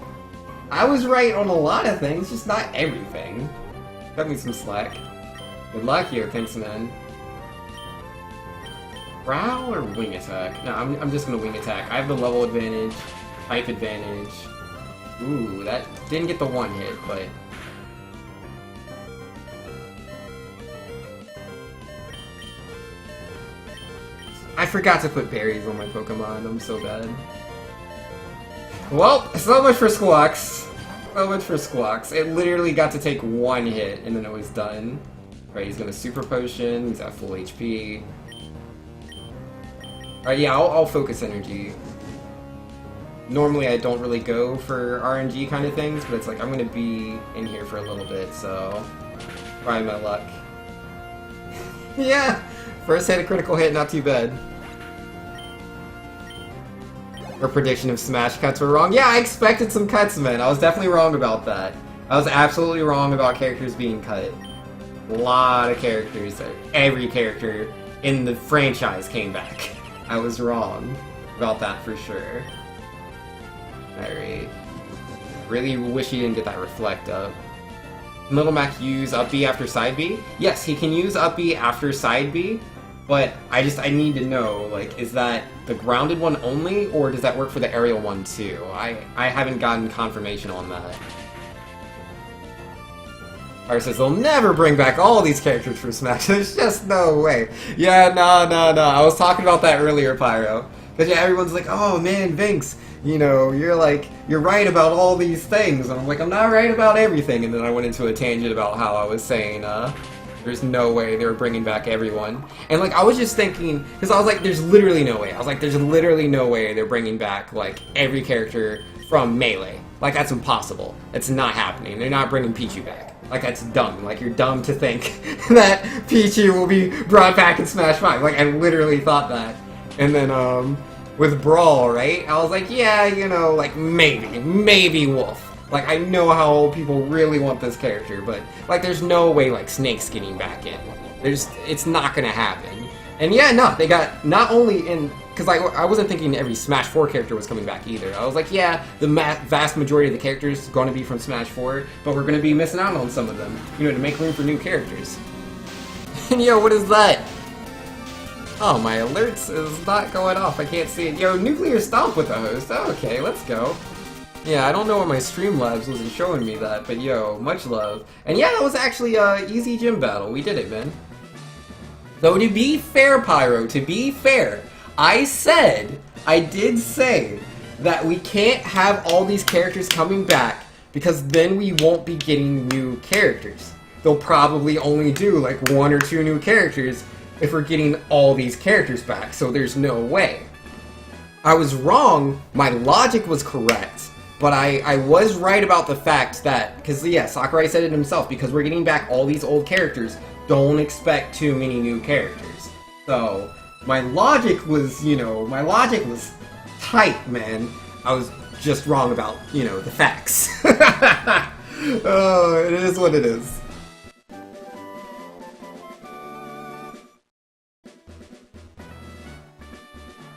I was right on a lot of things, just not everything. Cut me some slack. Good luck here, thanks, man." Growl or wing attack? No, I'm just gonna wing attack. I have the level advantage, type advantage. Ooh, that didn't get the one hit, but I forgot to put berries on my Pokemon. I'm so bad. Well, so much for Squawks. So much for Squawks. It literally got to take one hit, and then it was done. Right, he's gonna Super Potion. He's at full HP. Alright, yeah, I'll focus energy. Normally I don't really go for RNG kind of things, but it's like I'm gonna be in here for a little bit, so try my luck. Yeah! First hit, a critical hit, not too bad. Our prediction of Smash cuts were wrong. Yeah, I expected some cuts, man. I was definitely wrong about that. I was absolutely wrong about characters being cut. A lot of characters, every character in the franchise came back. I was wrong about that for sure. Alright. Really wish he didn't get that Reflect up. Can Little Mac use up B after side B? Yes, he can use up B after side B, but I need to know, like, is that the grounded one only, or does that work for the aerial one too? I haven't gotten confirmation on that. Pyro says they'll never bring back all these characters from Smash. There's just no way. Yeah, no. I was talking about that earlier, Pyro. Because yeah, everyone's like, oh man, Vinx, you know, you're right about all these things. And I'm like, I'm not right about everything. And then I went into a tangent about how I was saying, there's no way they were bringing back everyone. And like, I was just thinking, because I was like, there's literally no way. I was like, there's literally no way they're bringing back, like, every character from Melee. Like, that's impossible. It's not happening. They're not bringing Pichu back. Like, that's dumb. Like, you're dumb to think that Pichu will be brought back in Smash 5. Like, I literally thought that. And then, with Brawl, right? I was like, yeah, you know, like, maybe Wolf. Like, I know how people really want this character, but, like, there's no way, like, Snake's getting back in. It's not gonna happen. And yeah, no, they got, not only in, because I wasn't thinking every Smash 4 character was coming back either. I was like, yeah, the vast majority of the characters is going to be from Smash 4, but we're going to be missing out on some of them, you know, to make room for new characters. And yo, what is that? Oh, my alerts is not going off. I can't see it. Yo, Nuclear Stomp with the host. Oh, okay, let's go. Yeah, I don't know why my Streamlabs wasn't showing me that, but yo, much love. And yeah, that was actually an easy gym battle. We did it, man. Though to be fair, Pyro, to be fair, I did say that we can't have all these characters coming back because then we won't be getting new characters. They'll probably only do like 1 or 2 new characters if we're getting all these characters back, so there's no way. I was wrong, my logic was correct, but I was right about the fact that, because yeah, Sakurai said it himself, because we're getting back all these old characters, don't expect too many new characters. So, my logic was, you know, my logic was tight, man. I was just wrong about, you know, the facts. Oh, it is what it is.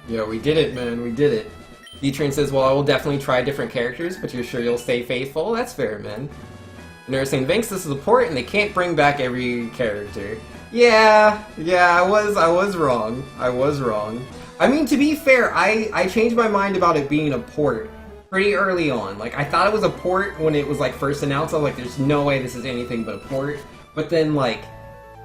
Yeah, we did it, man. We did it. D-Train says, well, I will definitely try different characters, but you're sure you'll stay faithful? That's fair, man. And they're saying, Vinx, this is a port, and they can't bring back every character. Yeah, I was wrong. I was wrong. I mean, to be fair, I changed my mind about it being a port pretty early on. Like, I thought it was a port when it was, like, first announced. I was like, there's no way this is anything but a port. But then, like,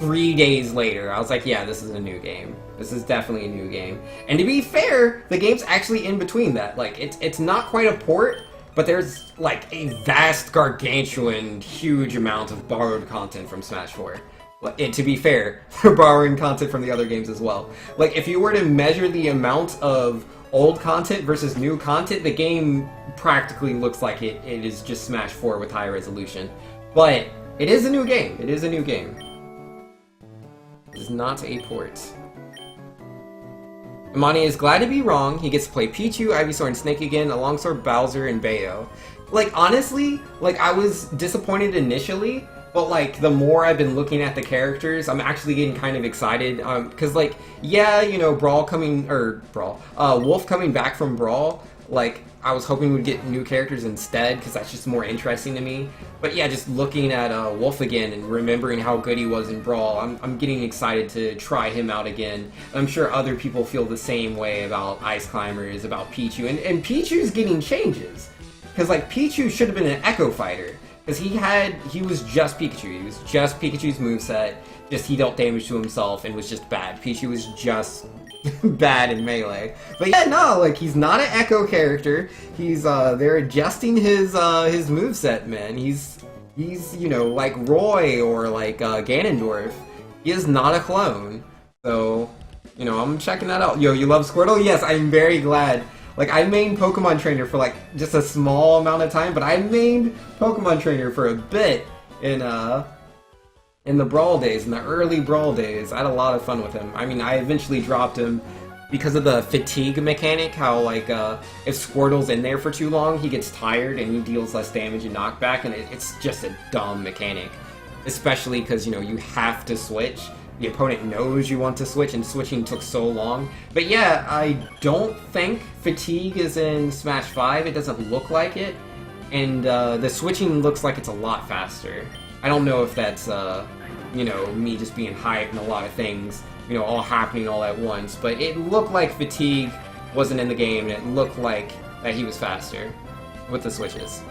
3 days later, I was like, yeah, this is a new game. This is definitely a new game. And to be fair, the game's actually in between that. Like, it's not quite a port, but there's, like, a vast, gargantuan, huge amount of borrowed content from Smash 4. And to be fair, they're borrowing content from the other games as well. Like, if you were to measure the amount of old content versus new content, the game practically looks like it is just Smash 4 with higher resolution. But it is a new game. It is a new game. It is not a port. Imani is glad to be wrong. He gets to play Pichu, Ivysaur, and Snake again, alongside Bowser and Bayo. Like, honestly, like, I was disappointed initially, but, like, the more I've been looking at the characters, I'm actually getting kind of excited, because, like, yeah, you know, Wolf coming back from Brawl, like, I was hoping we'd get new characters instead, because that's just more interesting to me. But yeah, just looking at Wolf again and remembering how good he was in Brawl, I'm getting excited to try him out again. I'm sure other people feel the same way about Ice Climbers, about Pichu, and Pichu's getting changes. Because, like, Pichu should have been an Echo Fighter. Because he was just Pikachu. He was just Pikachu's moveset. Just he dealt damage to himself and was just bad. Pichu was just bad in Melee. But yeah, no, like, he's not an Echo character. He's, they're adjusting his moveset, man. He's, you know, like Roy or like, Ganondorf. He is not a clone. So, you know, I'm checking that out. Yo, you love Squirtle? Yes, I'm very glad. Like, I mained Pokemon Trainer for, like, just a small amount of time, but I mained Pokemon Trainer for a bit in the Brawl days, in the early Brawl days. I had a lot of fun with him. I mean, I eventually dropped him because of the fatigue mechanic, how, like, if Squirtle's in there for too long, he gets tired and he deals less damage and knockback, and it's just a dumb mechanic. Especially because, you know, you have to switch. The opponent knows you want to switch, and switching took so long. But yeah, I don't think Fatigue is in Smash 5. It doesn't look like it. And the switching looks like it's a lot faster. I don't know if that's, you know, me just being hyped and a lot of things, you know, all happening all at once. But it looked like Fatigue wasn't in the game, and it looked like that he was faster with the switches.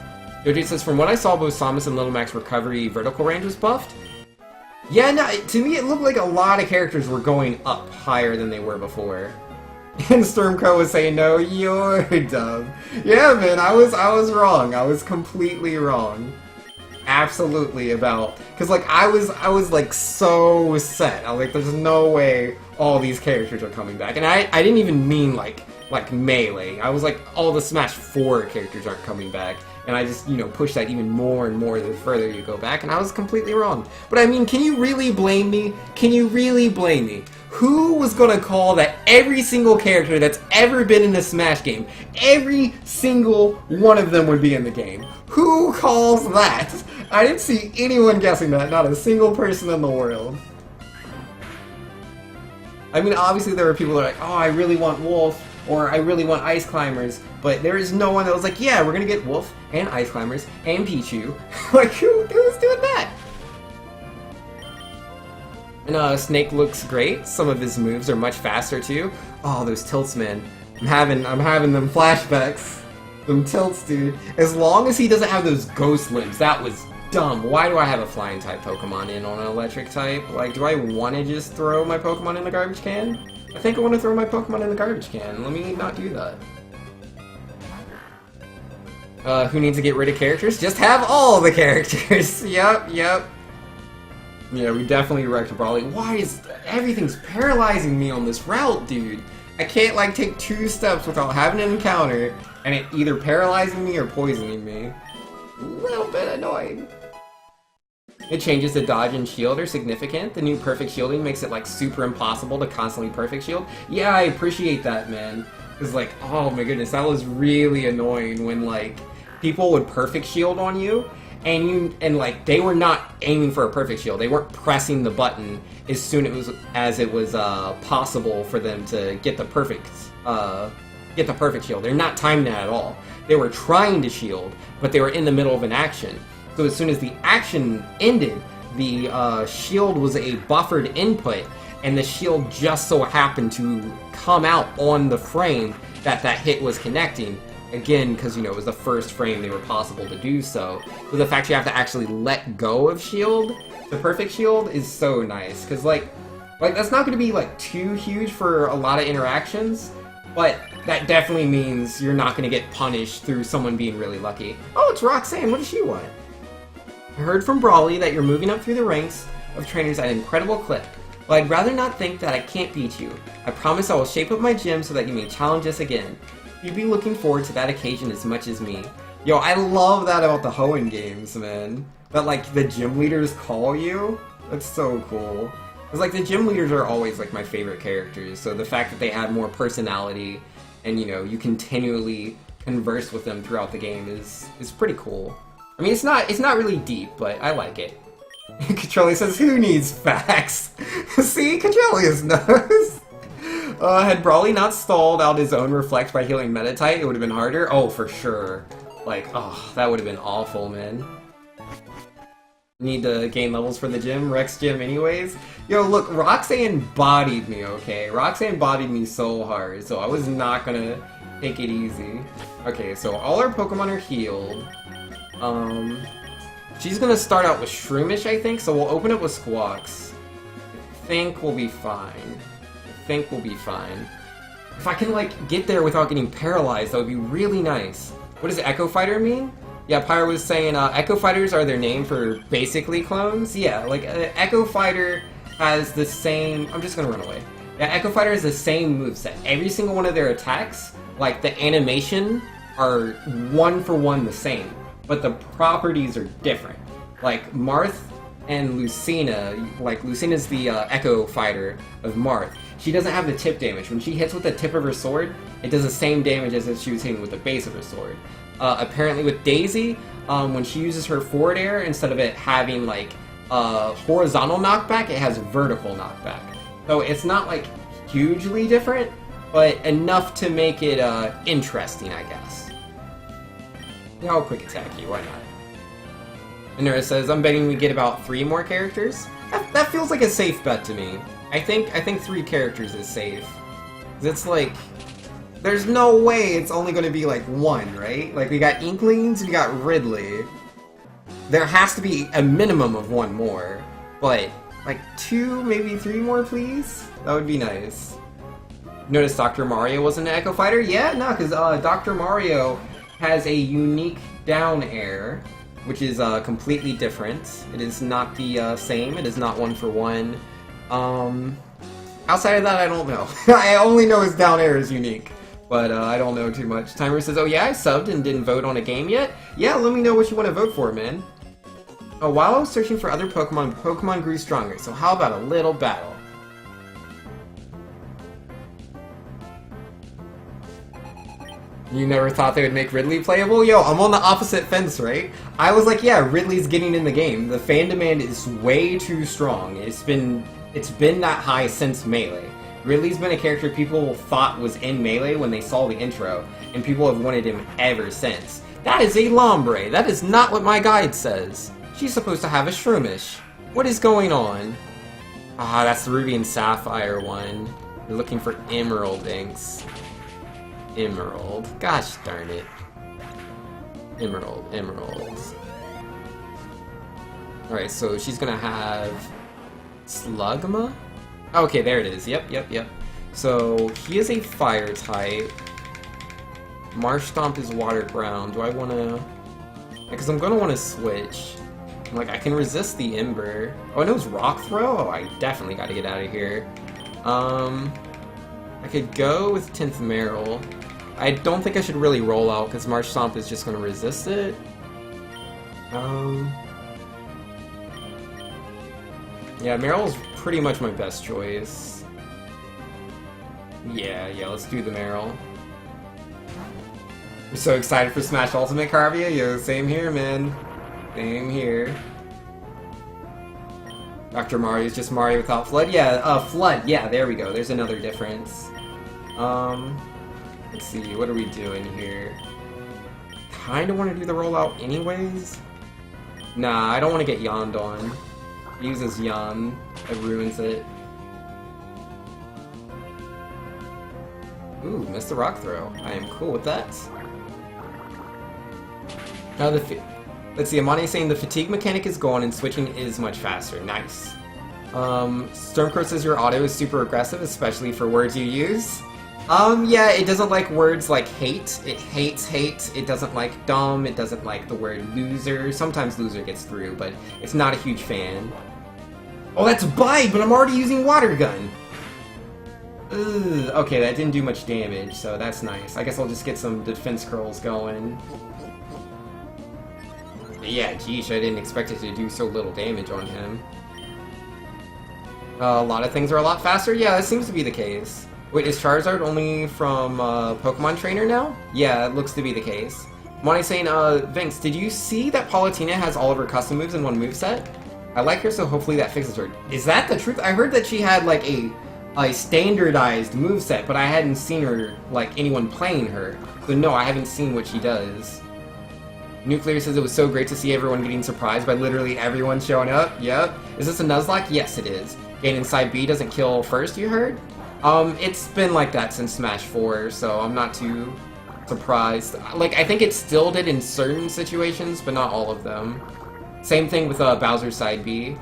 Yoji says, from what I saw, both Samus and Little Mac's recovery vertical range was buffed. Yeah, no, to me it looked like a lot of characters were going up higher than they were before. And Stormcrow was saying, no, you're dumb. Yeah, man, I was wrong. I was completely wrong. Absolutely about... Because, like, I was, like, so set. I was like, there's no way all these characters are coming back. And I didn't even mean, like Melee. I was like, all the Smash 4 characters aren't coming back. And I just, you know, pushed that even more and more the further you go back, and I was completely wrong. But I mean, can you really blame me? Can you really blame me? Who was gonna call that every single character that's ever been in a Smash game, every single one of them would be in the game? Who calls that? I didn't see anyone guessing that, not a single person in the world. I mean, obviously there were people that are like, oh, I really want Wolf, or I really want Ice Climbers, but there is no one that was like, yeah, we're gonna get Wolf, and Ice Climbers, and Pichu. Like, who's doing that? And Snake looks great. Some of his moves are much faster too. Oh, those tilts, man. I'm having them flashbacks. Them tilts, dude. As long as he doesn't have those ghost limbs, that was dumb. Why do I have a flying type Pokemon in on an electric type? Like, do I want to just throw my Pokemon in the garbage can? I think I want to throw my Pokemon in the garbage can. Let me not do that. Who needs to get rid of characters? Just have all the characters. Yep. Yeah, we definitely wrecked Brawly. Why is everything's paralyzing me on this route, dude? I can't, like, take 2 steps without having an encounter, and it either paralyzing me or poisoning me. A little bit annoying. It changes the dodge and shield are significant. The new perfect shielding makes it, like, super impossible to constantly perfect shield. Yeah, I appreciate that, man. Because, like, oh my goodness, that was really annoying when, like, people would perfect shield on you, and like, they were not aiming for a perfect shield. They weren't pressing the button as soon as it was possible for them to get the perfect shield. They're not timing that at all. They were trying to shield, but they were in the middle of an action. So as soon as the action ended, the shield was a buffered input, and the shield just so happened to come out on the frame that hit was connecting. Again, because, you know, it was the first frame they were possible to do so. So the fact you have to actually let go of shield, the perfect shield, is so nice. Because, like that's not going to be, like, too huge for a lot of interactions, but that definitely means you're not going to get punished through someone being really lucky. Oh, it's Roxanne. What does she want? I heard from Brawly that you're moving up through the ranks of trainers at an incredible clip. Well, I'd rather not think that I can't beat you. I promise I will shape up my gym so that you may challenge us again. You'd be looking forward to that occasion as much as me. Yo, I love that about the Hoenn games, man. That, like, the gym leaders call you. That's so cool. Because, like, the gym leaders are always, like, my favorite characters, so the fact that they have more personality and, you know, you continually converse with them throughout the game is pretty cool. I mean, it's not really deep, but I like it. Controlli says, who needs facts? See, Controllius knows. Had Brawly not stalled out his own Reflect by healing Metatite, it would have been harder. Oh, for sure. Like, oh, that would have been awful, man. Need to gain levels for the gym, Rex gym anyways. Yo, look, Roxanne bodied me, okay? Roxanne bodied me so hard, so I was not gonna take it easy. Okay, so all our Pokemon are healed. She's gonna start out with Shroomish, I think, so we'll open up with Squawks. I think we'll be fine. If I can, like, get there without getting paralyzed, that would be really nice. What does Echo Fighter mean? Yeah, Pyro was saying Echo Fighters are their name for basically clones. Yeah, like Echo Fighter has the same... I'm just gonna run away. Yeah, Echo Fighter has the same moveset. Every single one of their attacks, like the animation, are one for one the same, but the properties are different. Like Marth and Lucina, like Lucina's the Echo Fighter of Marth. She doesn't have the tip damage. When she hits with the tip of her sword, it does the same damage as if she was hitting with the base of her sword. Apparently with Daisy, when she uses her forward air, instead of it having like horizontal knockback, it has vertical knockback. So it's not like hugely different, but enough to make it interesting, I guess. Yeah, I'll quick attack you, why not? Anura says, I'm betting we get about 3 more characters. That feels like a safe bet to me. I think 3 characters is safe. 'Cause it's like, there's no way it's only going to be like 1, right? Like we got Inklings, we got Ridley. There has to be a minimum of 1 more, but like 2, maybe 3 more, please. That would be nice. Notice Dr. Mario wasn't an Echo Fighter? Yeah, no, because Dr. Mario has a unique down air, which is completely different. It is not the same. It is not 1 for 1. Outside of that, I don't know. I only know his down air is unique, but I don't know too much. Timer says, oh yeah, I subbed and didn't vote on a game yet? Yeah, let me know what you want to vote for, man. Oh, while I was searching for other Pokemon grew stronger, so how about a little battle? You never thought they would make Ridley playable? Yo, I'm on the opposite fence, right? I was like, yeah, Ridley's getting in the game. The fan demand is way too strong. It's been that high since Melee. Ridley's been a character people thought was in Melee when they saw the intro, and people have wanted him ever since. That is a Lombre. That is not what my guide says. She's supposed to have a Shroomish. What is going on? Ah, that's the Ruby and Sapphire one. You're looking for Emerald Inks. Emerald. Gosh darn it. Emeralds. Alright, so she's gonna have Slugma? Okay, there it is. Yep. So, he is a fire type. Marsh Stomp is water ground. Do I wanna... Because I'm gonna wanna switch. Like, I can resist the Ember. Oh, I know it's Rock Throw? Oh, I definitely gotta get out of here. I could go with 10th Meryl. I don't think I should really roll out, because Marsh Stomp is just gonna resist it. Yeah, Meryl's pretty much my best choice. Yeah, let's do the Meryl. I'm so excited for Smash Ultimate, Carvia. Yo, same here, man. Same here. Dr. Mario is just Mario without Flood. Yeah, Flood. Yeah, there we go. There's another difference. Let's see. What are we doing here? Kinda want to do the rollout anyways. Nah, I don't want to get yawned on. He uses yawn. It ruins it. Ooh, missed the rock throw. I am cool with that. Now let's see, Amani is saying the fatigue mechanic is gone and switching is much faster. Nice. Stormcrow says your auto is super aggressive, especially for words you use. Yeah, it doesn't like words like hate. It hates hate. It doesn't like dumb. It doesn't like the word loser. Sometimes loser gets through, but it's not a huge fan. Oh, that's Bite, but I'm already using Water Gun. Ugh. Okay, that didn't do much damage, so that's nice. I guess I'll just get some defense curls going. Yeah, geesh, I didn't expect it to do so little damage on him. A lot of things are a lot faster? Yeah, that seems to be the case. Wait, is Charizard only from Pokemon Trainer now? Yeah, it looks to be the case. Monty's saying, Vince, did you see that Palutena has all of her custom moves in one moveset? I like her, so hopefully that fixes her. Is that the truth? I heard that she had, like, a standardized moveset, but I hadn't seen her, like, anyone playing her. So no, I haven't seen what she does. Nuclear says it was so great to see everyone getting surprised by literally everyone showing up. Yep. Is this a Nuzlocke? Yes, it is. Gain inside B doesn't kill first, you heard? It's been like that since Smash 4, so I'm not too surprised. Like, I think it still did in certain situations, but not all of them. Same thing with Bowser's side B.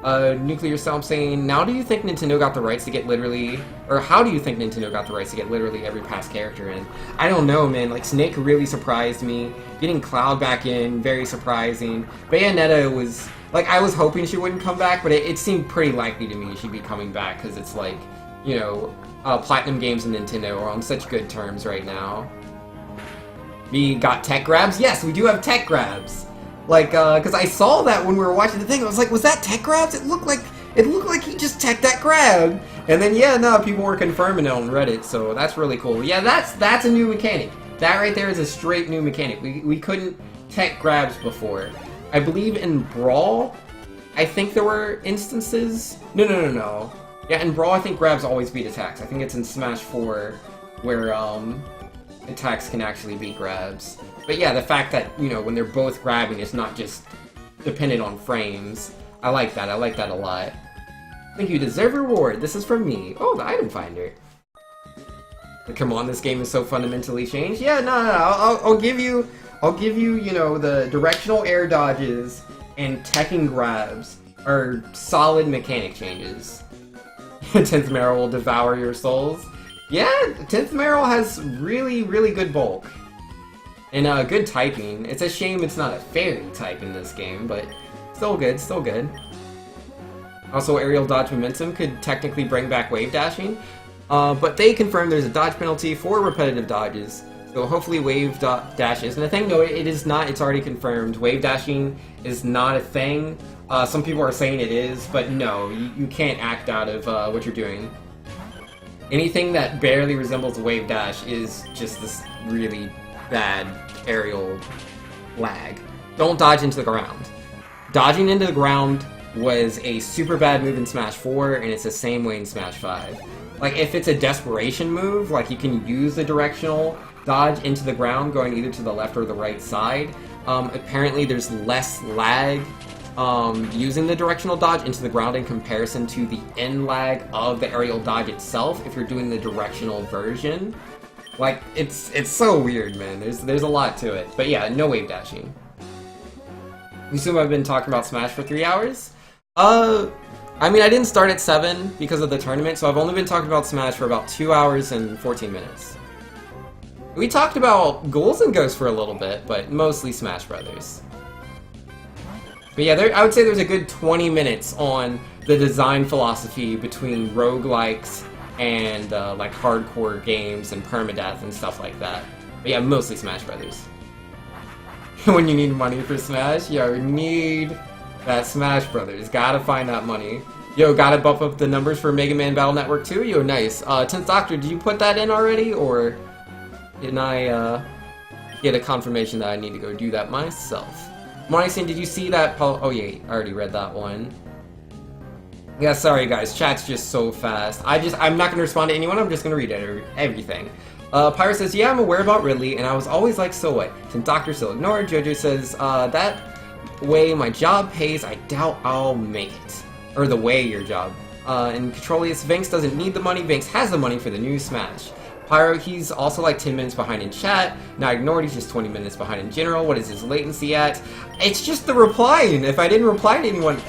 Nuclear Self saying, now do you think Nintendo got the rights to get literally, or how do you think Nintendo got the rights to get literally every past character in? I don't know, man. Like, Snake really surprised me. Getting Cloud back in, very surprising. Bayonetta was, like, I was hoping she wouldn't come back, but it seemed pretty likely to me she'd be coming back, because it's like, you know, Platinum Games and Nintendo are on such good terms right now. We got tech grabs? Yes, we do have tech grabs! Like, because I saw that when we were watching the thing, I was like, was that tech grabs? It looked like he just teched that grab! And then, yeah, no, people were confirming it on Reddit, so that's really cool. Yeah, that's a new mechanic. That right there is a straight new mechanic. We couldn't tech grabs before. I believe in Brawl, I think there were instances... No. Yeah, in Brawl, I think grabs always beat attacks. I think it's in Smash 4 where, attacks can actually beat grabs. But yeah, the fact that, you know, when they're both grabbing, it's not just dependent on frames. I like that. I like that a lot. Thank you. Deserve reward. This is from me. Oh, the item finder. But come on, this game is so fundamentally changed. Yeah, no. I'll give you, you know, the directional air dodges and teching grabs are solid mechanic changes. 10th Meryl will devour your souls. Yeah, 10th Meryl has really, really good bulk. And good typing. It's a shame it's not a fairy type in this game, but still good, still good. Also, aerial dodge momentum could technically bring back wave dashing, but they confirmed there's a dodge penalty for repetitive dodges, so hopefully wave dash isn't a thing. No, it is not. It's already confirmed. Wave dashing is not a thing. Some people are saying it is, but no, you can't act out of what you're doing. Anything that barely resembles a wave dash is just this really bad aerial lag. Don't dodge into the ground. Dodging into the ground was a super bad move in Smash 4, and it's the same way in Smash 5. Like, if it's a desperation move, like you can use the directional dodge into the ground going either to the left or the right side, apparently there's less lag using the directional dodge into the ground in comparison to the end lag of the aerial dodge itself if you're doing the directional version. Like, it's so weird, man. There's a lot to it. But yeah, no wave dashing. You assume I've been talking about Smash for 3 hours? I mean, I didn't start at 7 because of the tournament, so I've only been talking about Smash for about 2 hours and 14 minutes. We talked about Ghouls and Ghosts for a little bit, but mostly Smash Brothers. But yeah, I would say there's a good 20 minutes on the design philosophy between roguelikes and like hardcore games and permadeath and stuff like that. But yeah, mostly Smash Brothers. When you need money for Smash, yo, need that Smash Brothers. Gotta find that money. Yo, gotta bump up the numbers for Mega Man Battle Network 2? Yo, nice. 10th Doctor, did you put that in already, or didn't I get a confirmation that I need to go do that myself? Monty, did you see that? Oh yeah, I already read that one. Yeah, sorry guys, chat's just so fast. I'm not gonna respond to anyone, I'm just gonna read everything. Pyro says, yeah, I'm aware about Ridley, and I was always like, so what? Since Doctor still ignored, Jojo says, that way my job pays, I doubt I'll make it. Or the way your job. And Controlius, Vinx doesn't need the money, Vinx has the money for the new Smash. Pyro, he's also like 10 minutes behind in chat. Not ignored, he's just 20 minutes behind in general. What is his latency at? It's just the replying. If I didn't reply to anyone,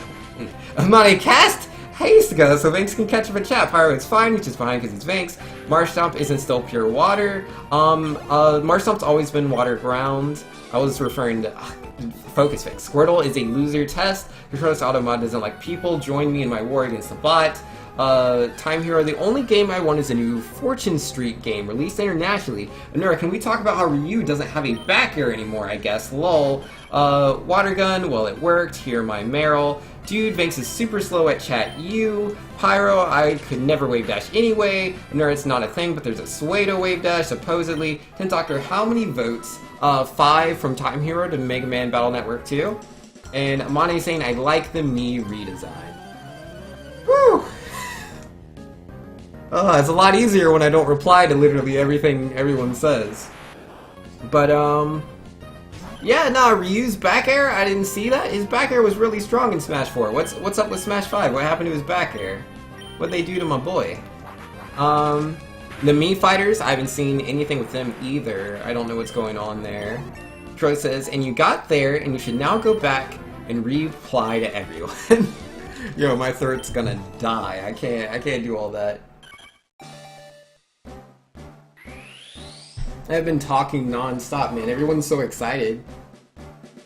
I'm not a cast haste, guys, so Vinx can catch up in chat. Pyro is fine, he's just behind because he's Vinx. Marshtomp isn't still pure water. Marshtomp's always been water ground. I was referring to Focus Fix. Squirtle is a loser test. Controller's Automod doesn't like people. Join me in my war against the bot. Time Hero, the only game I want is a new Fortune Street game, released internationally. Nura, can we talk about how Ryu doesn't have a back air anymore, I guess? Lol. Water gun, well, it worked. Here, my Meryl. Dude, Vanks is super slow at chat U. Pyro, I could never wave dash anyway. Nura, it's not a thing, but there's a Suedo wave dash, supposedly. Ten Doctor, how many votes? 5 from Time Hero to Mega Man Battle Network 2. And Amane saying, I like the Mii redesign. Woo! It's a lot easier when I don't reply to literally everything everyone says. But, yeah, nah, Ryu's back air, I didn't see that. His back air was really strong in Smash 4. What's up with Smash 5? What happened to his back air? What'd they do to my boy? The Mii fighters, I haven't seen anything with them either. I don't know what's going on there. Troy says, and you got there, and you should now go back and reply to everyone. Yo, my throat's gonna die. I can't do all that. I've been talking non-stop, man. Everyone's so excited.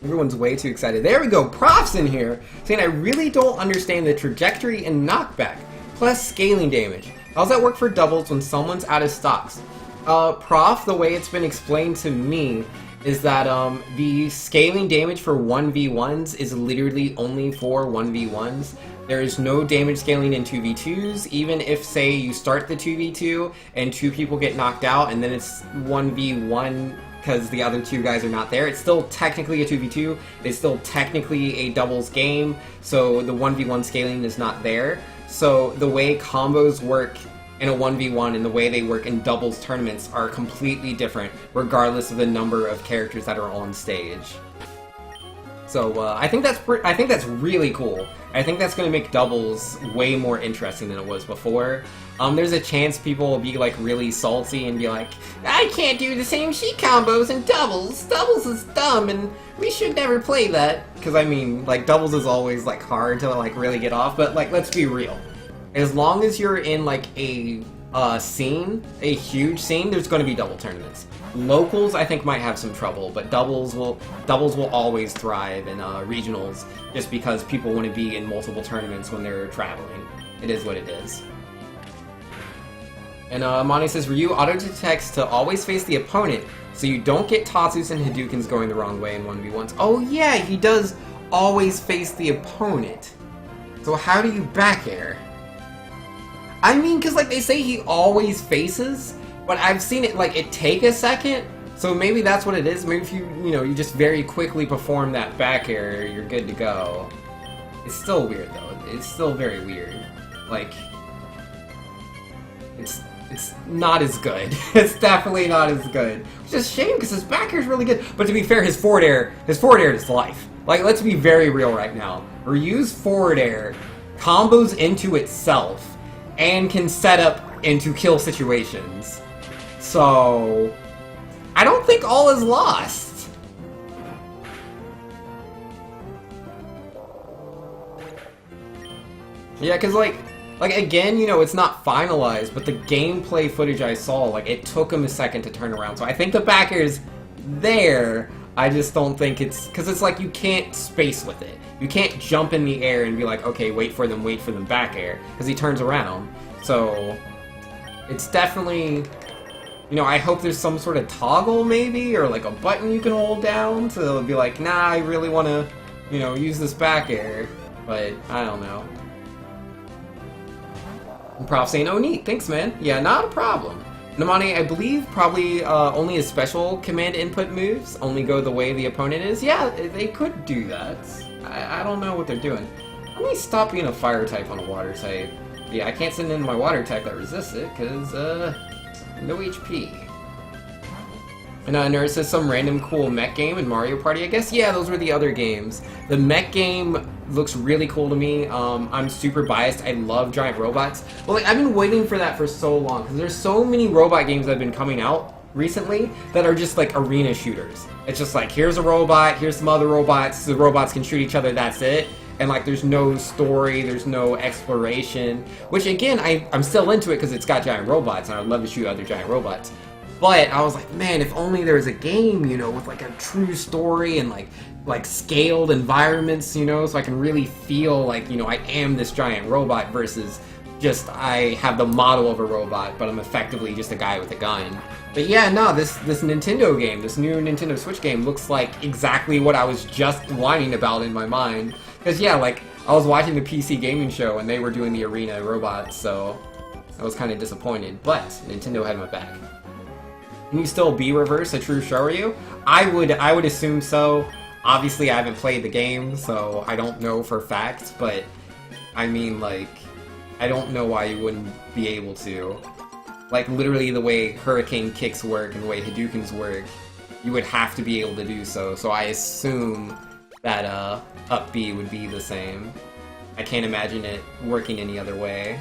Everyone's way too excited. There we go. Prof's in here saying, I really don't understand the trajectory and knockback, plus scaling damage. How's that work for doubles when someone's out of stocks? Prof, the way it's been explained to me is that the scaling damage for 1v1s is literally only for 1v1s. There is no damage scaling in 2v2s, even if, say, you start the 2v2 and 2 people get knocked out and then it's 1v1 because the other 2 guys are not there. It's still technically a 2v2, it's still technically a doubles game, so the 1v1 scaling is not there. So the way combos work in a 1v1 and the way they work in doubles tournaments are completely different, regardless of the number of characters that are on stage. So I think that's really cool. I think that's going to make doubles way more interesting than it was before. There's a chance people will be like really salty and be like, I can't do the same sheet combos in doubles. Doubles is dumb and we should never play that. Because I mean, like doubles is always like hard to like really get off. But like, let's be real. As long as you're in like a scene, a huge scene, there's going to be double tournaments. Locals, I think, might have some trouble, but doubles will always thrive in regionals, just because people want to be in multiple tournaments when they're traveling. It is what it is. And Monty says, Ryu auto-detects to always face the opponent, so you don't get Tatsus and Hadoukens going the wrong way in 1v1s. Oh yeah, he does always face the opponent. So how do you back air? I mean, because like they say he always faces, but I've seen it like it take a second, so maybe that's what it is. Maybe if you just very quickly perform that back air, you're good to go. It's still weird though. It's still very weird. Like, it's not as good. It's definitely not as good. Which is a shame because his back air is really good. But to be fair, his forward air is life. Like, let's be very real right now. Ryu's forward air combos into itself and can set up into kill situations. So, I don't think all is lost. Yeah, because like again, it's not finalized, but the gameplay footage I saw, like, it took him a second to turn around. So I think the back air is there. I just don't think it's, because it's like you can't space with it. You can't jump in the air and be like, okay, wait for them back air, because he turns around. So, it's definitely, I hope there's some sort of toggle maybe, or like a button you can hold down to be like, nah, I really want to, use this back air, but I don't know. And Prof saying, oh neat, thanks man. Yeah, not a problem. Namani, I believe probably only his special command input moves only go the way the opponent is. Yeah, they could do that. I don't know what they're doing. Let me stop being a fire type on a water type. Yeah, I can't send in my water type that resists it, because, no HP. And Nerd says some random cool mech game in Mario Party, I guess. Yeah, those were the other games. The mech game looks really cool to me. I'm super biased. I love giant robots. Well, like, I've been waiting for that for so long, because there's so many robot games that have been coming out recently that are just like arena shooters. It's just like, here's a robot, here's some other robots, the robots can shoot each other, that's it. And like, there's no story, there's no exploration, which again, I'm still into it because it's got giant robots and I'd love to shoot other giant robots. But I was like, man, if only there was a game, with like a true story and like scaled environments, so I can really feel like, I am this giant robot versus just I have the model of a robot, but I'm effectively just a guy with a gun. But yeah, no, this Nintendo game, this new Nintendo Switch game looks like exactly what I was just whining about in my mind. Because yeah, like, I was watching the PC gaming show and they were doing the arena robots, so I was kind of disappointed. But Nintendo had my back. Can you still be reverse a true Shoryu? I would assume so. Obviously, I haven't played the game, so I don't know for facts, but I mean, like, I don't know why you wouldn't be able to. Like, literally the way Hurricane kicks work and the way Hadoukens work, you would have to be able to do so. So I assume that up B would be the same. I can't imagine it working any other way.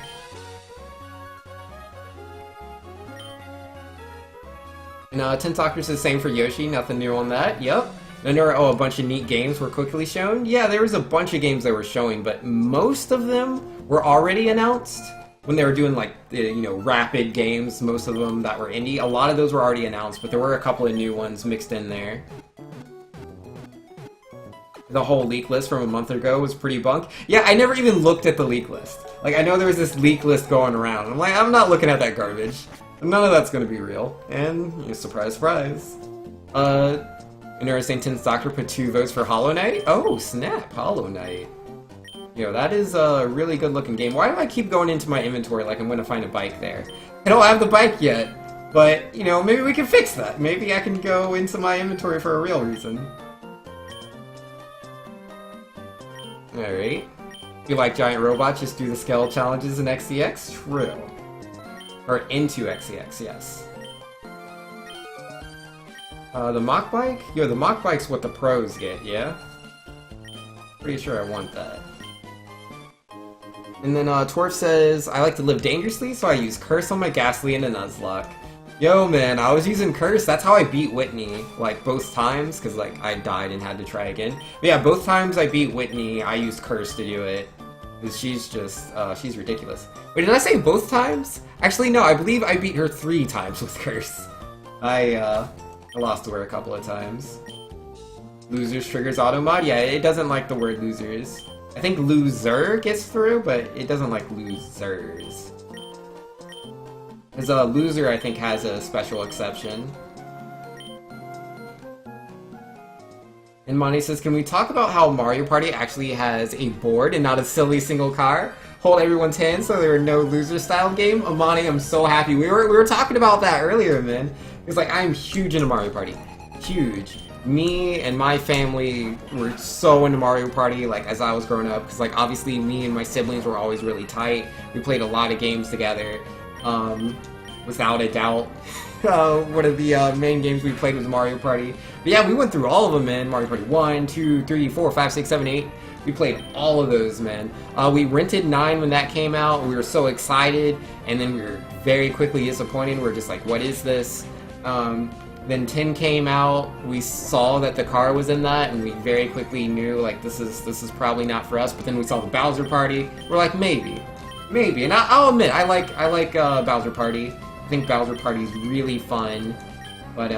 And Tensoccer says same for Yoshi, nothing new on that. Yep. Then there were a bunch of neat games were quickly shown. Yeah, there was a bunch of games that were showing, but most of them were already announced. When they were doing, like, you know, rapid games, most of them that were indie, a lot of those were already announced, but there were a couple of new ones mixed in there. The whole leak list from a month ago was pretty bunk. Yeah, I never even looked at the leak list. Like, I know there was this leak list going around. I'm like, I'm not looking at that garbage. None of that's gonna be real. And, you know, surprise, surprise. Interesting, Tensoccer put 2 votes for Hollow Knight? Oh, snap, Hollow Knight. Yo, that is a really good looking game. Why do I keep going into my inventory like I'm gonna find a bike there? I don't have the bike yet, but, you know, maybe we can fix that. Maybe I can go into my inventory for a real reason. Alright. If you like giant robots, just do the scale challenges in XCX? True. Or into XCX, yes. The mock bike? Yo, the mock bike's what the pros get, yeah? Pretty sure I want that. And then Torf says, I like to live dangerously, so I use Curse on my gasoline and Nuzlocke. Yo, man, I was using Curse. That's how I beat Whitney, like, both times, because, like, I died and had to try again. But yeah, both times I beat Whitney, I used Curse to do it. Because she's just, she's ridiculous. Wait, did I say both times? Actually, no, I believe I beat her 3 times with Curse. I lost to her a couple of times. Losers triggers auto mod? Yeah, it doesn't like the word losers. I think loser gets through, but it doesn't like losers. Because loser, I think, has a special exception. And Monty says, can we talk about how Mario Party actually has a board and not a silly single car? Hold everyone's hand so there are no loser-style game? Amani, I'm so happy. We were talking about that earlier, man. It's like, I'm huge into Mario Party. Huge. Me and my family were so into Mario Party, like, as I was growing up, because, like, obviously me and my siblings were always really tight. We played a lot of games together, without a doubt. One of the main games we played was Mario Party. But yeah, we went through all of them, man. Mario Party 1, 2, 3, 4, 5, 6, 7, 8. We played all of those, man. We rented 9 when that came out. We were so excited, and then we were very quickly disappointed. We were just like, what is this? Then 10 came out, we saw that the car was in that, and we very quickly knew, like, this is probably not for us, but then we saw the Bowser Party, we're like, maybe. And I'll admit, I like Bowser Party. I think Bowser Party is really fun, but,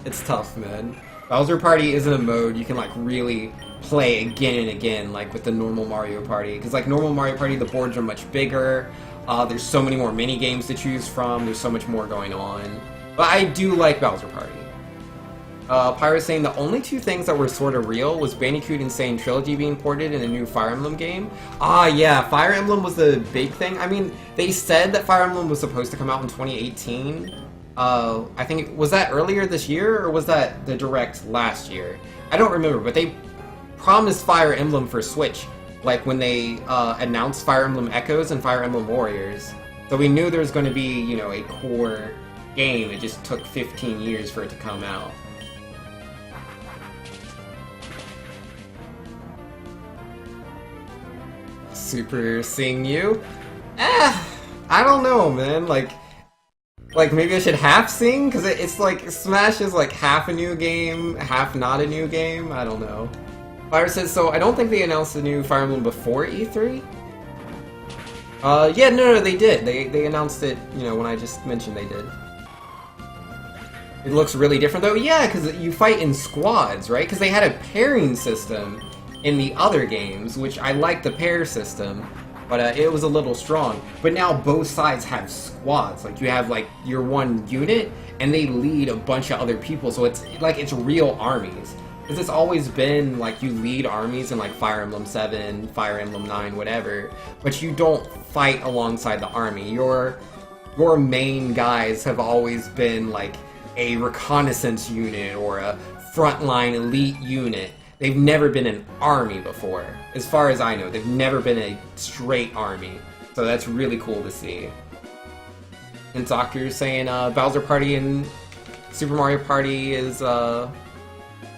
it's tough, man. Bowser Party isn't a mode you can, like, really play again and again, like, with the normal Mario Party, because, like, normal Mario Party, the boards are much bigger. There's so many more mini games to choose from. There's so much more going on. But I do like Bowser Party. Pyro's saying the only 2 things that were sort of real was Bandicoot Insane Trilogy being ported in a new Fire Emblem game. Ah, yeah, Fire Emblem was the big thing. I mean, they said that Fire Emblem was supposed to come out in 2018. I think, was that earlier this year, or was that the Direct last year? I don't remember, but they promised Fire Emblem for Switch, like when they announced Fire Emblem Echoes and Fire Emblem Warriors. So we knew there was going to be, you know, a core game. It just took 15 years for it to come out. Super Sing You? I don't know, man. Like maybe I should half sing? Because it's like, Smash is like half a new game, half not a new game? I don't know. Fire says, so I don't think they announced the new Fire Emblem before E3? Yeah, no, they did. They announced it, you know, when I just mentioned they did. It looks really different, though. Yeah, because you fight in squads, right? Because they had a pairing system in the other games, which I like the pair system, but it was a little strong. But now both sides have squads. Like, you have, like, your one unit, and they lead a bunch of other people, so it's, like, it's real armies. Because it's always been, like, you lead armies in, like, Fire Emblem 7, Fire Emblem 9, whatever, but you don't fight alongside the army. Your main guys have always been, like, a reconnaissance unit or a frontline elite unit. They've never been an army before. As far as I know, they've never been a straight army. So that's really cool to see. And Doctor's saying Bowser Party and Super Mario Party is...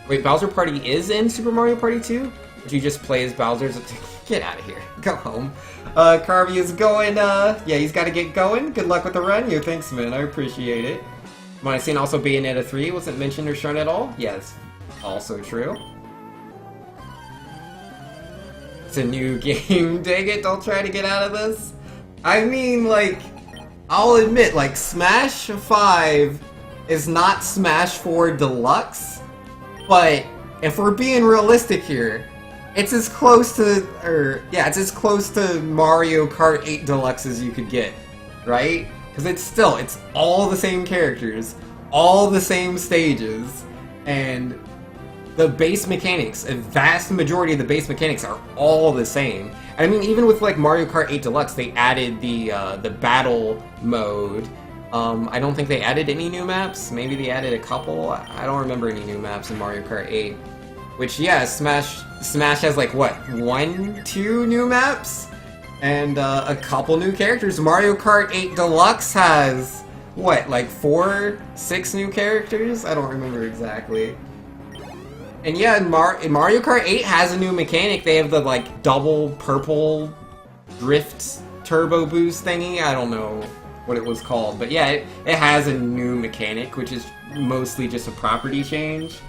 Wait, Bowser Party is in Super Mario Party 2? Or do you just play as Bowser's... Get out of here. Go home. Carvey is going, yeah, he's got to get going. Good luck with the run. Yo, thanks, man. I appreciate it. Might have seen also Bayonetta 3 wasn't mentioned or shown at all. Yes, also true. It's a new game, dang it, don't try to get out of this. I mean, like, I'll admit, like, Smash 5 is not Smash 4 Deluxe, but if we're being realistic here, it's as close to, it's as close to Mario Kart 8 Deluxe as you could get, right? Because it's all the same characters, all the same stages, and the base mechanics, a vast majority of the base mechanics are all the same. I mean, even with like Mario Kart 8 Deluxe, they added the battle mode. I don't think they added any new maps. Maybe they added a couple. I don't remember any new maps in Mario Kart 8. Which, yeah, Smash has like what, 1, 2 new maps, and a couple new characters. Mario Kart 8 Deluxe has what, like 4, 6 new characters? I don't remember exactly. And yeah, Mario Kart 8 has a new mechanic. They have the, like, double purple drift turbo boost thingy. I don't know what it was called. But yeah, it has a new mechanic, which is mostly just a property change.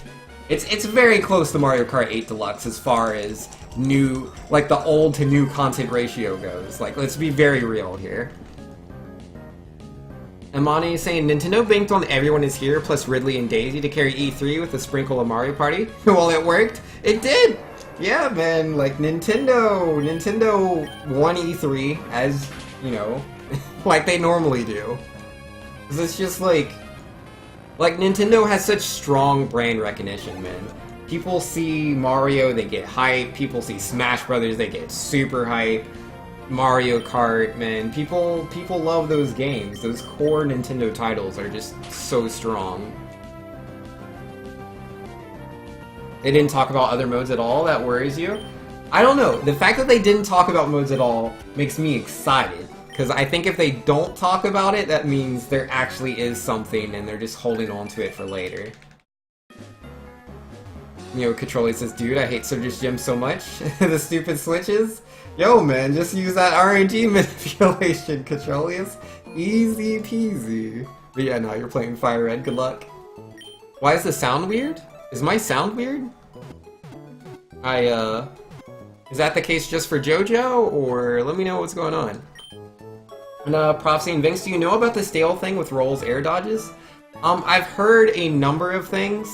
It's very close to Mario Kart 8 Deluxe as far as new, like, the old to new content ratio goes. Like, let's be very real here. Amani is saying, Nintendo banked on Everyone Is Here plus Ridley and Daisy to carry E3 with a sprinkle of Mario Party. Well, it worked. It did! Yeah, man, like, Nintendo won E3, as, you know, like they normally do. 'Cause it's just like, Nintendo has such strong brand recognition, man. People see Mario, they get hype. People see Smash Brothers, they get super hype. Mario Kart, man, people love those games. Those core Nintendo titles are just so strong. They didn't talk about other modes at all? That worries you? I don't know. The fact that they didn't talk about modes at all makes me excited. Because I think if they don't talk about it, that means there actually is something and they're just holding on to it for later. You know, Controlly says, dude, I hate Surge's Gym so much. The stupid switches. Yo, man, just use that RNG manipulation, Controllius. Easy peasy. But yeah, no, you're playing Fire Red. Good luck. Why is the sound weird? Is my sound weird? Is that the case just for JoJo, or let me know what's going on? And Prophecy and Vince, do you know about the stale thing with Roll's air dodges? I've heard a number of things.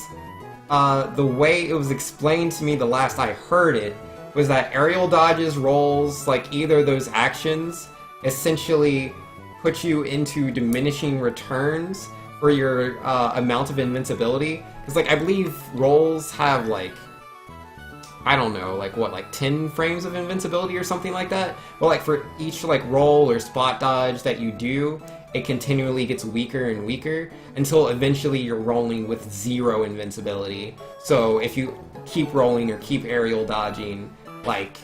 The way it was explained to me the last I heard it was that aerial dodges, rolls, like either of those actions, essentially put you into diminishing returns for your amount of invincibility. Because, like, I believe rolls have, like, I don't know, like, what, like 10 frames of invincibility or something like that? Well, like, for each, like, roll or spot dodge that you do, it continually gets weaker and weaker until eventually you're rolling with 0 invincibility. So if you keep rolling or keep aerial dodging, like,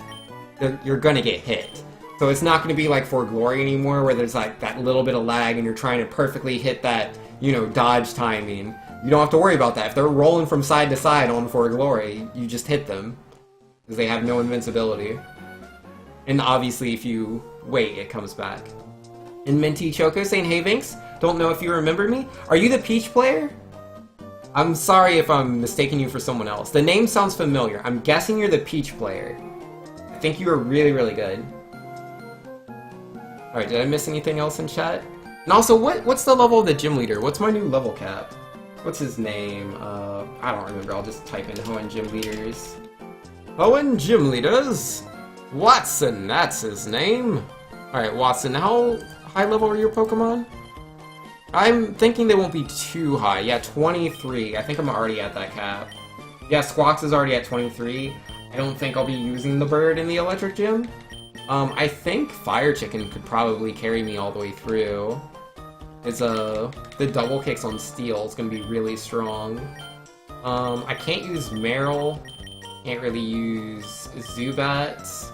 you're gonna get hit. So it's not gonna be like For Glory anymore, where there's like that little bit of lag and you're trying to perfectly hit that, you know, dodge timing. You don't have to worry about that. If they're rolling from side to side on For Glory, you just hit them, because they have no invincibility. And obviously if you wait, it comes back. And Minty Choco saying, hey Vinx, don't know if you remember me. Are you the Peach player? I'm sorry if I'm mistaking you for someone else. The name sounds familiar. I'm guessing you're the Peach player. I think you were really, really good. Alright, did I miss anything else in chat? And also, what's the level of the gym leader? What's my new level cap? What's his name? I don't remember. I'll just type in Hoenn Gym Leaders. Oh, and gym leaders. Watson, that's his name. Alright, Watson, how high level are your Pokemon? I'm thinking they won't be too high. Yeah, 23. I think I'm already at that cap. Yeah, Squawks is already at 23. I don't think I'll be using the bird in the electric gym. I think Fire Chicken could probably carry me all the way through. It's the double kicks on steel is gonna be really strong. I can't use Meryl. Can't really use Zubat.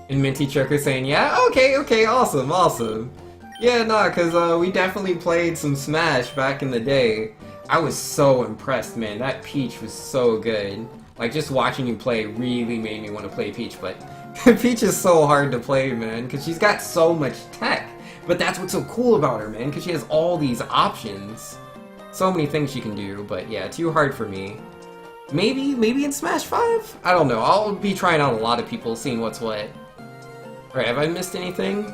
And Minty Choco saying, yeah, okay, awesome. Yeah, nah, cause we definitely played some Smash back in the day. I was so impressed, man. That Peach was so good. Like, just watching you play really made me want to play Peach, but Peach is so hard to play, man, because she's got so much tech. But that's what's so cool about her, man, because she has all these options. So many things she can do, but yeah, too hard for me. Maybe in Smash 5? I don't know. I'll be trying out a lot of people, seeing what's what. Alright, have I missed anything?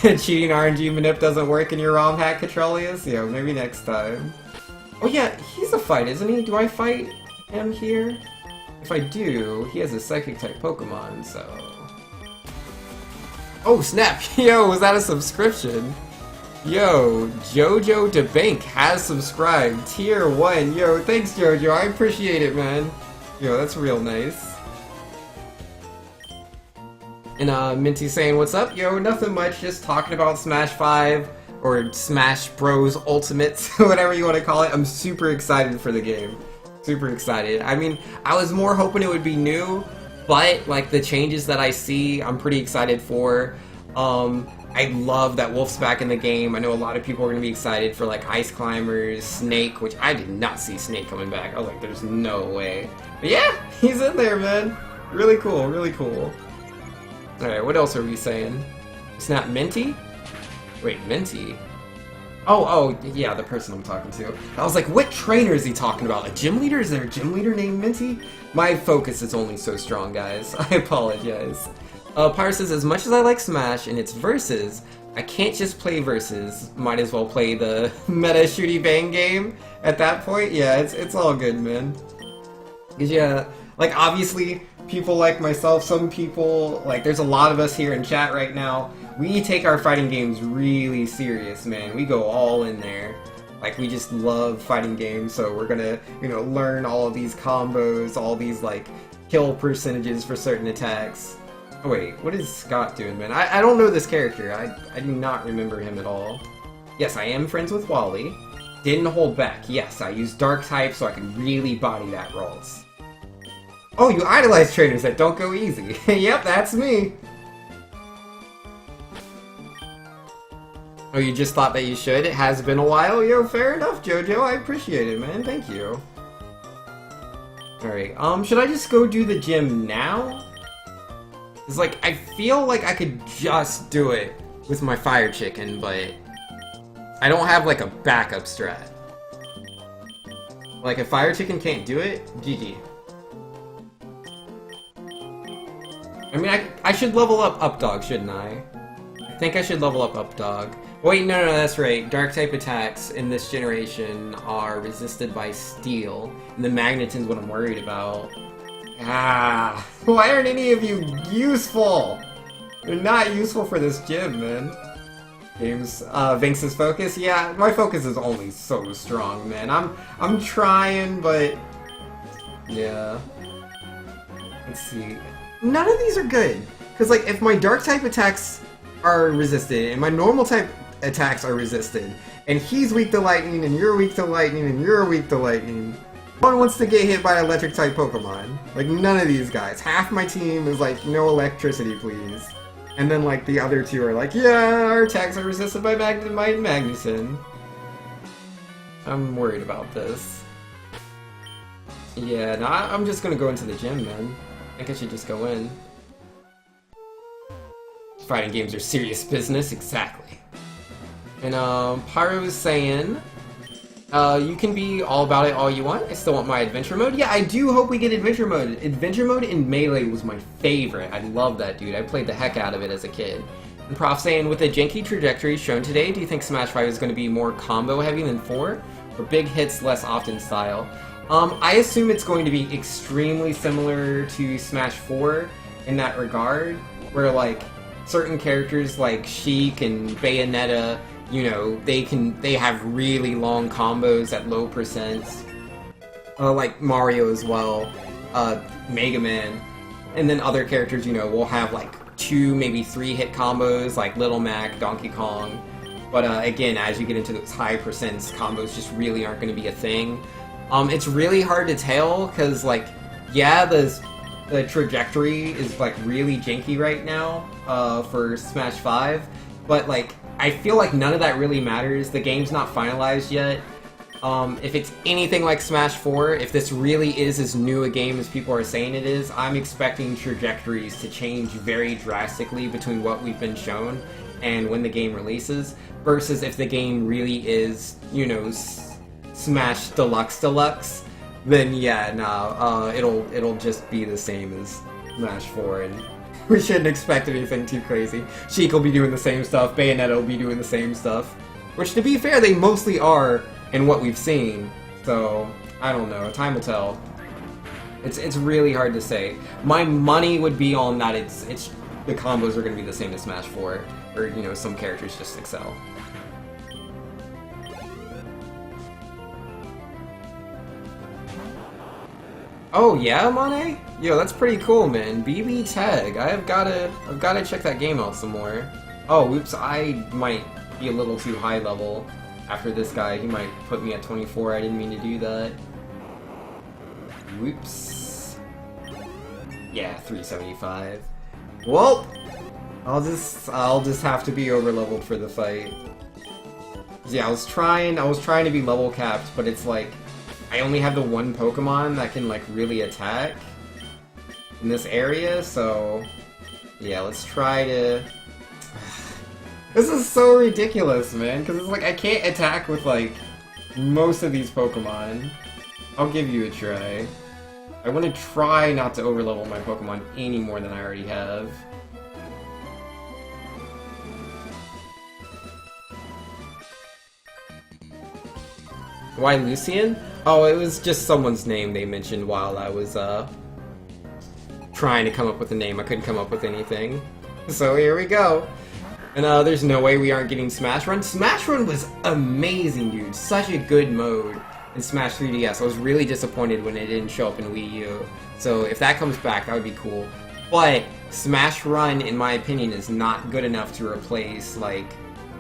Cheating RNG manip doesn't work in your ROM hack, Catrolius? Yeah, maybe next time. Oh yeah, he's a fight, isn't he? Do I fight him here? If I do, he has a Psychic-type Pokemon, so... Oh snap! Yo, was that a subscription? Yo, Jojo DeBank has subscribed. Tier 1. Yo, thanks Jojo, I appreciate it, man. Yo, that's real nice. And Minty saying, what's up? Yo, nothing much, just talking about Smash 5, or Smash Bros. Ultimates, whatever you want to call it. I'm super excited for the game. Super excited. I mean, I was more hoping it would be new, but, like, the changes that I see, I'm pretty excited for. I love that Wolf's back in the game. I know a lot of people are going to be excited for, like, Ice Climbers, Snake, which I did not see Snake coming back. I was like, there's no way. But yeah, he's in there, man. Really cool, really cool. Alright, what else are we saying? Snap Minty? Wait, Minty? Oh, yeah, the person I'm talking to. I was like, what trainer is he talking about? A gym leader? Is there a gym leader named Minty? My focus is only so strong, guys. I apologize. Pyre says, as much as I like Smash and its versus, I can't just play versus. Might as well play the meta shooty bang game at that point. Yeah, it's all good, man. Cause yeah, like obviously, people like myself, some people, like there's a lot of us here in chat right now, we take our fighting games really serious, man. We go all in there. Like, we just love fighting games, so we're gonna, you know, learn all of these combos, all these, like, kill percentages for certain attacks. Oh, wait, what is Scott doing, man? I don't know this character. I do not remember him at all. Yes, I am friends with Wally. Didn't hold back. Yes, I use Dark type so I can really body that rolls. Oh, you idolize trainers that don't go easy. Yep, that's me. Oh, you just thought that you should? It has been a while? Yo, fair enough, Jojo. I appreciate it, man. Thank you. Alright, should I just go do the gym now? It's like, I feel like I could just do it with my Fire Chicken, but I don't have, like, a backup strat. Like, if Fire Chicken can't do it, GG. I mean, I should level up Updog, shouldn't I? I think I should level up Updog. Wait, no, that's right. Dark-type attacks in this generation are resisted by Steel, and the Magneton's what I'm worried about. Ah, why aren't any of you useful? You're not useful for this gym, man. Games, Vinx's focus? Yeah, my focus is only so strong, man. I'm trying, but... yeah. Let's see. None of these are good. Because, like, if my Dark-type attacks are resisted, and my normal-type attacks are resisted, and he's weak to lightning, and you're weak to lightning, and you're weak to lightning. No one wants to get hit by electric type Pokemon. Like, none of these guys. Half my team is like, no electricity, please. And then, like, the other two are like, yeah, our attacks are resisted by Magnuson. I'm worried about this. Yeah, no, I'm just gonna go into the gym, man. I think I should just go in. Fighting games are serious business, exactly. And Pyro is saying, you can be all about it all you want. I still want my adventure mode. Yeah, I do hope we get adventure mode. Adventure mode in Melee was my favorite. I love that, dude. I played the heck out of it as a kid. And Prof saying, with the janky trajectory shown today, do you think Smash 5 is going to be more combo heavy than 4? Or big hits less often style? I assume it's going to be extremely similar to Smash 4 in that regard, where like certain characters like Sheik and Bayonetta, you know, they have really long combos at low percents. Like Mario as well, Mega Man, and then other characters, you know, will have like 2, maybe 3 hit combos, like Little Mac, Donkey Kong. But again, as you get into those high percents, combos just really aren't going to be a thing. It's really hard to tell, because, like, yeah, the trajectory is, like, really janky right now for Smash 5, but, like, I feel like none of that really matters. The game's not finalized yet. If it's anything like Smash 4, if this really is as new a game as people are saying it is, I'm expecting trajectories to change very drastically between what we've been shown and when the game releases, versus if the game really is, you know, Smash Deluxe, then yeah, no, it'll just be the same as Smash 4, and we shouldn't expect anything too crazy. Sheik will be doing the same stuff, Bayonetta will be doing the same stuff, which, to be fair, they mostly are in what we've seen, so I don't know, time will tell. It's really hard to say. My money would be on that it's the combos are going to be the same as Smash 4, or, you know, some characters just excel. Oh yeah, Monet? Yo, that's pretty cool, man. BB Tag. I've gotta check that game out some more. Oh, oops, I might be a little too high level after this guy. He might put me at 24. I didn't mean to do that. Whoops. Yeah, 375. Well, I'll just have to be over leveled for the fight. Yeah, I was trying to be level capped, but it's like I only have the one Pokemon that can, like, really attack in this area, so yeah, let's try to... This is so ridiculous, man, because it's like I can't attack with, like, most of these Pokemon. I'll give you a try. I want to try not to overlevel my Pokemon any more than I already have. Why Lucian? Oh, it was just someone's name they mentioned while I was, trying to come up with a name. I couldn't come up with anything. So here we go. And, there's no way we aren't getting Smash Run. Smash Run was amazing, dude. Such a good mode in Smash 3DS. I was really disappointed when it didn't show up in Wii U. So if that comes back, that would be cool. But Smash Run, in my opinion, is not good enough to replace, like,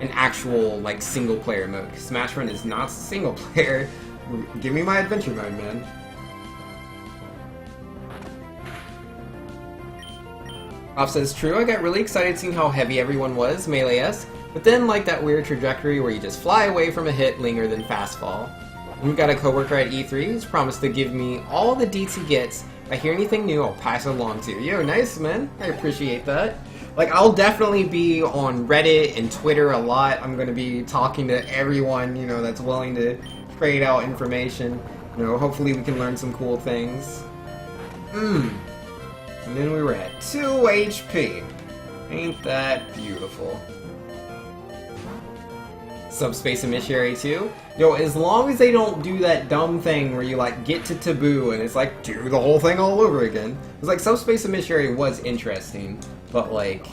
an actual, like, single-player mode. Smash Run is not single-player. Give me my adventure mode, man. Bob says, true, I got really excited seeing how heavy everyone was, Melee-esque, but then like that weird trajectory where you just fly away from a hit, linger, then fast fall. And we've got a coworker at E3 who's promised to give me all the deets he gets. If I hear anything new, I'll pass it along to you. Yo, nice, man. I appreciate that. Like, I'll definitely be on Reddit and Twitter a lot. I'm going to be talking to everyone, you know, that's willing to trade out information. You know, hopefully we can learn some cool things. And then we were at 2 HP. Ain't that beautiful. Subspace Emissary 2. Yo, as long as they don't do that dumb thing where you, like, get to Taboo and it's like, do the whole thing all over again. It's like, Subspace Emissary was interesting, but, like,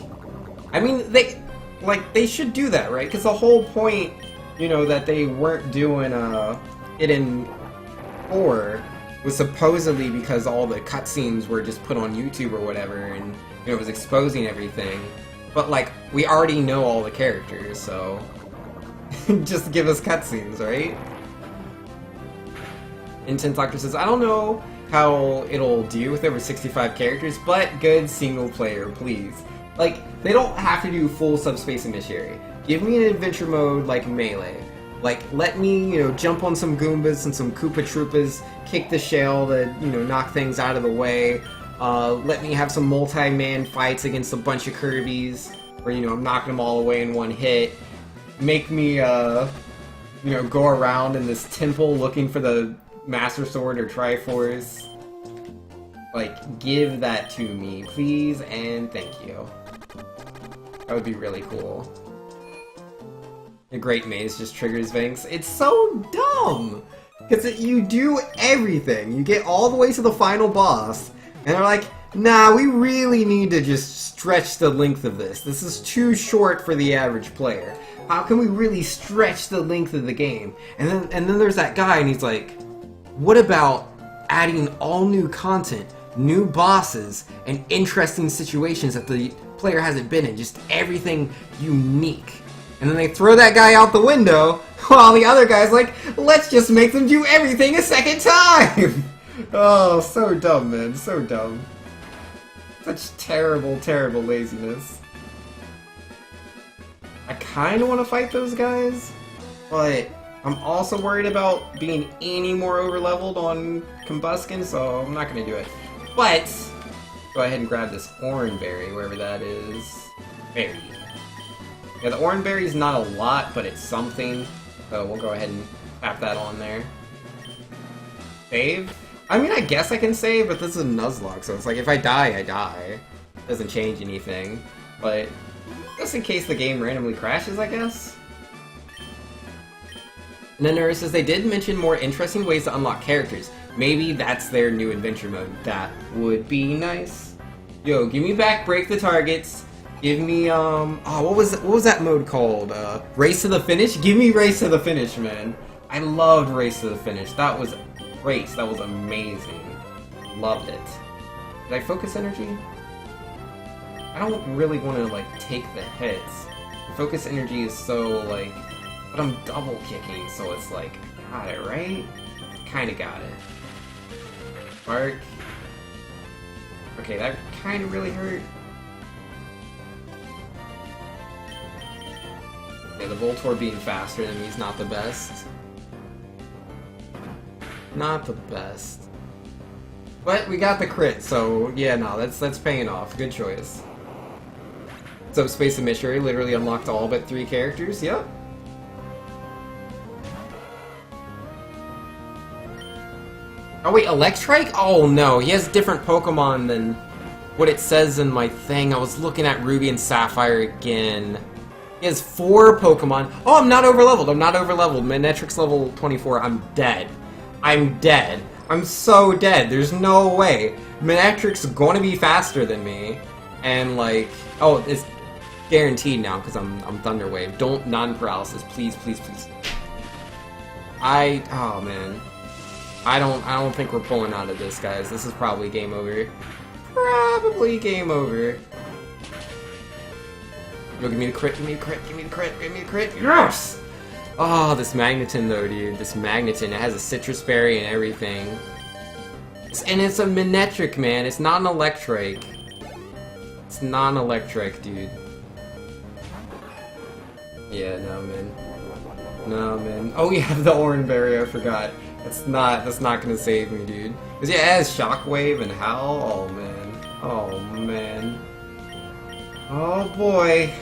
I mean, they should do that, right? Because the whole point, you know, that they weren't doing, it in 4 was supposedly because all the cutscenes were just put on YouTube or whatever, and, you know, it was exposing everything. But, like, we already know all the characters, so just give us cutscenes, right? Intense Doctor says, I don't know how it'll do with over 65 characters, but good single player, please. Like, they don't have to do full Subspace Emissary. Give me an adventure mode like Melee. Like, let me, you know, jump on some Goombas and some Koopa Troopas, kick the shell to, you know, knock things out of the way. Let me have some multi-man fights against a bunch of Kirbys, where, you know, I'm knocking them all away in one hit. Make me, you know, go around in this temple looking for the Master Sword or Triforce. Like, give that to me, please, and thank you. That would be really cool. The Great Maze just triggers Vinx. It's so dumb! Because you do everything. You get all the way to the final boss, and they're like, nah, we really need to just stretch the length of this. This is too short for the average player. How can we really stretch the length of the game? And then there's that guy, and he's like, what about adding all new content, new bosses, and interesting situations that the player hasn't been in? Just everything unique. And then they throw that guy out the window, while the other guy's like, let's just make them do everything a second time! Oh, so dumb, man. So dumb. Such terrible, terrible laziness. I kind of want to fight those guys, but I'm also worried about being any more overleveled on Combuskin, so I'm not going to do it. But, go ahead and grab this orange berry, wherever that is. Berry. Yeah, the orange berry is not a lot, but it's something, so we'll go ahead and tap that on there. Save? I mean, I guess I can save, but this is a Nuzlocke, so it's like, if I die, I die. It doesn't change anything, but just in case the game randomly crashes, I guess. And then there says they did mention more interesting ways to unlock characters. Maybe that's their new adventure mode. That would be nice. Yo, give me back Break the Targets. Give me, what was that mode called? Race to the Finish? Give me Race to the Finish, man. I loved Race to the Finish. That was great. That was amazing. Loved it. Did I focus energy? I don't really want to, like, take the hits. Focus energy is so, like... But I'm double kicking, so it's like, got it, right? Kinda got it. Spark. Okay, that kinda really hurt. Yeah, the Voltorb being faster than me is not the best. Not the best. But we got the crit, so yeah, no, that's paying off. Good choice. Subspace Emissary literally unlocked all but 3 characters, yep. Oh wait, Electrike? Oh no, he has different Pokemon than what it says in my thing. I was looking at Ruby and Sapphire again. He has 4 Pokemon. Oh, I'm not overleveled. I'm not overleveled. Manectric's level 24. I'm dead. I'm dead. I'm so dead. There's no way. Manectric's gonna be faster than me. And like, oh, it's guaranteed now because I'm Thunder Wave. Don't non-paralysis, please, please, please. Oh man. I don't think we're pulling out of this, guys. This is probably game over. Probably game over. Yo, give me the crit, give me the crit, give me the crit, give me the crit. Yes! Oh, this Magneton though, dude. This Magneton, it has a Citrus Berry and everything. And it's a Manectric, man. It's not an Electrike. It's not an Electrike, dude. Yeah, no, man. No, man. Oh, we have the Orange Berry, I forgot. That's not gonna save me, dude. Cause yeah, it has Shockwave and Howl. Oh, man. Oh, man. Oh, boy.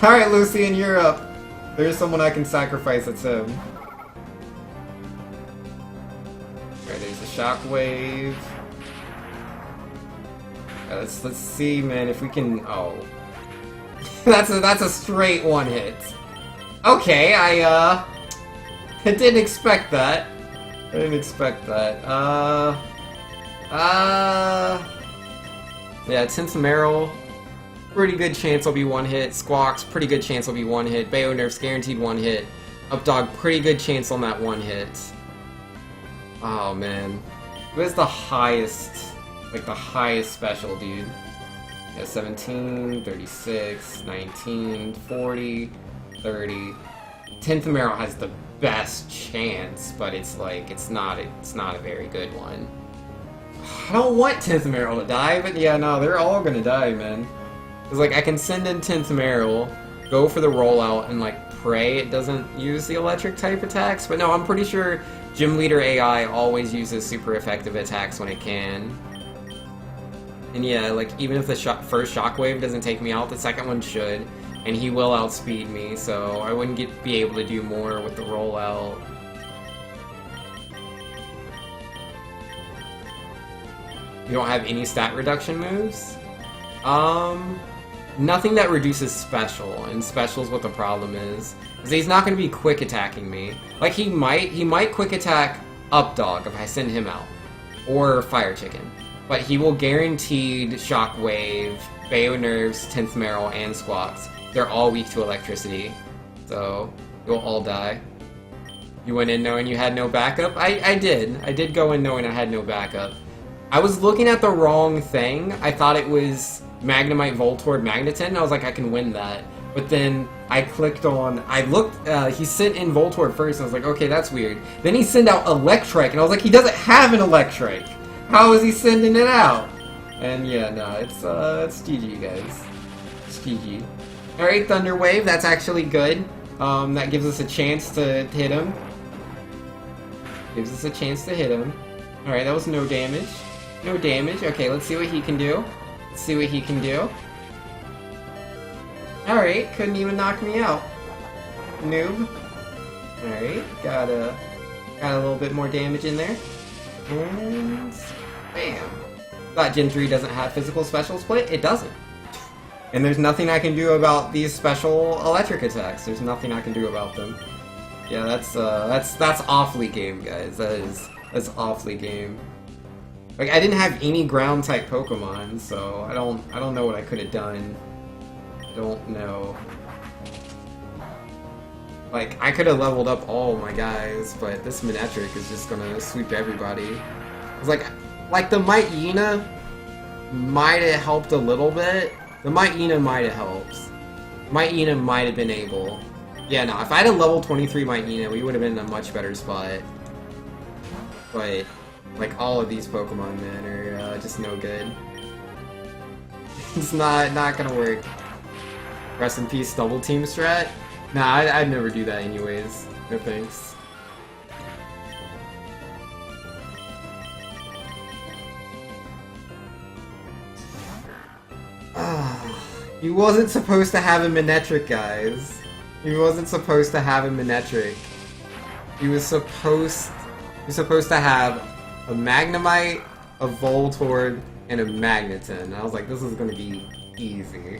Alright, Lucian, you're up. There's someone I can sacrifice, it's him. Alright, there's a Shockwave. Let's see, man, if we can... Oh. that's a straight one hit. Okay, I didn't expect that. I didn't expect that. Yeah, Tinsameral, pretty good chance I'll be one hit. Squawks, pretty good chance I'll be one hit. Bayo Nerf's guaranteed one hit. Updog, pretty good chance on that one hit. Oh man. Who has the highest, like the highest special, dude? Yeah, 17, 36, 19, 40, 30. Tinsameral has the best chance, but it's like, it's not a very good one. I don't want Tinsameral to die, but yeah, no, they're all gonna die, man. Cause like, I can send in Tinsameral, go for the rollout, and like, pray it doesn't use the electric type attacks, but no, I'm pretty sure Gym Leader AI always uses super effective attacks when it can. And yeah, like, even if the first Shockwave doesn't take me out, the second one should. And he will outspeed me, so I wouldn't be able to do more with the rollout. You don't have any stat reduction moves? nothing that reduces special, and special's what the problem is. Because he's not going to be quick attacking me. Like, he might quick attack Up Dog if I send him out. Or Fire Chicken. But he will guaranteed Shockwave, Bayo Nerves, 10th Meryl, and Squawks. They're all weak to electricity. So, you'll all die. You went in knowing you had no backup? I did. I did go in knowing I had no backup. I was looking at the wrong thing. I thought it was Magnemite Voltorb Magneton. I was like, I can win that. But then I clicked on... I looked... he sent in Voltorb first. And I was like, okay, that's weird. Then he sent out Electrike. And I was like, he doesn't have an Electrike. How is he sending it out? And yeah, no, it's GG, guys. It's GG. Alright, Thunder Wave. That's actually good. That gives us a chance to hit him. Gives us a chance to hit him. Alright, that was no damage. No damage. Okay, let's see what he can do. Let's see what he can do. Alright, couldn't even knock me out. Noob. Alright, got a little bit more damage in there. And... bam. Thought Gen 3 doesn't have physical special split? It doesn't. And there's nothing I can do about these special electric attacks. There's nothing I can do about them. Yeah, that's awfully game, guys. That's awfully game. Like, I didn't have any ground type Pokemon, so I don't know what I could have done. Don't know. Like, I could have leveled up all my guys, but this Manectric is just gonna sweep everybody. It's like the Mightyena might have helped a little bit. The Mightyena might have helped. Mightyena might have been able. Yeah, no, if I had a level 23 Mightyena, we would have been in a much better spot. But, like, all of these Pokemon, man, are just no good. It's not gonna work. Rest in peace, double team strat? Nah, I'd never do that anyways. No thanks. He wasn't supposed to have a Manectric, guys. He wasn't supposed to have a Manectric. He was supposed to have a Magnemite, a Voltorb, and a Magneton. I was like, this is gonna be easy.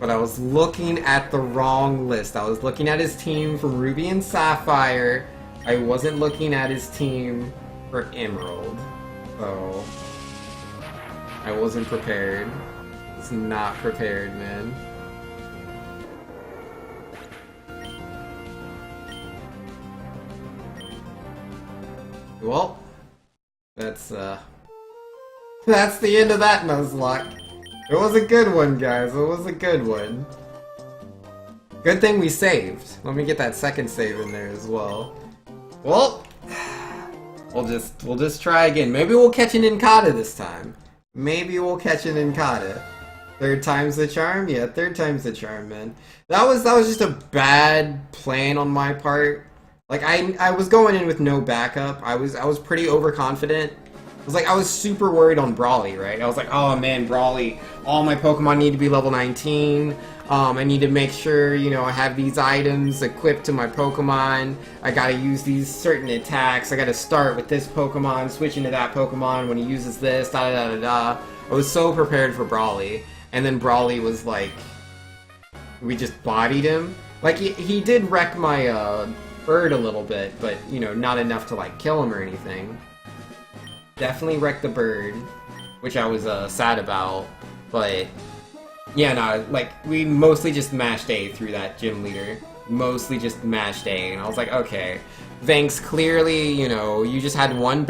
But I was looking at the wrong list. I was looking at his team for Ruby and Sapphire. I wasn't looking at his team for Emerald. So I wasn't prepared. I was not prepared, man. Well, that's the end of that Nuzlocke. It was a good one, guys. It was a good one. Good thing we saved. Let me get that second save in there as well. Well, we'll just try again. Maybe we'll catch an Incada this time. Maybe we'll catch an Incada. Third time's the charm? Yeah, third time's the charm, man. That was just a bad plan on my part. Like, I was going in with no backup. I was pretty overconfident. I was super worried on Brawly, right? I was like, oh man, Brawly, all my Pokemon need to be level 19. I need to make sure, you know, I have these items equipped to my Pokemon. I gotta use these certain attacks. I gotta start with this Pokemon, switch into that Pokemon when he uses this, da da da da da. I was so prepared for Brawly. And then Brawly was like, we just bodied him. Like, he did wreck my, bird a little bit, but, you know, not enough to, like, kill him or anything. Definitely wrecked the bird, which I was sad about, but yeah, no, like, we mostly just mashed A through that gym leader. Mostly just mashed A, and I was like, okay, thanks, clearly, you know, you just had one